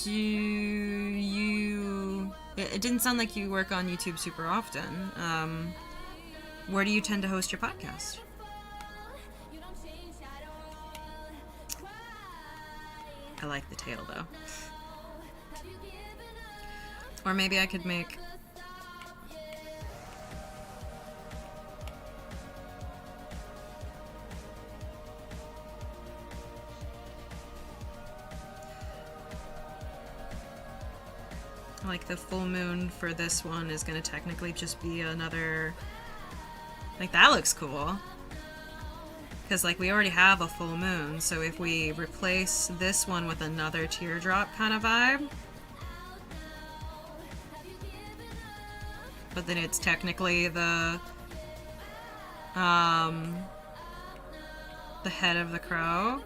do you... It didn't sound like you work on YouTube super often. Where do you tend to host your podcast? I like the tail, though. Or maybe I could make... Like, the full moon for this one is gonna technically just be another... Like, that looks cool. Because, like, we already have a full moon, so if we replace this one with another teardrop kind of vibe... But then it's technically the head of the crow.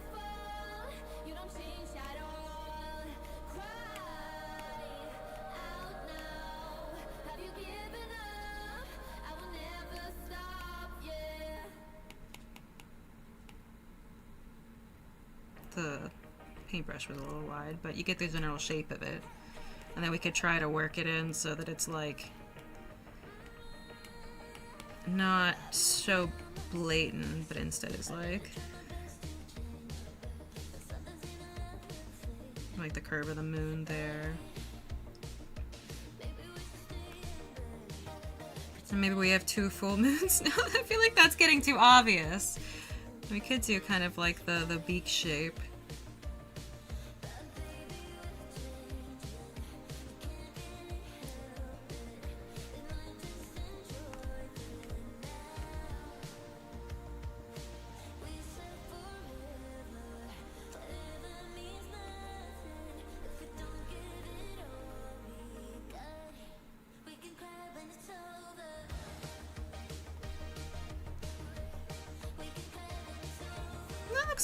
The paintbrush was a little wide, but you get the general shape of it. And then we could try to work it in so that it's like not so blatant, but instead is like the curve of the moon there. And maybe we have two full moons now. I feel like that's getting too obvious. We could do kind of like the beak shape.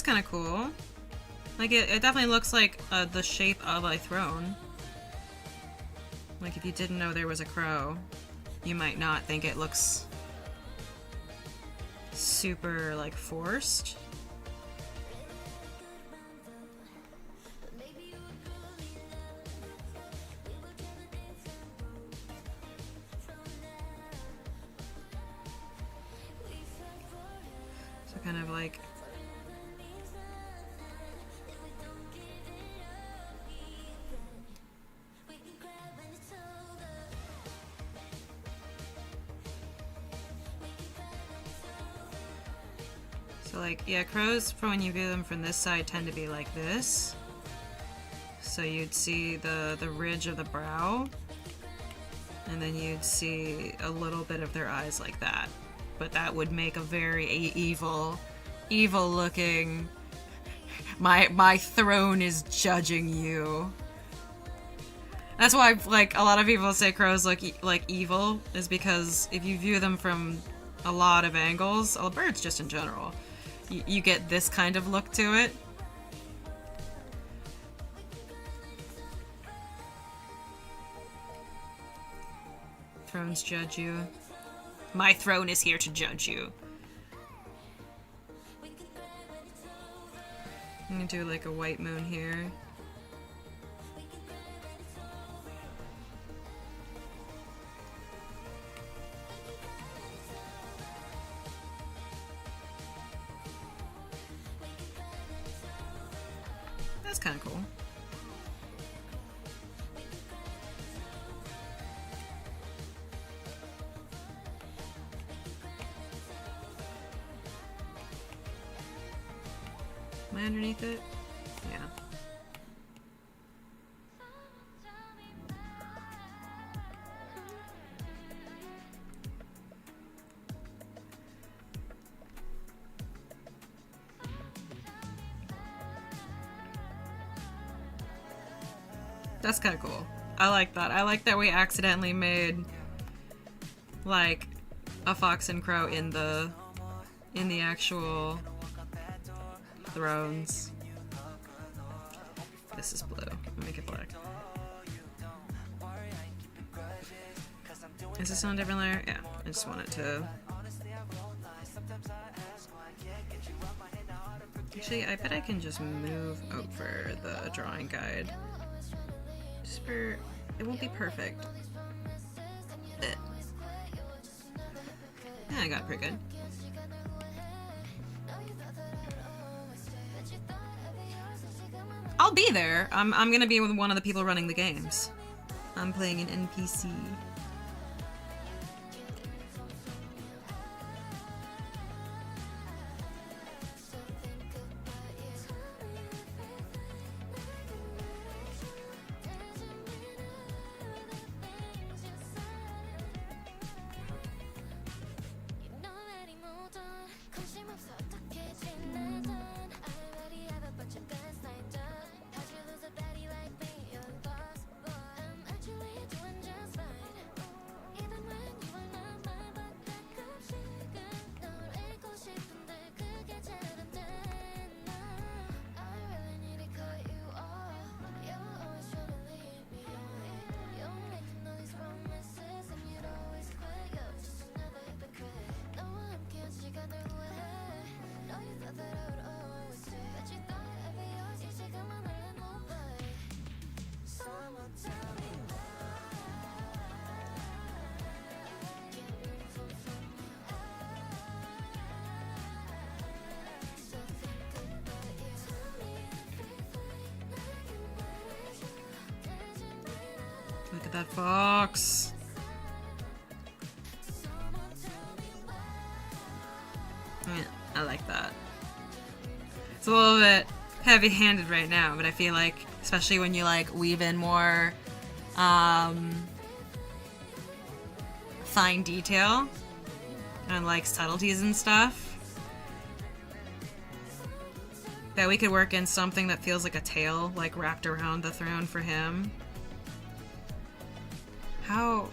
Kind of cool. Like it definitely looks like the shape of a throne. Like if you didn't know there was a crow, you might not think it looks super like forced. So kind of like like, yeah, crows, for when you view them from this side, tend to be like this. So you'd see the ridge of the brow, and then you'd see a little bit of their eyes like that. But that would make a very evil evil looking. My throne is judging you. That's why, like, a lot of people say crows look like evil, is because if you view them from a lot of angles, all birds just in general, you get this kind of look to it. Thrones judge you. My throne is here to judge you. I'm gonna do like a white moon here. That's kind of cool. Am I underneath it? Yeah. That's kind of cool. I like that. I like that we accidentally made like a fox and crow in the actual thrones. This is blue. I'll make it black. Is this on a different layer? Yeah. I just want it to. Actually, I bet I can just move over the drawing guide. Just for. It won't be perfect. Yeah, I got it pretty good. I'll be there. I'm gonna be with one of the people running the games. I'm playing an NPC. Look at that fox. Yeah, I like that. It's a little bit heavy-handed right now, but I feel like, especially when you like weave in more fine detail and like subtleties and stuff, that we could work in something that feels like a tail, like wrapped around the throne for him. How?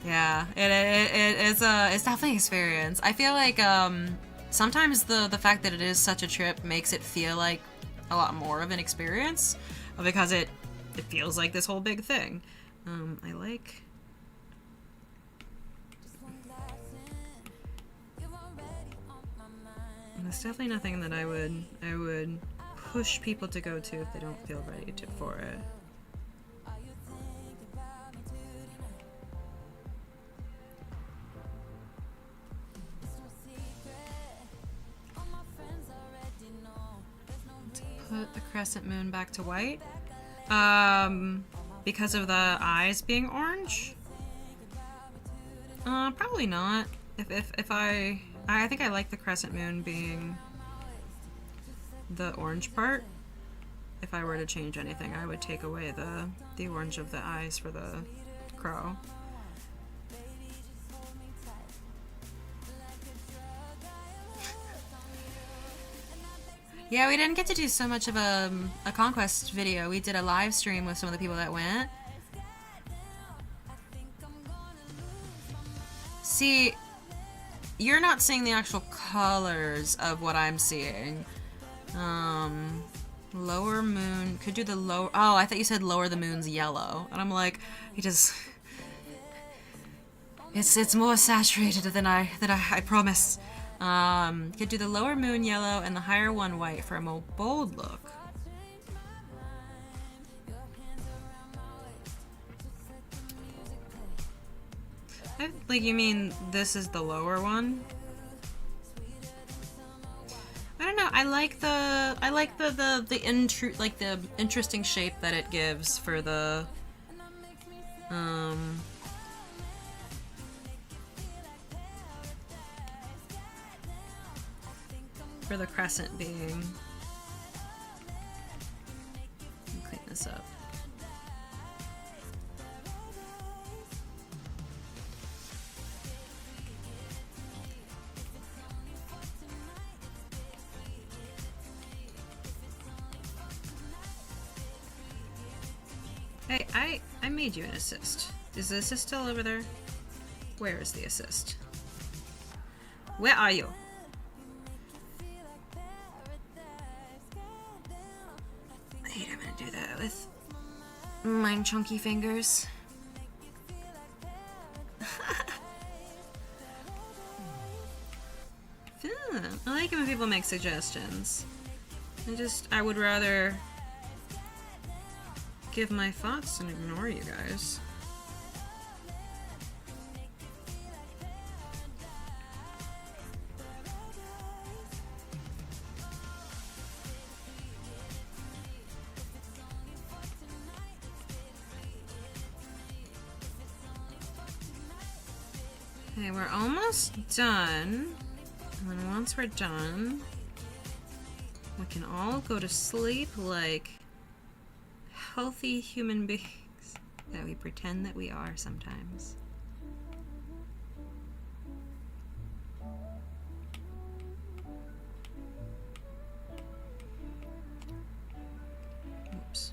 Yeah, it's definitely an experience. I feel like sometimes the fact that it is such a trip makes it feel like a lot more of an experience, because it feels like this whole big thing. I like. It's definitely nothing that I would push people to go to if they don't feel ready for it. Put the crescent moon back to white because of the eyes being orange. Probably not. If I think I like the crescent moon being the orange part. If I were to change anything, I would take away the orange of the eyes for the crow. Yeah, we didn't get to do so much of a Conquest video. We did a live stream with some of the people that went. See, you're not seeing the actual colors of what I'm seeing. Lower moon, could do the lower, oh, I thought you said lower the moon's yellow. And I'm like, it's more saturated than I promise. Could do the lower moon yellow and the higher one white for a more bold look. Like, you mean this is the lower one? I don't know. I like the interesting shape that it gives for the crescent being. Clean this up. Hey, I made you an assist. Is the assist still over there? Where is the assist? Where are you? I hate I'm gonna do that with my chunky fingers. I like it when people make suggestions. I would rather give my thoughts and ignore you guys. Okay, we're almost done. And then once we're done, we can all go to sleep like healthy human beings that we pretend that we are sometimes. Oops.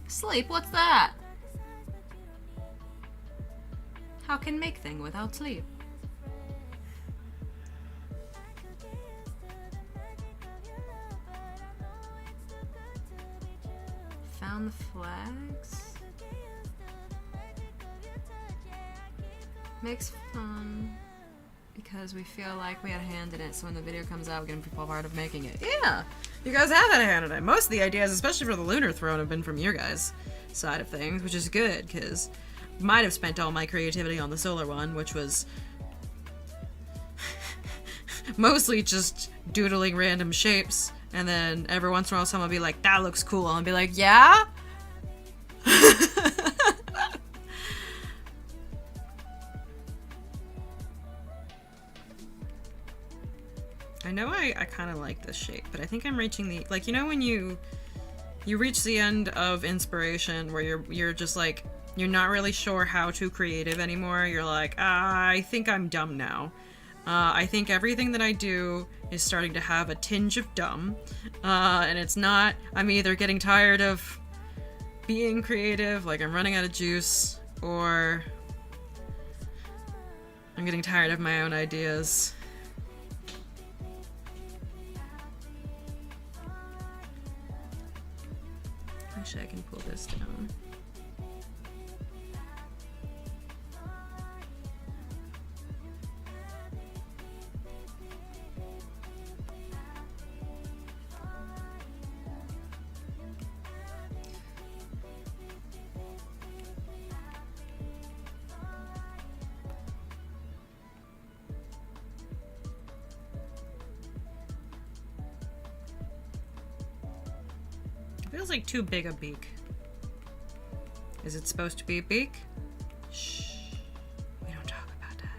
Sleep? What's that? How can make thing without sleep? Found the flags? Makes fun because we feel like we had a hand in it, so when the video comes out, we're gonna be part of making it. Yeah! You guys have had a hand in it. Most of the ideas, especially for the Lunar Throne, have been from your guys' side of things, which is good, because I might have spent all my creativity on the solar one, which was mostly just doodling random shapes, and then every once in a while someone will be like, that looks cool, and I'll be like, yeah? I know I kind of like this shape, but I think I'm reaching the, like, you know when you reach the end of inspiration where you're just like, you're not really sure how to creative anymore. You're like, I think I'm dumb now. I think everything that I do is starting to have a tinge of dumb, and it's not, I'm either getting tired of being creative, like I'm running out of juice, or I'm getting tired of my own ideas. Actually, I can pull this down. Feels like too big a beak. Is it supposed to be a beak? Shh. We don't talk about that.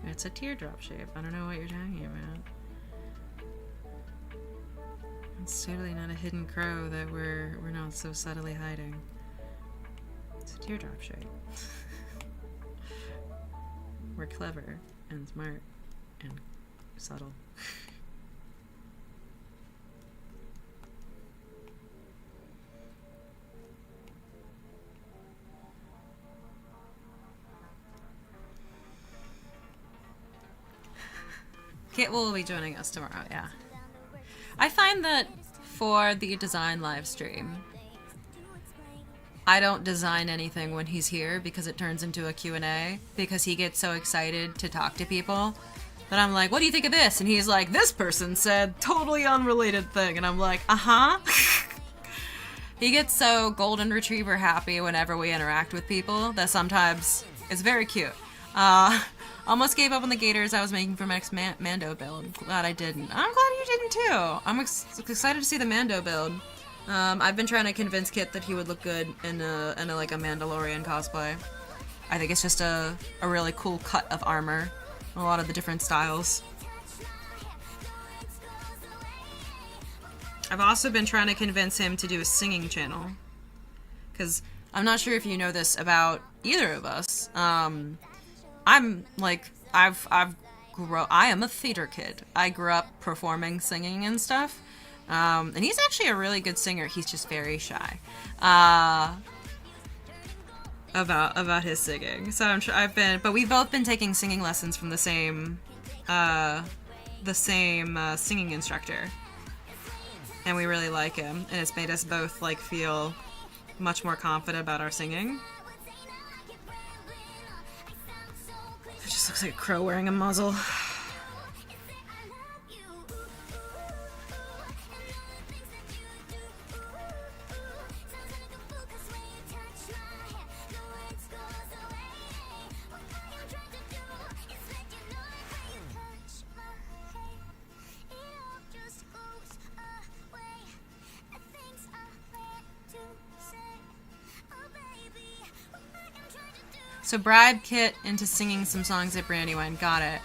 It's a teardrop shape. I don't know what you're talking about. It's totally not a hidden crow that we're not so subtly hiding. It's a teardrop shape. We're clever and smart and subtle. Kit will be joining us tomorrow, yeah. I find that for the design live stream, I don't design anything when he's here because it turns into a Q&A because he gets so excited to talk to people that I'm like, what do you think of this? And he's like, this person said totally unrelated thing. And I'm like, uh-huh. He gets so golden retriever happy whenever we interact with people that sometimes it's very cute. Almost gave up on the gators I was making for my next Mando build. Glad I didn't. I'm glad you didn't too. I'm excited to see the Mando build. I've been trying to convince Kit that he would look good in a like a Mandalorian cosplay. I think it's just a really cool cut of armor. A lot of the different styles. I've also been trying to convince him to do a singing channel. Because I'm not sure if you know this about either of us. I'm like, I am a theater kid. I grew up performing singing and stuff. And he's actually a really good singer. He's just very shy. About his singing. So but we've both been taking singing lessons from the same singing instructor. And we really like him. And it's made us both like feel much more confident about our singing. It just looks like a crow wearing a muzzle. So bribe Kit into singing some songs at Brandywine. Got it.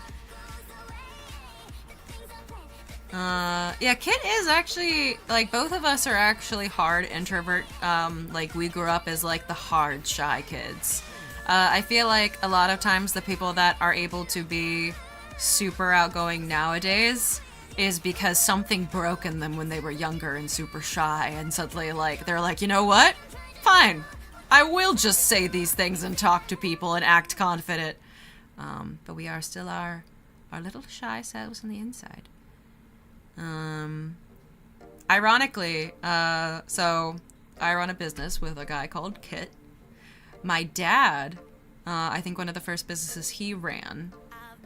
Yeah, Kit is actually, like, both of us are actually hard introvert. Like, we grew up as, like, the hard shy kids. I feel like a lot of times the people that are able to be super outgoing nowadays is because something broke in them when they were younger and super shy, and suddenly, like, they're like, you know what? Fine. I will just say these things and talk to people and act confident. But we are still our little shy selves on the inside. Ironically, so I run a business with a guy called Kit. My dad, I think one of the first businesses he ran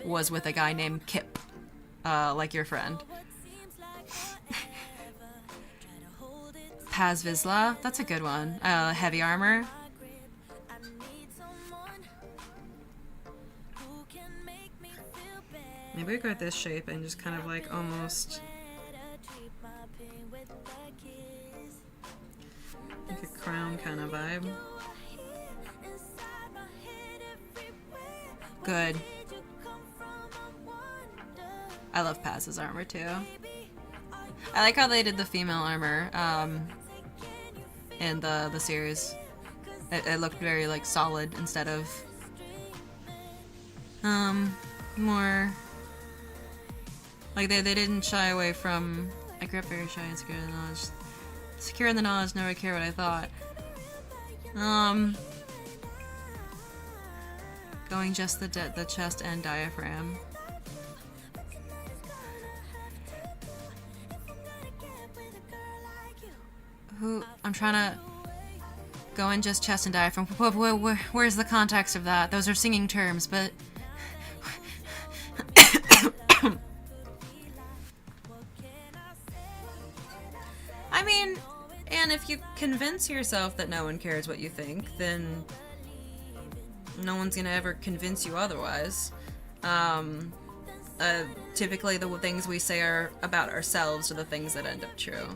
was with a guy named Kip, like your friend. Paz Vizsla, that's a good one. Heavy armor. Maybe we go with this shape and just kind of like almost like a crown kind of vibe. Good. I love Paz's armor too. I like how they did the female armor in the series. It looked very like solid instead of more like they didn't shy away from. I grew up very shy and secure in the knowledge. Secure in the knowledge, never care what I thought. Going just the chest and diaphragm. I'm trying to go in just chest and diaphragm. Where's the context of that? Those are singing terms, but I mean, and if you convince yourself that no one cares what you think, then no one's gonna ever convince you otherwise. Typically the things we say are about ourselves are the things that end up true.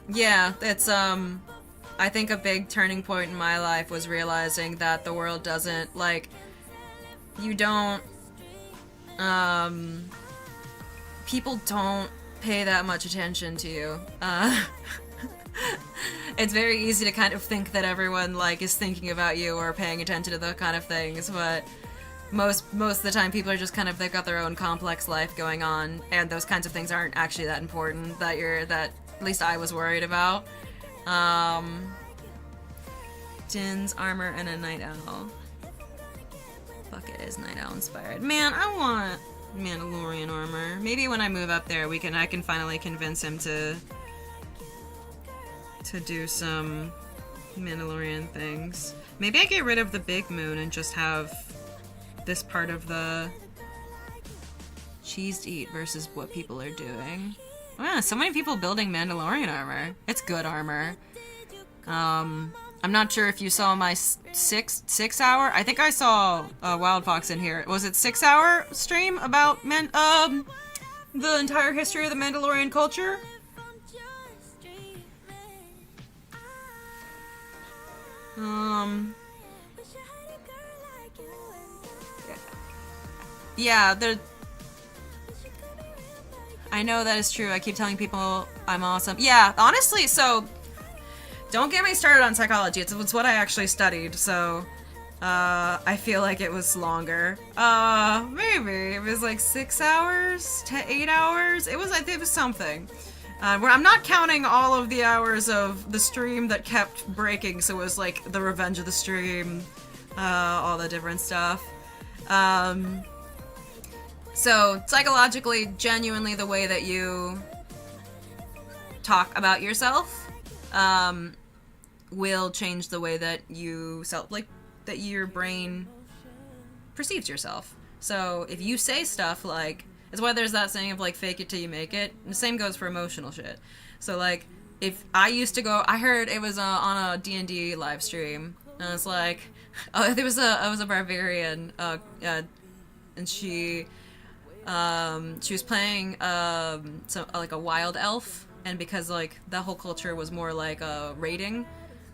Yeah, it's, I think a big turning point in my life was realizing that the world doesn't, like, you don't, people don't pay that much attention to you. It's very easy to kind of think that everyone, like, is thinking about you or paying attention to those kind of things, but most of the time people are just kind of, they've got their own complex life going on, and those kinds of things aren't actually that important, that at least I was worried about. Jin's armor and a night owl. Fuck, it is night owl inspired. Man, I want Mandalorian armor. Maybe when I move up there, I can finally convince him to do some Mandalorian things. Maybe I get rid of the big moon and just have this part of the cheese to eat versus what people are doing. Wow, so many people building Mandalorian armor. It's good armor. I'm not sure if you saw my 6 hour. I think I saw Wild Fox in here. Was it 6 hour stream about the entire history of the Mandalorian culture? Yeah, I know that is true. I keep telling people I'm awesome. Yeah, honestly, so don't get me started on psychology. It's what I actually studied, so I feel like it was longer. Maybe it was like 6 hours to 8 hours. It was something. Where I'm not counting all of the hours of the stream that kept breaking, so it was like the revenge of the stream, all the different stuff. So psychologically, genuinely, the way that you talk about yourself will change the way that that your brain perceives yourself. So if you say stuff like, it's why there's that saying of like fake it till you make it. And the same goes for emotional shit. So like if I used to go, I heard it was on a D&D live stream, and it's like, it was a barbarian, and she was playing like a wild elf, and because like the whole culture was more like a raiding,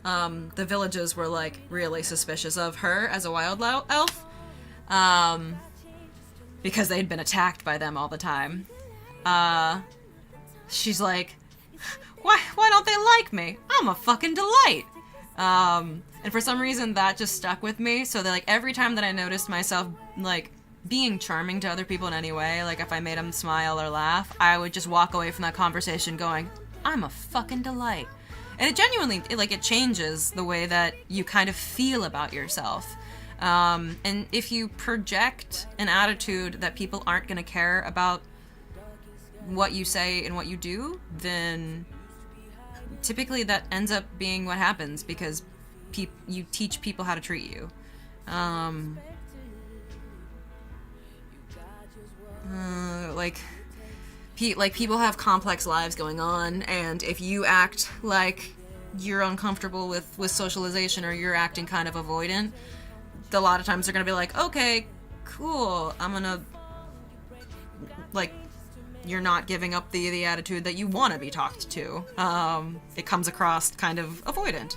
the villages were like really suspicious of her as a wild elf, because they'd been attacked by them all the time. She's like, why don't they like me? I'm a fucking delight. And for some reason that just stuck with me, so that like every time that I noticed myself like being charming to other people in any way, like if I made them smile or laugh, I would just walk away from that conversation going, I'm a fucking delight. And it genuinely, it changes the way that you kind of feel about yourself. And if you project an attitude that people aren't going to care about what you say and what you do, then typically that ends up being what happens, because you teach people how to treat you. People have complex lives going on, and if you act like you're uncomfortable with socialization, or you're acting kind of avoidant, a lot of times they're gonna be like, okay, cool, I'm gonna, like, you're not giving up the attitude that you want to be talked to. It comes across kind of avoidant.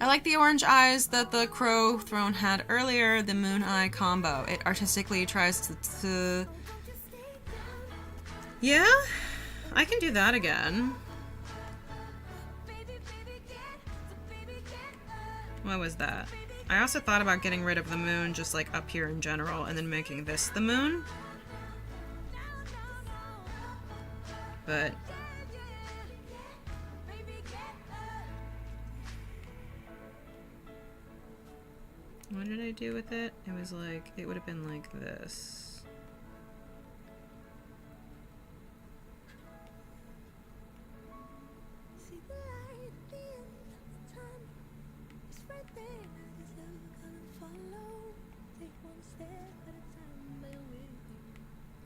I like the orange eyes that the crow throne had earlier, the moon eye combo. It artistically tries to... Yeah? I can do that again. What was that? I also thought about getting rid of the moon just like up here in general, and then making this the moon. But... what did I do with it? It was like, it would have been like this.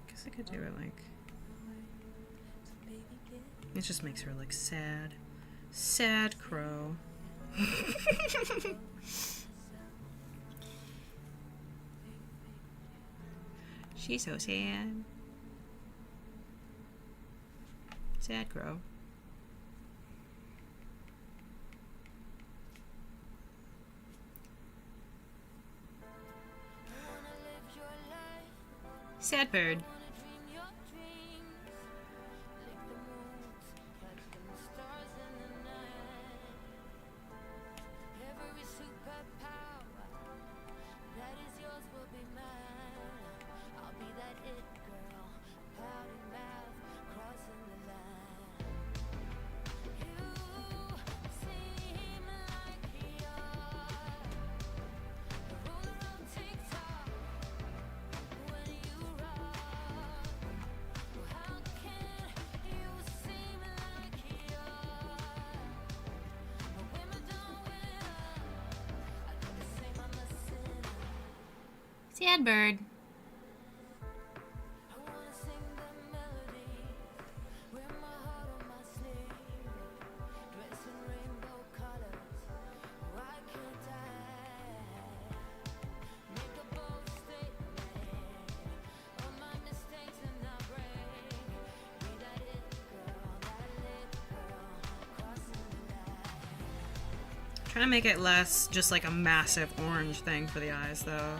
Guess I could do it like... it just makes her like sad. Sad crow. She's so sad. Sad crow. Sad bird. Sad bird. Trying to make it less just like a massive orange thing for the eyes, though.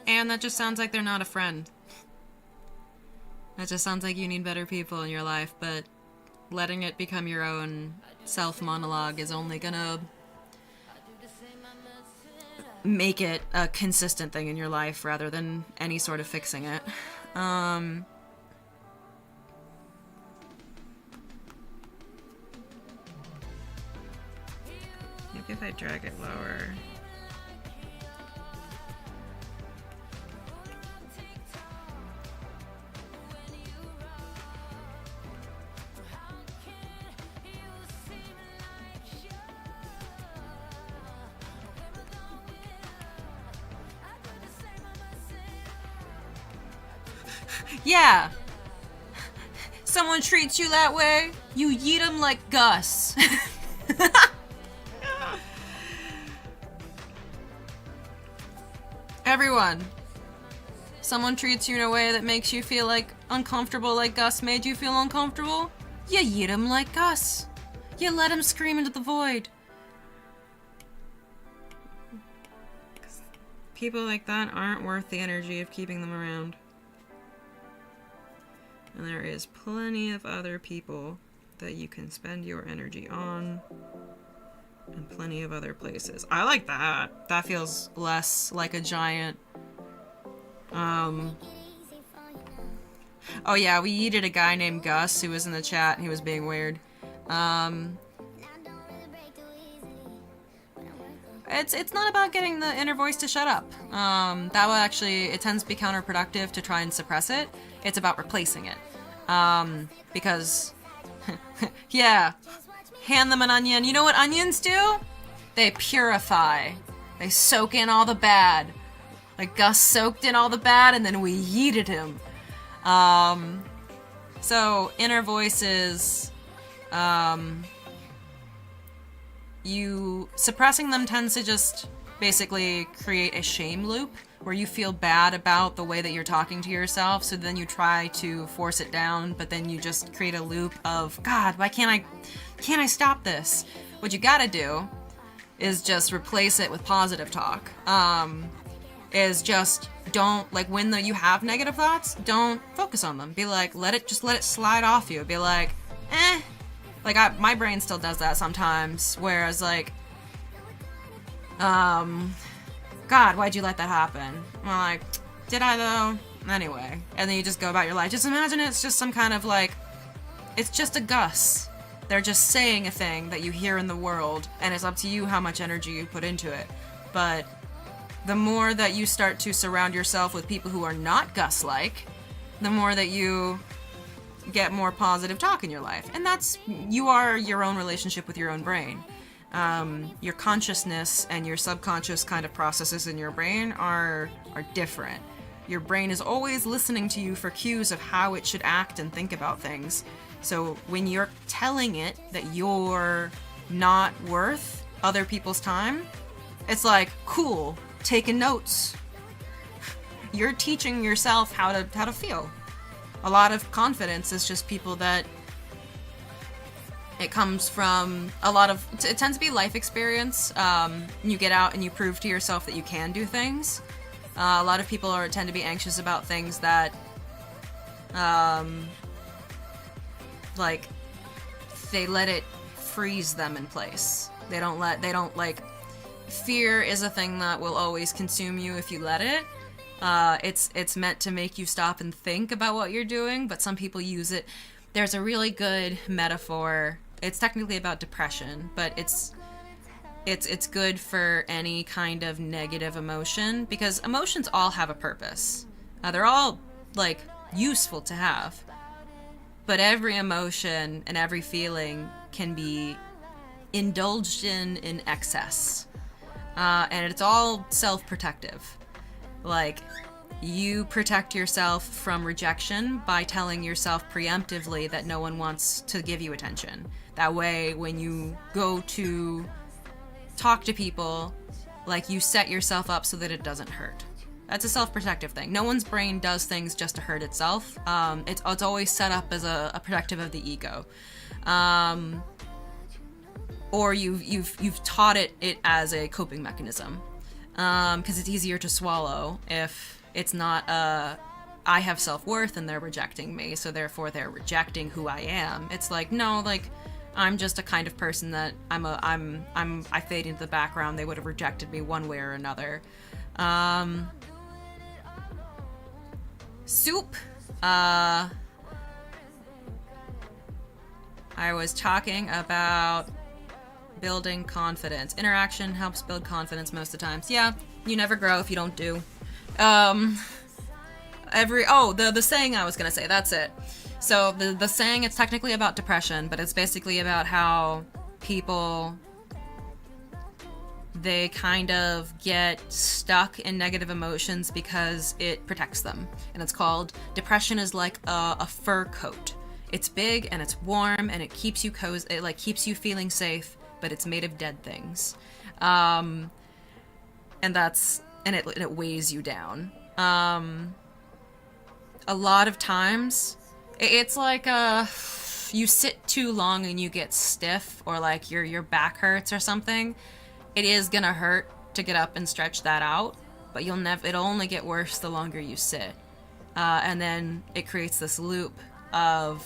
And that just sounds like they're not a friend. That just sounds like you need better people in your life, but letting it become your own self-monologue is only gonna make it a consistent thing in your life rather than any sort of fixing it. Maybe if I drag it lower. Yeah. Someone treats you that way, you yeet them like Gus. Everyone. Someone treats you in a way that makes you feel like uncomfortable like Gus made you feel uncomfortable. You yeet him like Gus. You let him scream into the void. People like that aren't worth the energy of keeping them around. And there is plenty of other people that you can spend your energy on. And plenty of other places. I like that. That feels less like a giant... Oh yeah, we yeeted a guy named Gus who was in the chat. He was being weird. It's not about getting the inner voice to shut up. That will actually, it tends to be counterproductive to try and suppress it. It's about replacing it. Because, yeah, hand them an onion. You know what onions do? They purify. They soak in all the bad. Like Gus soaked in all the bad and then we yeeted him. So inner voices, you suppressing them tends to just basically create a shame loop where you feel bad about the way that you're talking to yourself, so then you try to force it down, but then you just create a loop of, God, why can't I stop this? What you gotta do is just replace it with positive talk. Is just don't, like, when you have negative thoughts, don't focus on them. Be like, let it slide off you. Be like, eh. Like, my brain still does that sometimes, whereas, like, God, why'd you let that happen? I'm like, did I though? Anyway. And then you just go about your life. Just imagine it's just some kind of, like, it's just a Gus. They're just saying a thing that you hear in the world, and it's up to you how much energy you put into it. But the more that you start to surround yourself with people who are not Gus-like, the more that you get more positive talk in your life. And that's, you are your own relationship with your own brain. your consciousness and your subconscious kind of processes in your brain are different. Your brain is always listening to you for cues of how it should act and think about things. So when you're telling it that you're not worth other people's time, it's like, cool, taking notes. You're teaching yourself how to feel. A lot of confidence is just people that it comes from it tends to be life experience. You get out and you prove to yourself that you can do things. A lot of people tend to be anxious about things that, like, they let it freeze them in place. Fear is a thing that will always consume you if you let it. It's meant to make you stop and think about what you're doing, but some people use it. There's a really good metaphor. It's technically about depression, but it's good for any kind of negative emotion, because emotions all have a purpose. They're all, like, useful to have. But every emotion and every feeling can be indulged in excess. And it's all self-protective. Like, you protect yourself from rejection by telling yourself preemptively that no one wants to give you attention. That way, when you go to talk to people, like, you set yourself up so that it doesn't hurt. That's a self-protective thing. No one's brain does things just to hurt itself. It's always set up as a protective of the ego. Or you've taught it as a coping mechanism. Because it's easier to swallow if it's not I have self-worth and they're rejecting me, so therefore they're rejecting who I am. It's like, no, like, I'm just a kind of person that I fade into the background. They would have rejected me one way or another. Soup. I was talking about building confidence. Interaction helps build confidence most of the times. Yeah, you never grow if you don't do. The saying I was gonna say, that's it. So the saying, it's technically about depression, but it's basically about how people, they kind of get stuck in negative emotions because it protects them. And it's called, depression is like a fur coat. It's big and it's warm and it keeps you cozy, it like keeps you feeling safe, but it's made of dead things. And it weighs you down. A lot of times, it's like you sit too long and you get stiff, or like your back hurts or something. It is gonna hurt to get up and stretch that out, but it'll only get worse the longer you sit. And then it creates this loop of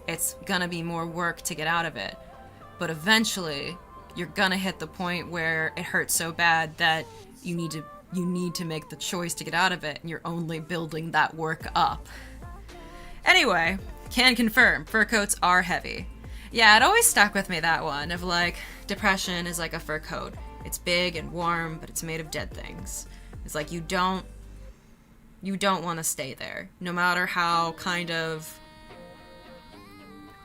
it's gonna be more work to get out of it. But eventually, you're gonna hit the point where it hurts so bad that you need to make the choice to get out of it, and you're only building that work up. Anyway, can confirm, fur coats are heavy. Yeah, it always stuck with me, that one, of like, depression is like a fur coat. It's big and warm, but it's made of dead things. It's like, you don't want to stay there, no matter how kind of...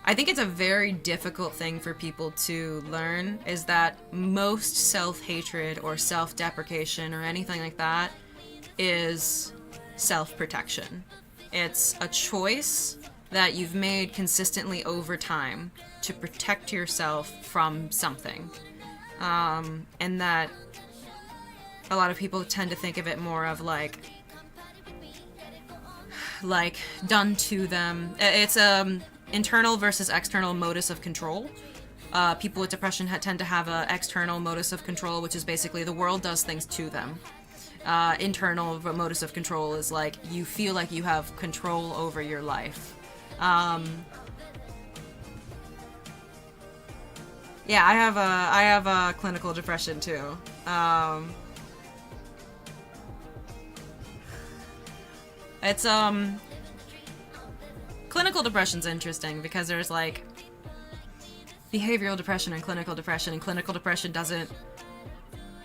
I think it's a very difficult thing for people to learn, is that most self-hatred or self-deprecation or anything like that is self-protection. It's a choice that you've made consistently over time to protect yourself from something. And that a lot of people tend to think of it more of like done to them. It's internal versus external modus of control. People with depression tend to have an external modus of control, which is basically the world does things to them. Internal modus of control is like you feel like you have control over your life. Yeah, I have a clinical depression too. It's clinical depression's interesting because there's like behavioral depression and clinical depression doesn't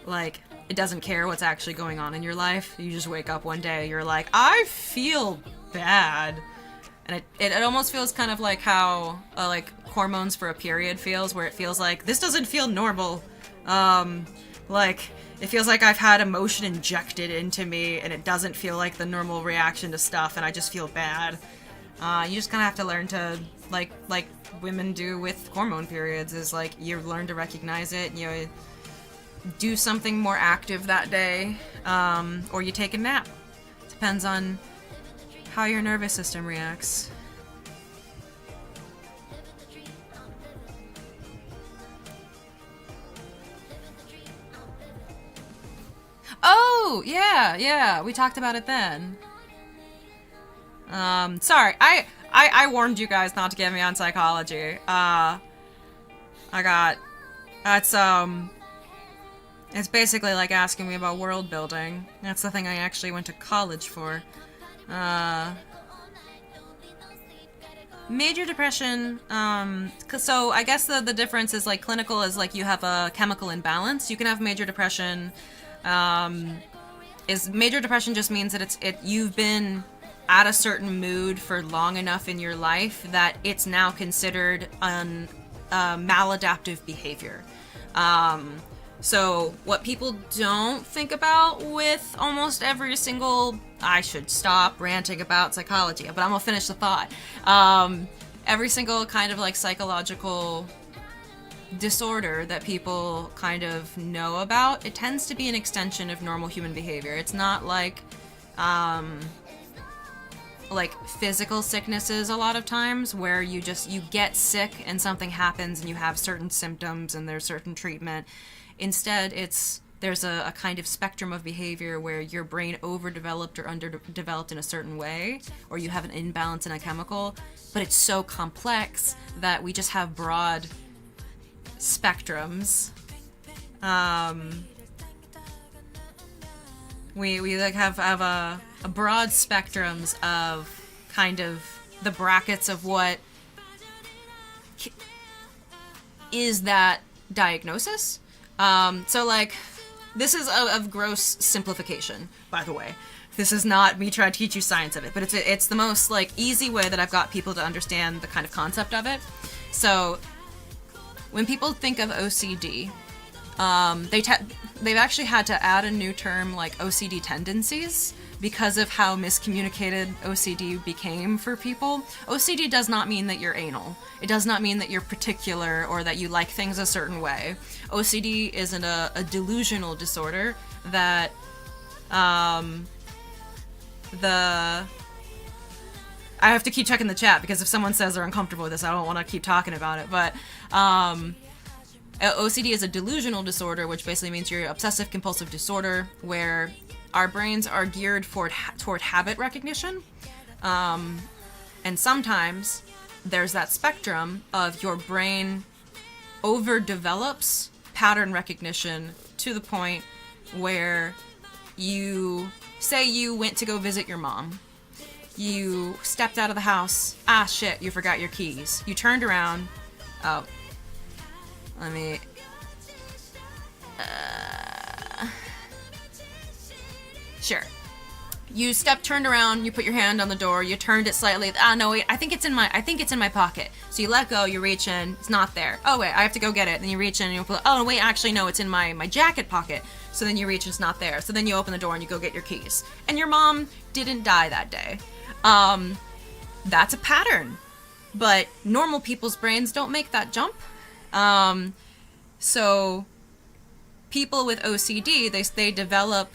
it doesn't care what's actually going on in your life. You just wake up one day, you're like, I feel bad. And it almost feels kind of like how hormones for a period feels, where it feels like, this doesn't feel normal. Like, it feels like I've had emotion injected into me, and it doesn't feel like the normal reaction to stuff, and I just feel bad. You just kind of have to learn to, like women do with hormone periods, is like, you learn to recognize it, and you do something more active that day, or you take a nap. Depends on how your nervous system reacts. Oh, yeah, we talked about it then. Sorry, I warned you guys not to get me on psychology. It's basically like asking me about world building. That's the thing I actually went to college for. Major depression, so I guess the difference is, like, clinical is like you have a chemical imbalance. You can have major depression, major depression just means that you've been at a certain mood for long enough in your life that it's now considered maladaptive behavior. So what people don't think about with almost every single... I should stop ranting about psychology, but I'm gonna finish the thought. Every single kind of, like, psychological disorder that people kind of know about, it tends to be an extension of normal human behavior. It's not like physical sicknesses a lot of times, where you get sick and something happens and you have certain symptoms and there's certain treatment. Instead, there's a kind of spectrum of behavior where your brain overdeveloped or underdeveloped in a certain way, or you have an imbalance in a chemical, but it's so complex that we just have broad spectrums. We like have a broad spectrums of kind of the brackets of what is that diagnosis. So, like, this is a gross simplification, by the way. This is not me trying to teach you science of it, but it's the most, like, easy way that I've got people to understand the kind of concept of it. So, when people think of OCD, they've actually had to add a new term, like OCD tendencies, because of how miscommunicated OCD became for people. OCD does not mean that you're anal. It does not mean that you're particular or that you like things a certain way. OCD is a delusional disorder that I have to keep checking the chat, because if someone says they're uncomfortable with this, I don't want to keep talking about it. But OCD is a delusional disorder, which basically means you're obsessive compulsive disorder, where our brains are geared toward habit recognition. And sometimes there's that spectrum of your brain overdevelops pattern recognition to the point where you went to go visit your mom. You stepped out of the house. Ah, shit, you forgot your keys. You turned around. Oh. Let me... Sure. You turned around, you put your hand on the door, you turned it slightly. Ah, no, wait, I think it's in my pocket. So you let go, you reach in, it's not there. Oh, wait, I have to go get it. Then you reach in and you pull, oh, wait, actually, no, it's in my jacket pocket. So then you reach and it's not there. So then you open the door and you go get your keys. And your mom didn't die that day. That's a pattern. But normal people's brains don't make that jump. So people with OCD, they develop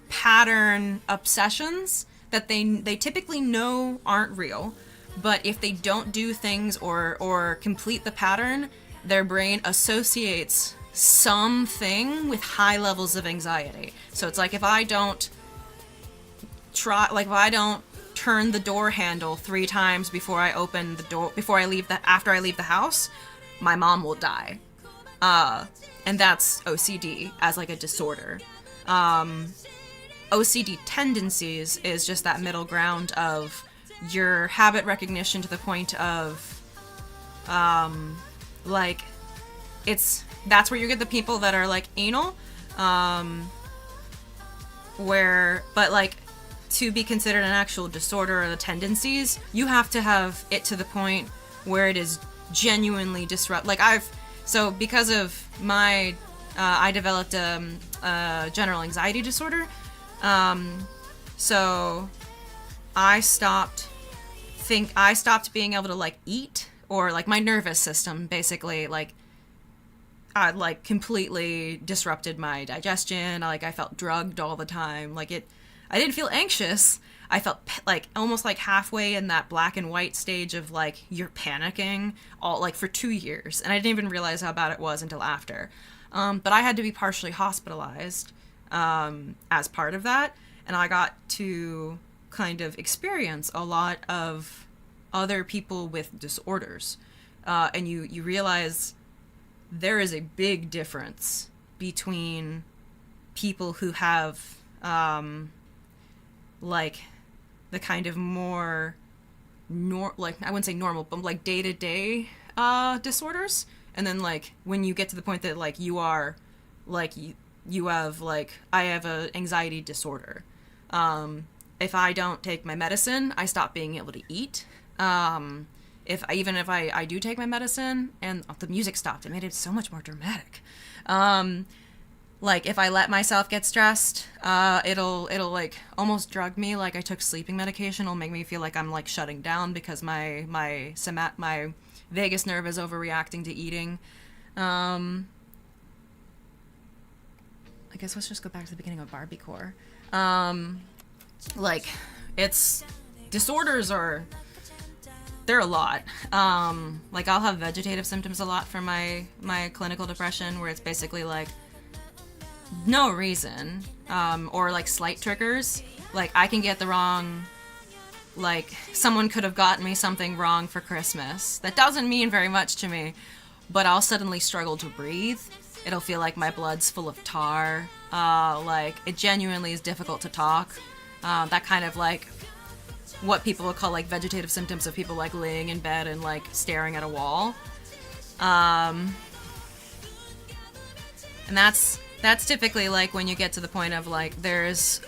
pattern obsessions that they typically know aren't real, but if they don't do things or complete the pattern, their brain associates something with high levels of anxiety. So it's like, if I don't turn the door handle 3 times before I open the door, after I leave the house, my mom will die. And that's OCD as like a disorder. OCD tendencies is just that middle ground of your habit recognition to the point of, that's where you get the people that are like anal, but like, to be considered an actual disorder or the tendencies, you have to have it to the point where it is genuinely disrupt. Like because of my, I developed a general anxiety disorder. So I stopped being able to like eat, or like my nervous system basically like completely disrupted my digestion. Like I felt drugged all the time. I didn't feel anxious. I felt like almost like halfway in that black and white stage of like you're panicking all like for 2 years, and I didn't even realize how bad it was until after. But I had to be partially hospitalized as part of that, and I got to kind of experience a lot of other people with disorders, and you realize there is a big difference between people who have like the kind of more like I wouldn't say normal, but like day-to-day disorders, and then like when you get to the point that like you are like you have like I have a anxiety disorder. If I don't take my medicine, I stop being able to eat. If I do take my medicine, and the music stopped, it made it so much more dramatic. Like if I let myself get stressed, it'll like almost drug me. Like I took sleeping medication, it'll make me feel like I'm like shutting down because my vagus nerve is overreacting to eating. I guess let's just go back to the beginning of Barbiecore. Like it's disorders they're a lot. Like I'll have vegetative symptoms a lot for my clinical depression, where it's basically like no reason, or like slight triggers. Like I can get the wrong, like someone could have gotten me something wrong for Christmas that doesn't mean very much to me, but I'll suddenly struggle to breathe. It'll feel like my blood's full of tar. Like it genuinely is difficult to talk. That kind of like what people would call like vegetative symptoms of people like laying in bed and like staring at a wall. And that's typically like when you get to the point of like there's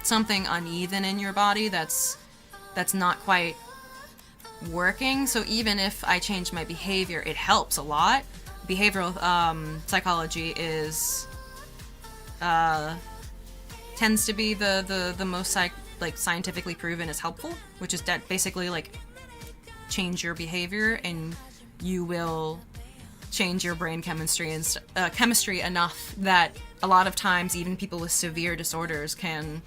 something uneven in your body that's not quite working. So even if I change my behavior, it helps a lot. Behavioral psychology is tends to be the most scientifically proven is helpful, which is that basically like change your behavior and you will change your brain chemistry and chemistry enough that a lot of times even people with severe disorders can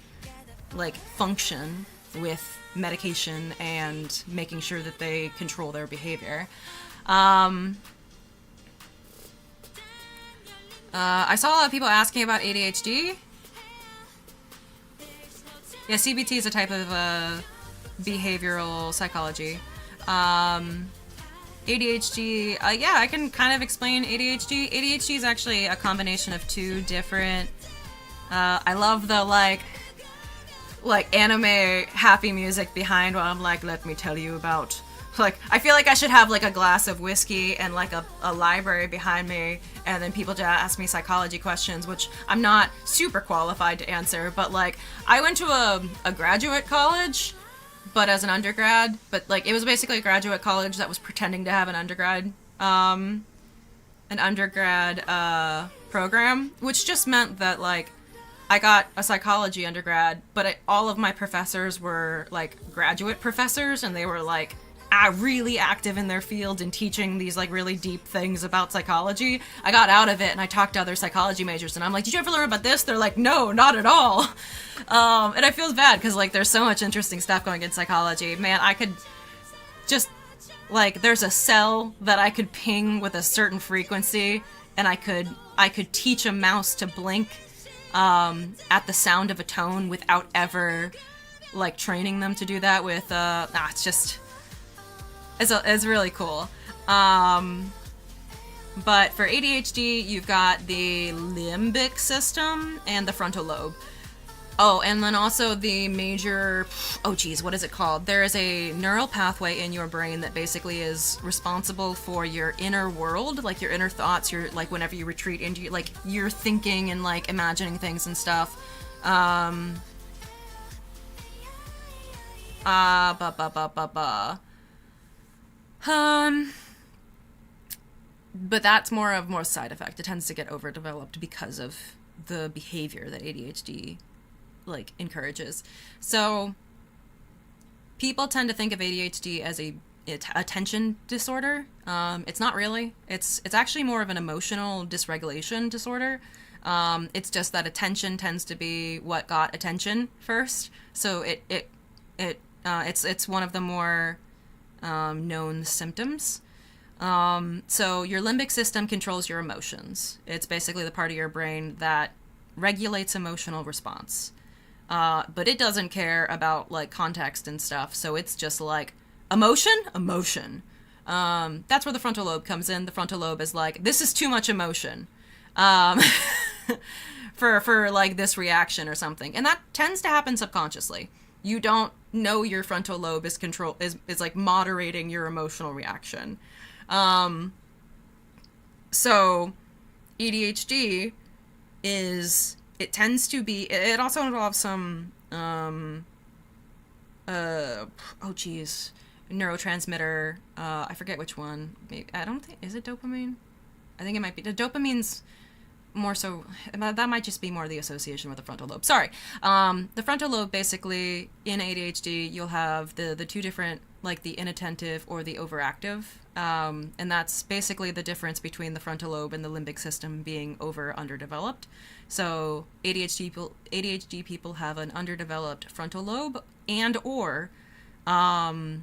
like function with medication and making sure that they control their behavior. I saw a lot of people asking about ADHD. Yeah, CBT is a type of behavioral psychology. ADHD, yeah, I can kind of explain ADHD. ADHD is actually a combination of two different, I love the like anime happy music behind while I'm like, let me tell you about, like, I feel like I should have like a glass of whiskey and like a library behind me, and then people just ask me psychology questions, which I'm not super qualified to answer, but like, I went to a graduate college, but as an undergrad, but like, it was basically a graduate college that was pretending to have an undergrad program, which just meant that like, I got a psychology undergrad, but all of my professors were like graduate professors, and they were like really active in their field and teaching these like really deep things about psychology. I got out of it and I talked to other psychology majors and I'm like, did you ever learn about this? They're like, no, not at all. And I feel bad because like there's so much interesting stuff going in psychology. Man, I could just like, there's a cell that I could ping with a certain frequency, and I could teach a mouse to blink at the sound of a tone without ever like training them to do that with it's really cool. But for ADHD, you've got the limbic system and the frontal lobe. Oh, and then also the major, what is it called? There is a neural pathway in your brain that basically is responsible for your inner world, like your inner thoughts, your, like whenever you retreat into, like, your thinking and like imagining things and stuff. But that's more side effect. It tends to get overdeveloped because of the behavior that ADHD like encourages. So people tend to think of ADHD as a attention disorder. It's not really. It's actually more of an emotional dysregulation disorder. It's just that attention tends to be what got attention first. So it's one of the more known symptoms. So your limbic system controls your emotions. It's basically the part of your brain that regulates emotional response. But it doesn't care about like context and stuff. So it's just like emotion. That's where the frontal lobe comes in. The frontal lobe is like, this is too much emotion. For like this reaction or something. And that tends to happen subconsciously. You don't know your frontal lobe is like moderating your emotional reaction. So ADHD it also involves some, neurotransmitter. I forget which one. Maybe, I don't think, is it dopamine? I think it might be. The dopamine's more so, that might just be more the association with the frontal lobe. Sorry. The frontal lobe, basically, in ADHD, you'll have the two different, like the inattentive or the overactive. And that's basically the difference between the frontal lobe and the limbic system being underdeveloped. So ADHD people have an underdeveloped frontal lobe and or an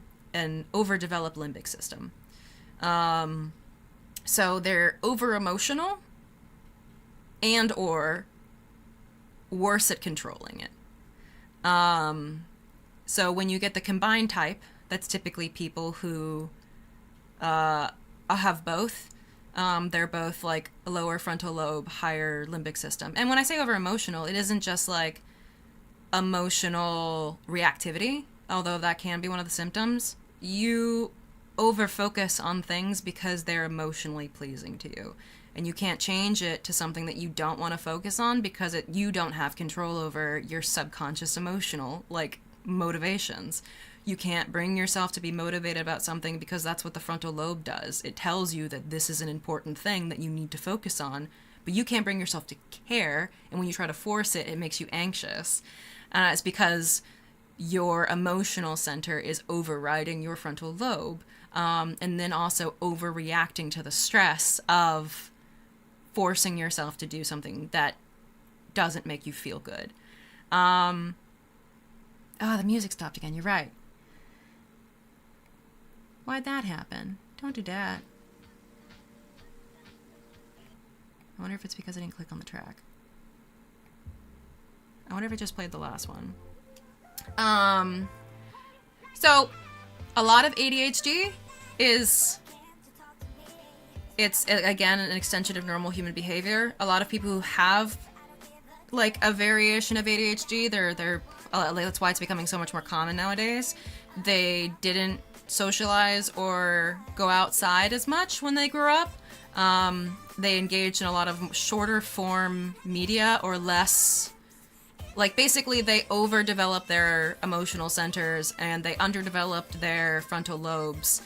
overdeveloped limbic system. So they're over-emotional and or worse at controlling it. So when you get the combined type, that's typically people who have both. They're both like lower frontal lobe, higher limbic system. And when I say over-emotional, it isn't just like emotional reactivity, although that can be one of the symptoms. You over-focus on things because they're emotionally pleasing to you. And you can't change it to something that you don't want to focus on because you don't have control over your subconscious emotional, like, motivations. You can't bring yourself to be motivated about something because that's what the frontal lobe does. It tells you that this is an important thing that you need to focus on, but you can't bring yourself to care, and when you try to force it, it makes you anxious. It's because your emotional center is overriding your frontal lobe, and then also overreacting to the stress of forcing yourself to do something that doesn't make you feel good. The music stopped again. You're right. Why'd that happen? Don't do that. I wonder if it's because I didn't click on the track. I wonder if it just played the last one. So a lot of ADHD it's again an extension of normal human behavior. A lot of people who have like a variation of ADHD, that's why it's becoming so much more common nowadays. They didn't socialize or go outside as much when they grew up. They engaged in a lot of shorter form media or less. Like, basically, they overdeveloped their emotional centers and they underdeveloped their frontal lobes,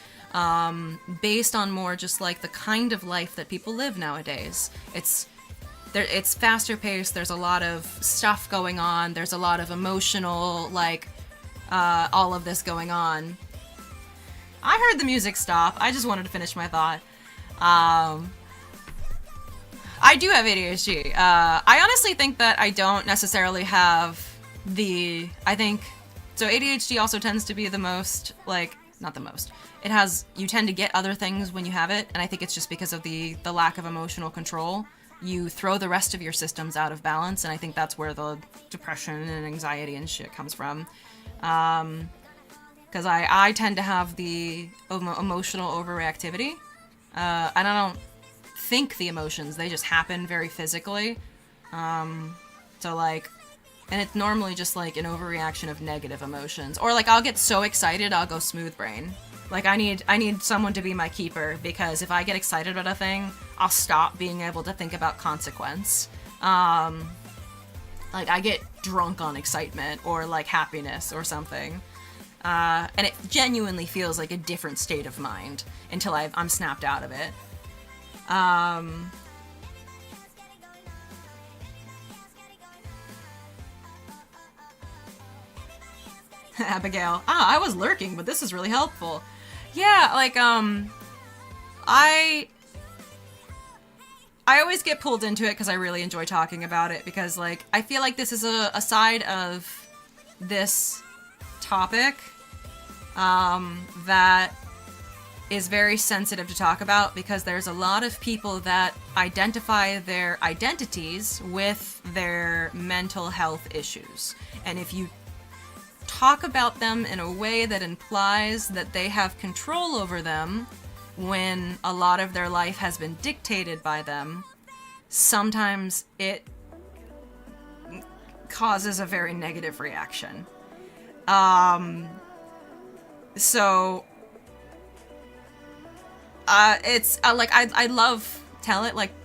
based on more just, like, the kind of life that people live nowadays. It's faster paced, there's a lot of stuff going on, there's a lot of emotional, like, all of this going on. I heard the music stop, I just wanted to finish my thought. I do have ADHD. I honestly think that I don't necessarily have so ADHD also tends to be the most, like, not the most. You tend to get other things when you have it, and I think it's just because of the lack of emotional control. You throw the rest of your systems out of balance, and I think that's where the depression and anxiety and shit comes from. Because I tend to have the emotional overreactivity, and I don't think the emotions, they just happen very physically. So like, and it's normally just like an overreaction of negative emotions, or like I'll get so excited I'll go smooth brain. Like I need someone to be my keeper, because if I get excited about a thing, I'll stop being able to think about consequence. Like I get drunk on excitement or like happiness or something. And it genuinely feels like a different state of mind until I'm snapped out of it. Abigail. I was lurking, but this is really helpful. Yeah, like, I always get pulled into it because I really enjoy talking about it, because, like, I feel like this is a side of this topic that is very sensitive to talk about, because there's a lot of people that identify their identities with their mental health issues. And if you talk about them in a way that implies that they have control over them when a lot of their life has been dictated by them, sometimes it causes a very negative reaction. So it's like I love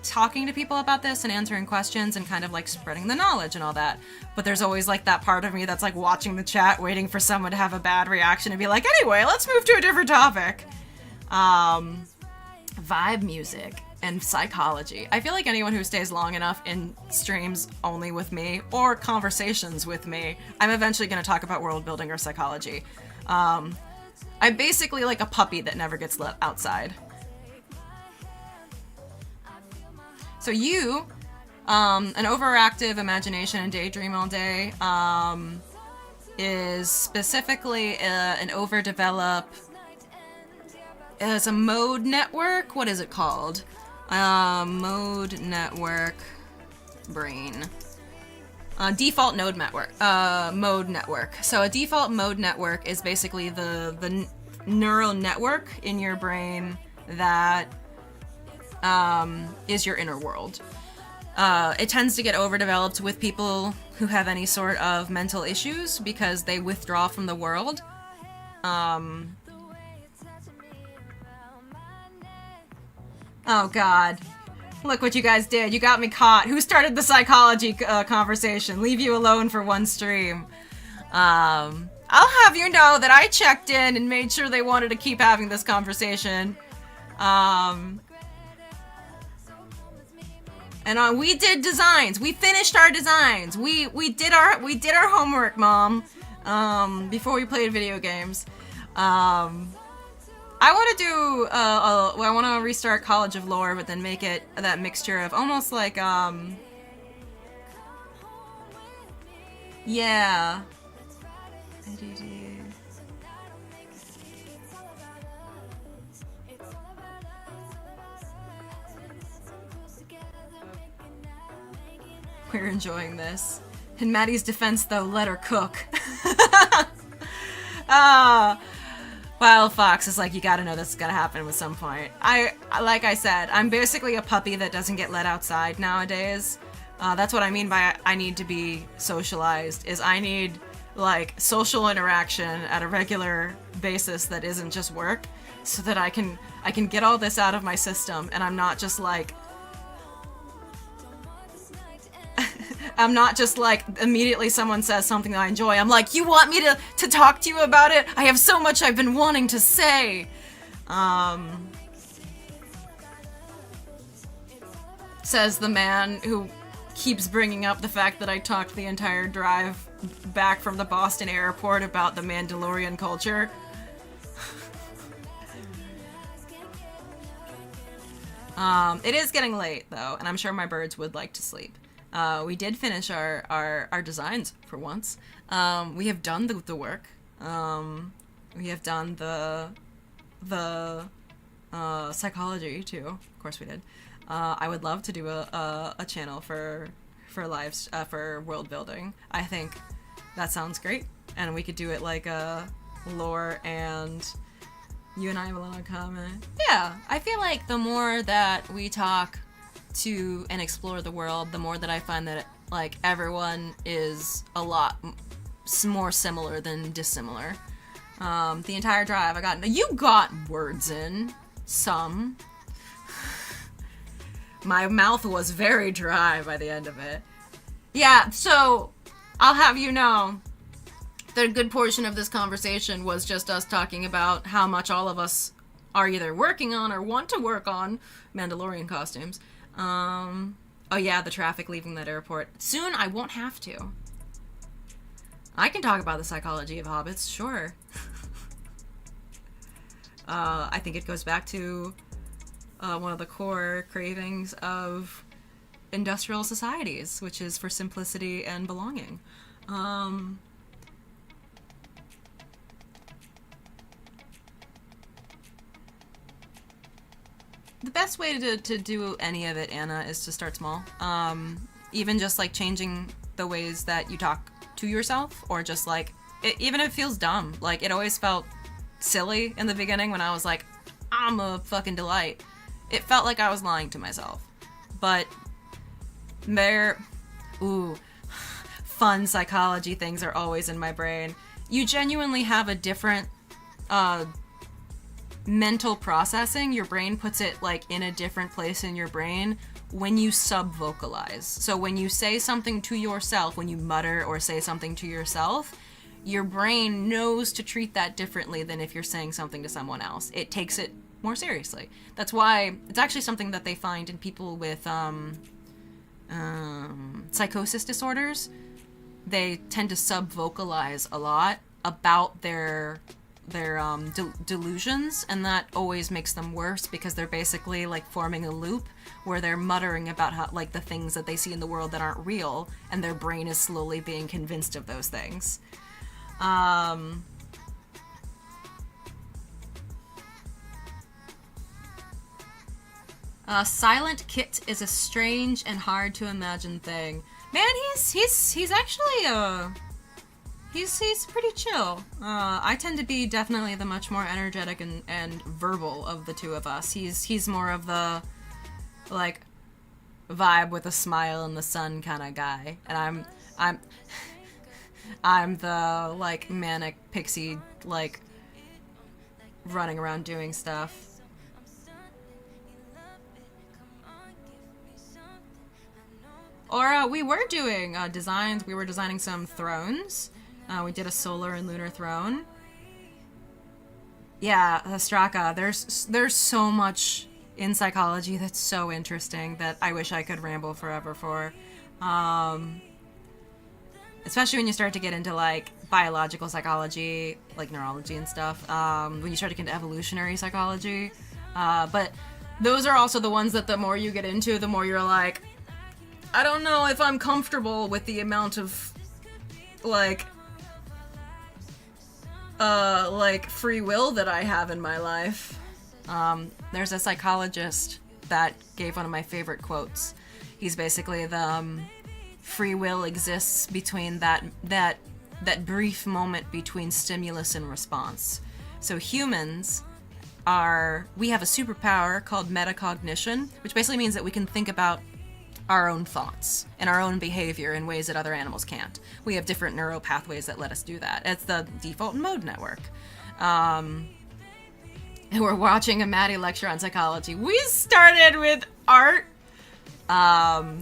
talking to people about this and answering questions and kind of like spreading the knowledge and all that. But there's always like that part of me that's like watching the chat, waiting for someone to have a bad reaction and be like, anyway, let's move to a different topic. Vibe music and psychology. I feel like anyone who stays long enough in streams only with me or conversations with me, I'm eventually going to talk about world building or psychology. I'm basically like a puppy that never gets let outside. So you, an overactive imagination and daydream all day, is specifically an overdeveloped, it's a mode network? What is it called? Mode network brain. Default node network. Mode network. So a default mode network is basically the neural network in your brain that is your inner world. It tends to get overdeveloped with people who have any sort of mental issues because they withdraw from the world. Oh god. Look what you guys did. You got me caught. Who started the psychology conversation? Leave you alone for one stream. I'll have you know that I checked in and made sure they wanted to keep having this conversation. And we did designs. We finished our designs. We did our homework, Mom. Before we played video games. I want to do I want to restart College of Lore, but then make it that mixture of almost like yeah. We're enjoying this. In Maddie's defense, though, let her cook. Wild Fox is like, you gotta know this is gonna happen at some point. Like I said, I'm basically a puppy that doesn't get let outside nowadays. That's what I mean by I need to be socialized, is I need, like, social interaction at a regular basis that isn't just work, so that I can get all this out of my system, and I'm not just like, immediately someone says something that I enjoy, I'm like, you want me to talk to you about it? I have so much I've been wanting to say. Says the man who keeps bringing up the fact that I talked the entire drive back from the Boston airport about the Mandalorian culture. It is getting late, though, and I'm sure my birds would like to sleep. We did finish our designs for once. We have done the work. We have done the psychology too. Of course we did. I would love to do a channel for lives for world building. I think that sounds great, and we could do it like lore, and you and I have a lot in common. Yeah, I feel like the more that we talk to and explore the world, the more that I find that like everyone is a lot more similar than dissimilar. The entire drive you got words in some. My mouth was very dry by the end of it. Yeah, so I'll have you know, the good portion of this conversation was just us talking about how much all of us are either working on or want to work on Mandalorian costumes. Oh yeah, the traffic leaving that airport. Soon I won't have to. I can talk about the psychology of hobbits, sure. I think it goes back to one of the core cravings of industrial societies, which is for simplicity and belonging. The best way to do any of it, Anna, is to start small. Even just like changing the ways that you talk to yourself, or just like, even if it feels dumb. Like, it always felt silly in the beginning when I was like, I'm a fucking delight. It felt like I was lying to myself. But fun psychology things are always in my brain. You genuinely have a different mental processing. Your brain puts it like in a different place in your brain when you sub-vocalize. So when you say something to yourself, when you mutter or say something to yourself, your brain knows to treat that differently than if you're saying something to someone else. It takes it more seriously. That's why it's actually something that they find in people with psychosis disorders. They tend to sub-vocalize a lot about their delusions, and that always makes them worse because they're basically like forming a loop where they're muttering about how, like, the things that they see in the world that aren't real, and their brain is slowly being convinced of those things. Silent Kit is a strange and hard to imagine thing. Man, he's actually he's pretty chill. I tend to be definitely the much more energetic and verbal of the two of us. He's more of the like vibe with a smile in the sun kind of guy, and I'm the like manic pixie, like running around doing stuff. Or we were doing designs. We were designing some thrones. We did a solar and lunar throne. Yeah, Straka. There's so much in psychology that's so interesting that I wish I could ramble forever for. Especially when you start to get into like biological psychology, like neurology and stuff. When you start to get into evolutionary psychology. But those are also the ones that the more you get into, the more you're like, I don't know if I'm comfortable with the amount of like free will that I have in my life. There's a psychologist that gave one of my favorite quotes. He's basically the free will exists between that brief moment between stimulus and response. So humans we have a superpower called metacognition, which basically means that we can think about our own thoughts and our own behavior in ways that other animals can't. We have different neural pathways that let us do that. It's the default mode network. And we're watching a Maddie lecture on psychology. We started with art. I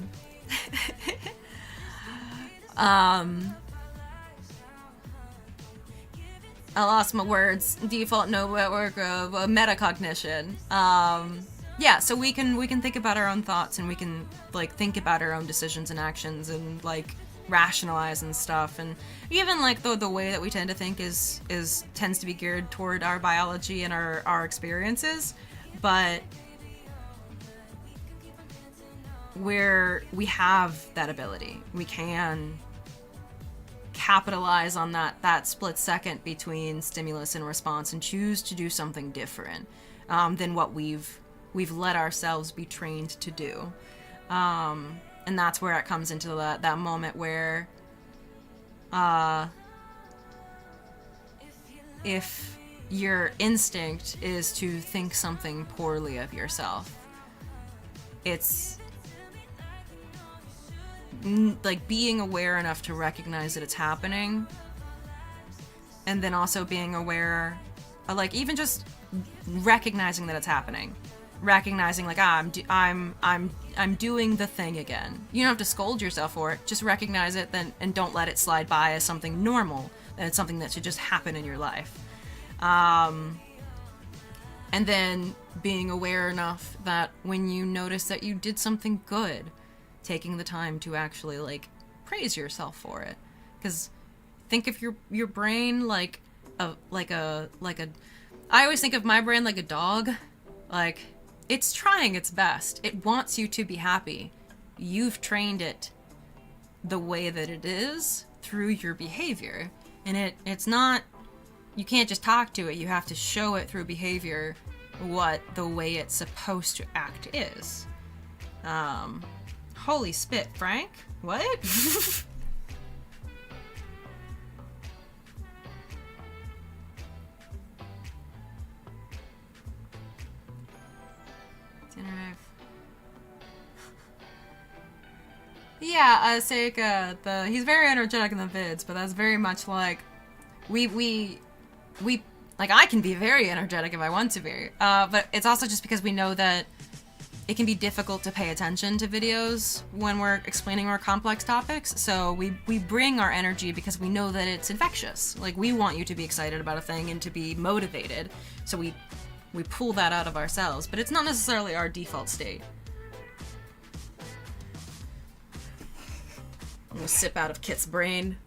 lost my words. Default node network of metacognition. Yeah, so we can think about our own thoughts, and we can like think about our own decisions and actions, and like rationalize and stuff. And even like the way that we tend to think tends to be geared toward our biology and our experiences, but we have that ability. We can capitalize on that split second between stimulus and response and choose to do something different than what we've let ourselves be trained to do. And that's where it comes into that moment where if your instinct is to think something poorly of yourself, it's like being aware enough to recognize that it's happening, and then also being aware, like even just recognizing that it's happening recognizing like, I'm doing the thing again. You don't have to scold yourself for it. Just recognize it then, and don't let it slide by as something normal. And it's something that should just happen in your life. And then being aware enough that when you notice that you did something good, taking the time to actually like praise yourself for it. Because think of your brain like a I always think of my brain like a dog. Like, it's trying its best. It wants you to be happy. You've trained it the way that it is through your behavior. And it's not, you can't just talk to it. You have to show it through behavior what the way it's supposed to act is. Holy spit, Frank? What? Yeah, Seika, he's very energetic in the vids, but that's very much like, we, like, I can be very energetic if I want to be, but it's also just because we know that it can be difficult to pay attention to videos when we're explaining more complex topics, so we bring our energy because we know that it's infectious. Like, we want you to be excited about a thing and to be motivated, so we pull that out of ourselves, but it's not necessarily our default state. I'm gonna sip out of Kit's brain.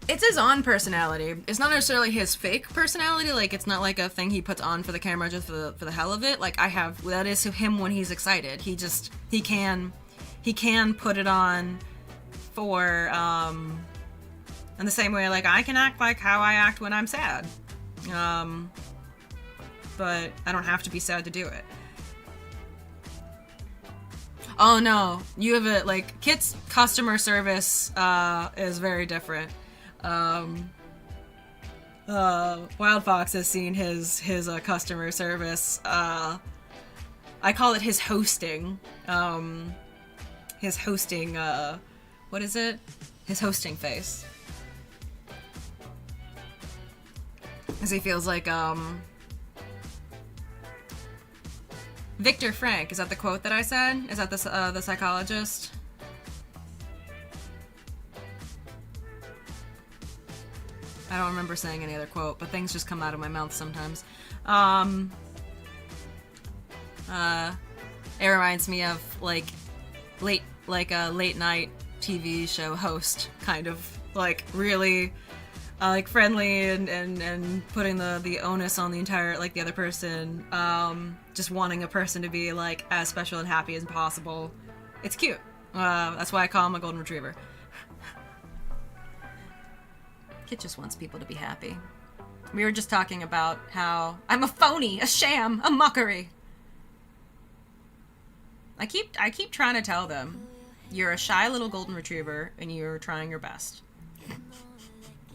It's his on personality. It's not necessarily his fake personality. Like, it's not like a thing he puts on for the camera just for the hell of it. Like, that is him when he's excited. He can put it on for, in the same way, like, I can act like how I act when I'm sad. But I don't have to be sad to do it. Oh no, you have it, like, Kit's customer service, is very different. Wild Fox has seen his customer service, I call it his hosting, what is it? His hosting face. As he feels like, Victor Frank, is that the quote that I said? Is that the psychologist? I don't remember saying any other quote, but things just come out of my mouth sometimes. It reminds me of like a late night TV show host, kind of like really like friendly and putting the onus on the entire, like, the other person, just wanting a person to be like as special and happy as possible. It's cute. That's why I call him a golden retriever. Kit just wants people to be happy. We were just talking about how I'm a phony, a sham, a mockery. I keep trying to tell them, you're a shy little golden retriever and you're trying your best.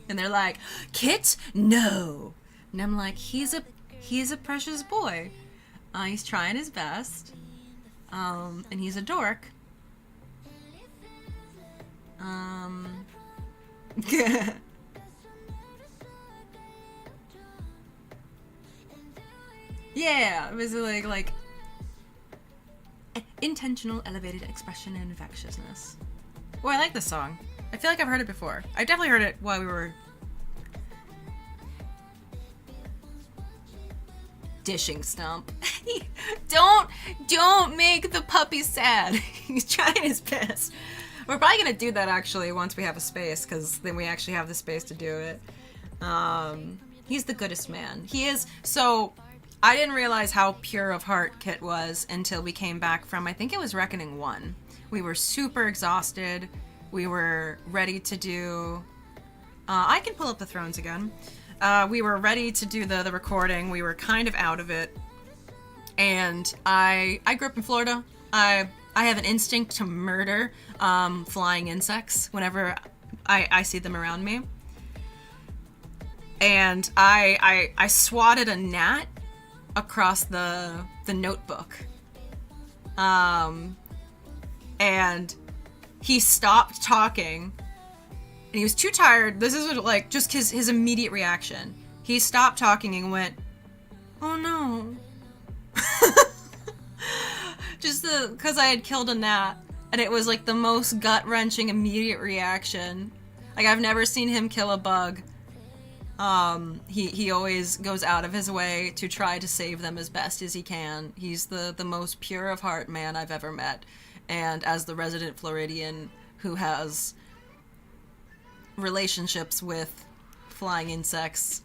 And they're like, Kit, no. And I'm like, he's a precious boy. He's trying his best. And he's a dork. Yeah, basically like intentional elevated expression and infectiousness. Oh, I like this song. I feel like I've heard it before. I definitely heard it while we were dishing Stump. Don't make the puppy sad. He's trying his best. We're probably gonna do that actually once we have a space, because then we actually have the space to do it. He's the goodest man. He is. So I didn't realize how pure of heart Kit was until we came back from, I think it was Reckoning 1. We were super exhausted. We were ready to do... I can pull up the thrones again. We were ready to do the recording. We were kind of out of it. And I grew up in Florida. I have an instinct to murder flying insects whenever I see them around me. And I swatted a gnat across the notebook. And he stopped talking. And he was too tired. This is like just his immediate reaction. He stopped talking and went, Oh no. Just because I had killed a gnat, and it was like the most gut-wrenching immediate reaction. Like, I've never seen him kill a bug. He always goes out of his way to try to save them as best as he can. He's the most pure of heart man I've ever met. And as the resident Floridian who has relationships with flying insects,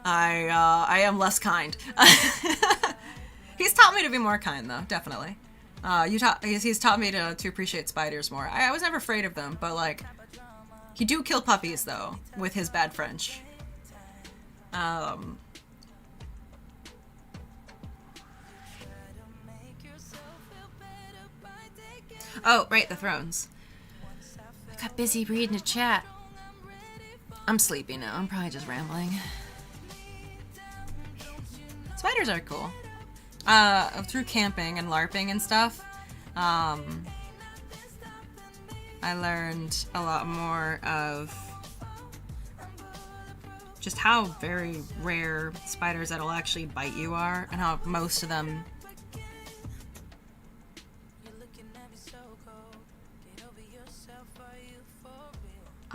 I am less kind. He's taught me to be more kind, though, definitely. He's taught me to appreciate spiders more. I was never afraid of them, but, like, he do kill puppies, though, with his bad French. Oh, right, the thrones. I got busy reading the chat. I'm sleepy now. I'm probably just rambling. Spiders are cool. Through camping and LARPing and stuff, I learned a lot more of just how very rare spiders that'll actually bite you are, and how most of them...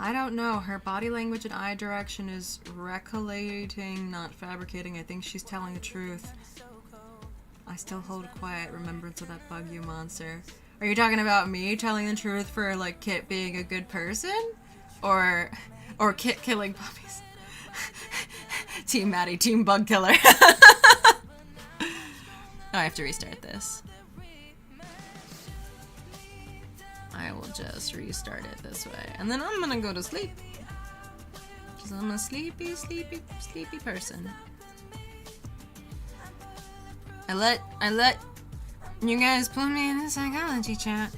I don't know. Her body language and eye direction is recollecting, not fabricating. I think she's telling the truth. I still hold a quiet remembrance of that bug, you monster. Are you talking about me telling the truth for, like, Kit being a good person? Or Kit killing puppies? Team Maddie, team bug killer. Oh, I have to restart this. I will just restart it this way. And then I'm gonna go to sleep. Because I'm a sleepy, sleepy, sleepy person. I let you guys put me in the psychology chat.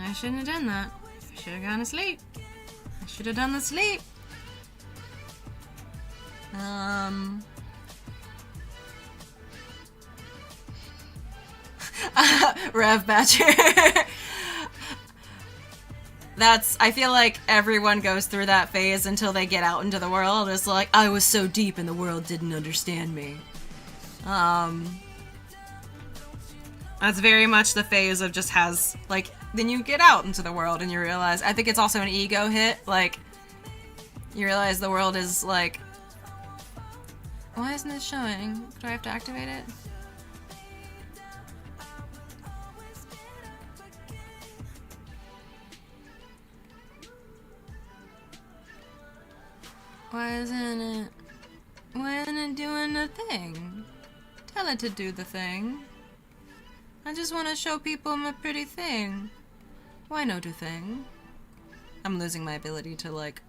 I shouldn't have done that. I should have gone to sleep. I should have done the sleep. Rev Batcher. I feel like everyone goes through that phase until they get out into the world. It's like, I was so deep and the world didn't understand me. That's very much the phase of just has, like, then you get out into the world and you realize, I think it's also an ego hit, like, you realize the world is, like, why isn't it showing? Do I have to activate it? Why isn't it doing the thing? Tell it to do the thing. I just want to show people my pretty thing. Why no do thing? I'm losing my ability to, like,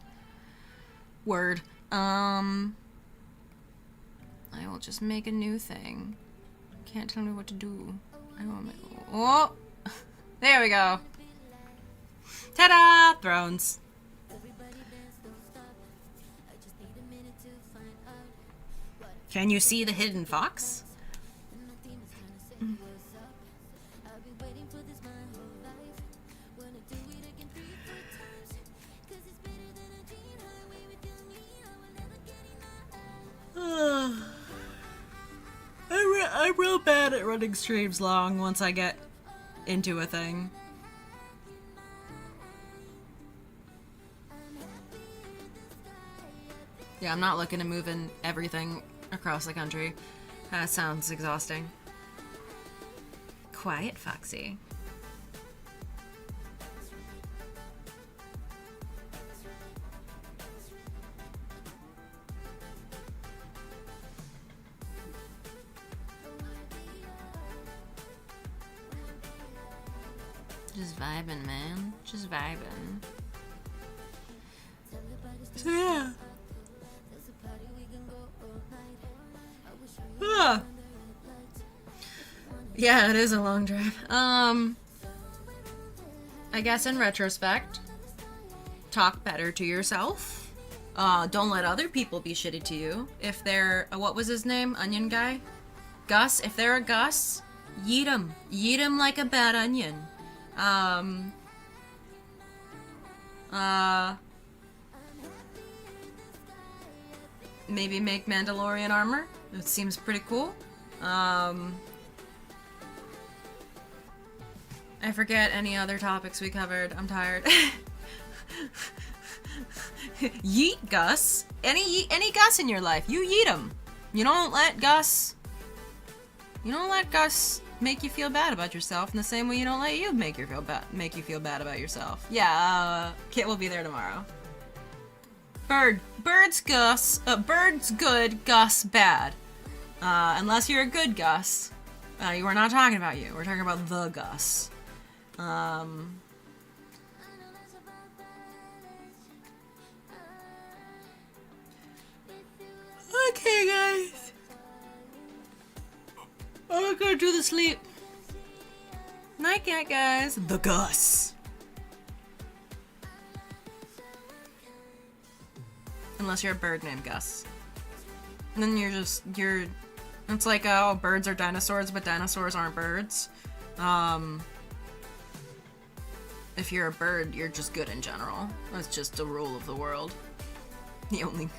word. I will just make a new thing. Can't tell me what to do. I will make... Oh! There we go. Ta-da! Thrones. Can you see the hidden fox? I'm real bad at running streams long once I get into a thing. Yeah, I'm not looking to move in everything across the country. That sounds exhausting. Quiet Foxy. Just vibing, man. Just vibing. So yeah. Ah. Yeah, it is a long drive. I guess in retrospect, talk better to yourself. Don't let other people be shitty to you. If they're, what was his name? Onion guy? Gus? If they're a Gus, yeet 'em. Yeet 'em like a bad onion. maybe make Mandalorian armor. It seems pretty cool. I forget any other topics we covered. I'm tired. Yeet Gus. Any Gus in your life, you yeet him. You don't let Gus make you feel bad about yourself in the same way you don't let you make you feel bad about yourself. Yeah, Kit will be there tomorrow. Bird's good, Gus bad. Unless you're a good Gus. We're not talking about you. We're talking about the Gus. Okay, guys. I'm gonna do the sleep. Night cat, guys. The Gus. Unless you're a bird named Gus. And then it's like, oh, birds are dinosaurs, but dinosaurs aren't birds. If you're a bird, you're just good in general. That's just a rule of the world. The only...